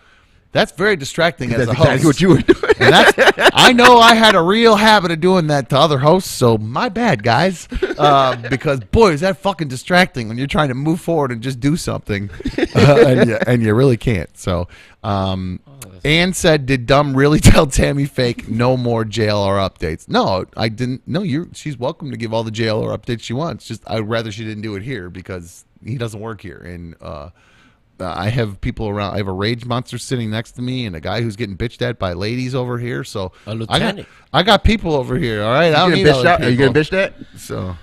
That's very distracting as a host. That's exactly what you were doing. And I know I had a real habit of doing that to other hosts, so my bad, guys. Because, boy, is that fucking distracting when you're trying to move forward and just do something, and you really can't. So, Ann said, did Dumb really tell Tammy Fake no more JLR updates? No, I didn't. No, she's welcome to give all the JLR updates she wants. Just I'd rather she didn't do it here because he doesn't work here. And I have people around. I have a rage monster sitting next to me and a guy who's getting bitched at by ladies over here. So A lieutenant. I got people over here. All right, Are you getting bitched at? So,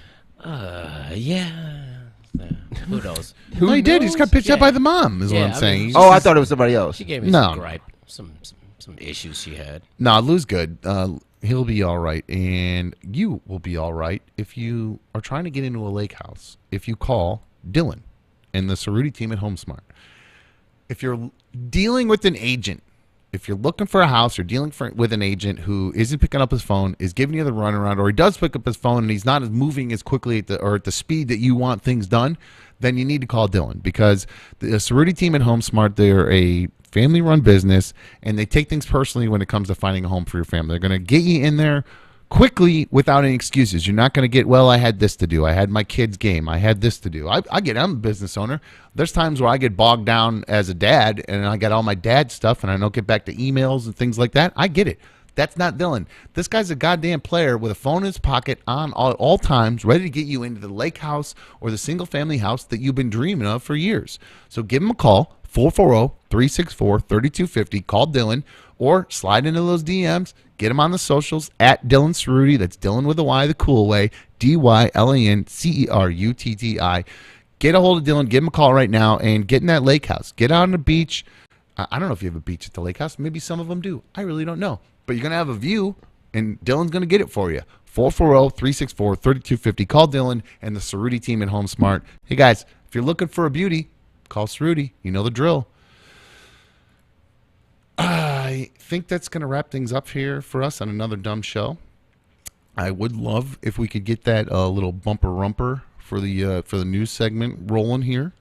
yeah. Who knows? Who he did? He just got bitched at by the mom. Is what I'm saying. mean, I thought it was somebody else. She gave me some gripe, some issues she had. No, Lou's good. He'll be all right, and you will be all right if you are trying to get into a lake house. If you call Dylan and the Cerruti team at HomeSmart. If you're dealing with an agent, if you're looking for a house, you're dealing with an agent who isn't picking up his phone, is giving you the runaround, or he does pick up his phone and he's not moving as quickly at the speed that you want things done, then you need to call Dylan, because the Cerruti team at HomeSmart, they're a family-run business, and they take things personally when it comes to finding a home for your family. They're going to get you in there quickly without any excuses. You're not going to get, well, I had this to do. I had my kid's game. I had this to do. I'm a business owner. There's times where I get bogged down as a dad, and I got all my dad stuff, and I don't get back to emails and things like that. I get it. That's not Dylan. This guy's a goddamn player with a phone in his pocket on all times, ready to get you into the lake house or the single-family house that you've been dreaming of for years. So give him a call, 440-364-3250. Call Dylan or slide into those DMs. Get him on the socials at Dylan Cerruti. That's Dylan with a Y, the cool way. DYLANCERUTTI. Get a hold of Dylan. Give him a call right now and get in that lake house. Get out on the beach. I don't know if you have a beach at the lake house. Maybe some of them do. I really don't know. But you're going to have a view, and Dylan's going to get it for you. 440-364-3250. Call Dylan and the Cerruti team at HomeSmart. Hey, guys, if you're looking for a beauty, call Cerruti. You know the drill. I think that's going to wrap things up here for us on another dumb show. I would love if we could get that little bumper-rumper for the news segment rolling here.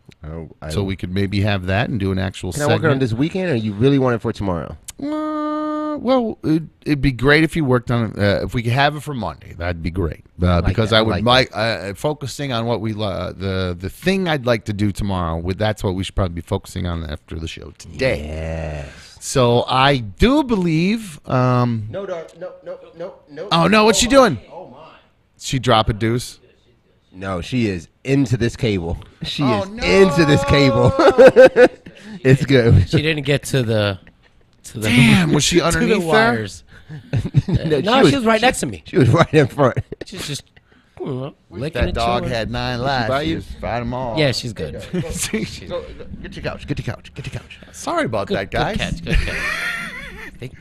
So we could maybe have that and do an actual segment. Can I work on this weekend, or you really want it for tomorrow? Well, it'd be great if you worked on it. If we could have it for Monday, that'd be great. Because I would like focusing on what we the thing I'd like to do tomorrow. That's what we should probably be focusing on after the show today. Yes. So I do believe. No. Oh no! What's she doing? Oh my! She drop a deuce. No, she is into this cable. She is into this cable. It's good. She didn't get to the. Damn, was she underneath the wires? No, she was right next to me. She was right in front. She's just licking that it. dog had 9 lives. She Just fight them all. Yeah, she's good. Go, get your couch. Get your couch. Get your couch. Sorry about that, guys. Good catch.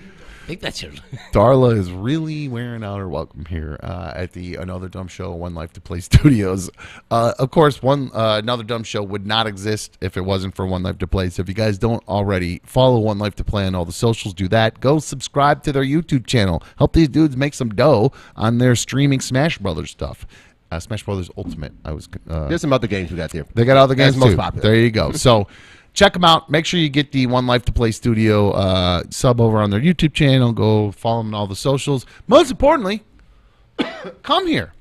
I think that's your. Darla is really wearing out her welcome here at the Another Dumb Show, One Life to Play Studios. Of course, Another Dumb Show would not exist if it wasn't for One Life to Play. So if you guys don't already follow One Life to Play on all the socials, do that. Go subscribe to their YouTube channel. Help these dudes make some dough on their streaming Smash Brothers stuff. Smash Brothers Ultimate. There's some other games we got there. They got all the games most too. popular. There you go. So check them out. Make sure you get the One Life to Play Studio sub over on their YouTube channel. Go follow them on all the socials. Most importantly, come here.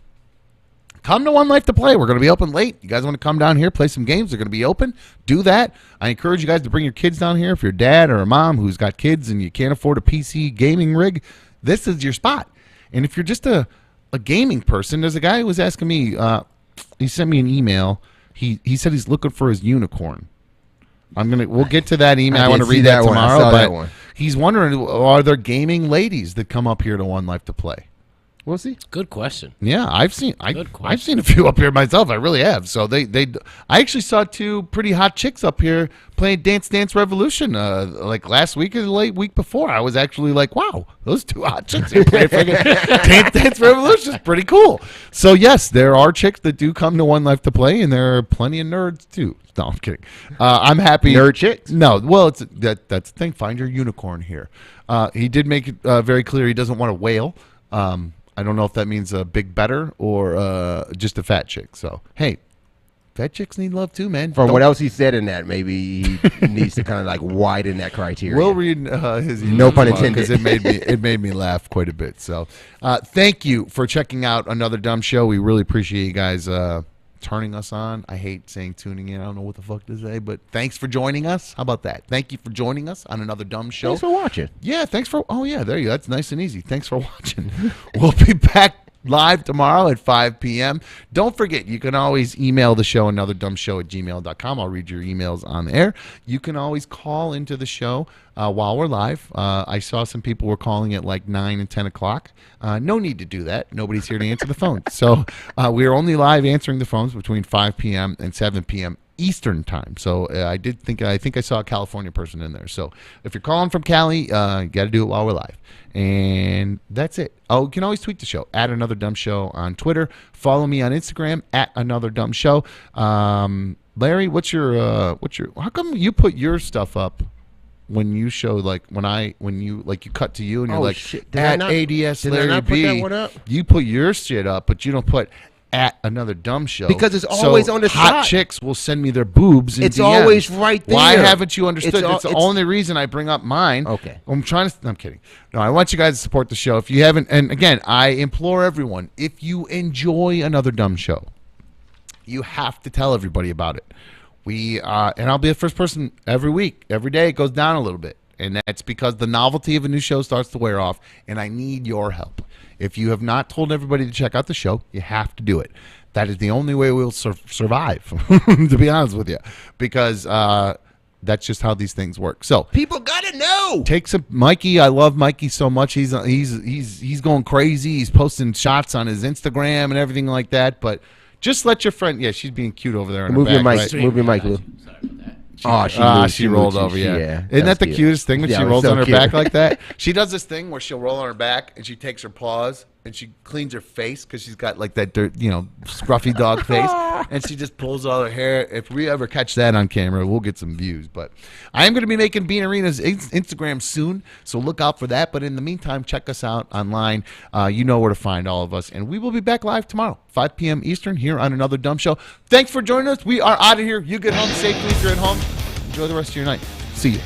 Come to One Life to Play. We're going to be open late. You guys want to come down here, play some games? They're going to be open. Do that. I encourage you guys to bring your kids down here. If you're a dad or a mom who's got kids and you can't afford a PC gaming rig, this is your spot. And if you're just a gaming person, there's a guy who was asking me, he sent me an email. He said he's looking for his unicorn. We'll get to that email. I want to read that tomorrow. But he's wondering, are there gaming ladies that come up here to One Life to Play? We'll see. Good question. Yeah, I've seen a few up here myself. I really have. So I actually saw 2 pretty hot chicks up here playing Dance Dance Revolution like last week or the late week before. I was actually like, wow, those 2 hot chicks here playing Dance Dance Revolution is pretty cool. So yes, there are chicks that do come to One Life to Play, and there are plenty of nerds too. No, I'm kidding. I'm happy. Nerd chicks? No, well, that's the thing. Find your unicorn here. He did make it very clear he doesn't want a whale. I don't know if that means a big better or just a fat chick. So, hey, fat chicks need love too, man. From what else he said in that, maybe he needs to kind of like widen that criteria. We'll read his no pun intended, because it made me laugh quite a bit. So, thank you for checking out Another Dumb Show. We really appreciate you guys turning us on. I hate saying tuning in. I don't know what the fuck to say, but thanks for joining us. How about that? Thank you for joining us on Another Dumb Show. Thanks for watching. Yeah, there you go. That's nice and easy. Thanks for watching. We'll be back live tomorrow at 5 p.m. Don't forget, you can always email the show, anotherdumbshow@gmail.com. I'll read your emails on the air. You can always call into the show while we're live. I saw some people were calling at like 9 and 10 o'clock. No need to do that. Nobody's here to answer the phone. So we are only live answering the phones between 5 p.m. and 7 p.m. Eastern time. So I think I saw a California person in there. So if you're calling from Cali, you got to do it while we're live. And that's it. Oh, you can always tweet the show at Another Dumb Show on Twitter. Follow me on Instagram at Another Dumb Show. Larry, what's your how come you put your stuff up when you show when you cut to you and you're shit. at ADS did Larry I not put B. that one up? You put your shit up, but you don't put at Another Dumb Show because it's always on the hot side. Chicks will send me their boobs. In It's DMs. always right there. Why haven't you understood? It's the only reason I bring up mine. Okay. I'm kidding. No, I want you guys to support the show. If you haven't, and again, I implore everyone, if you enjoy Another Dumb Show, you have to tell everybody about it. And I'll be the first person every week, every day. It goes down a little bit, and that's because the novelty of a new show starts to wear off, and I need your help. If you have not told everybody to check out the show, you have to do it. That is the only way we'll survive, to be honest with you, because that's just how these things work. So people gotta know. Take some Mikey. I love Mikey so much. He's going crazy. He's posting shots on his Instagram and everything like that. But just let your friend. Yeah, she's being cute over there. In Move her your back, mic. right? Move your mic, Lou. She rolled over. Yeah. Isn't that the cutest thing when she rolls on her back like that? She does this thing where she'll roll on her back and she takes her paws and she cleans her face because she's got like that dirt, scruffy dog face, and she just pulls all her hair. If we ever catch that on camera, we'll get some views. But I am going to be making Bean Arena's Instagram soon, so look out for that. But in the meantime, check us out online. You know where to find all of us, and we will be back live tomorrow, 5 p.m. Eastern, here on Another Dumb Show. Thanks for joining us. We are out of here. You get home safely if you're at home. Enjoy the rest of your night. See you.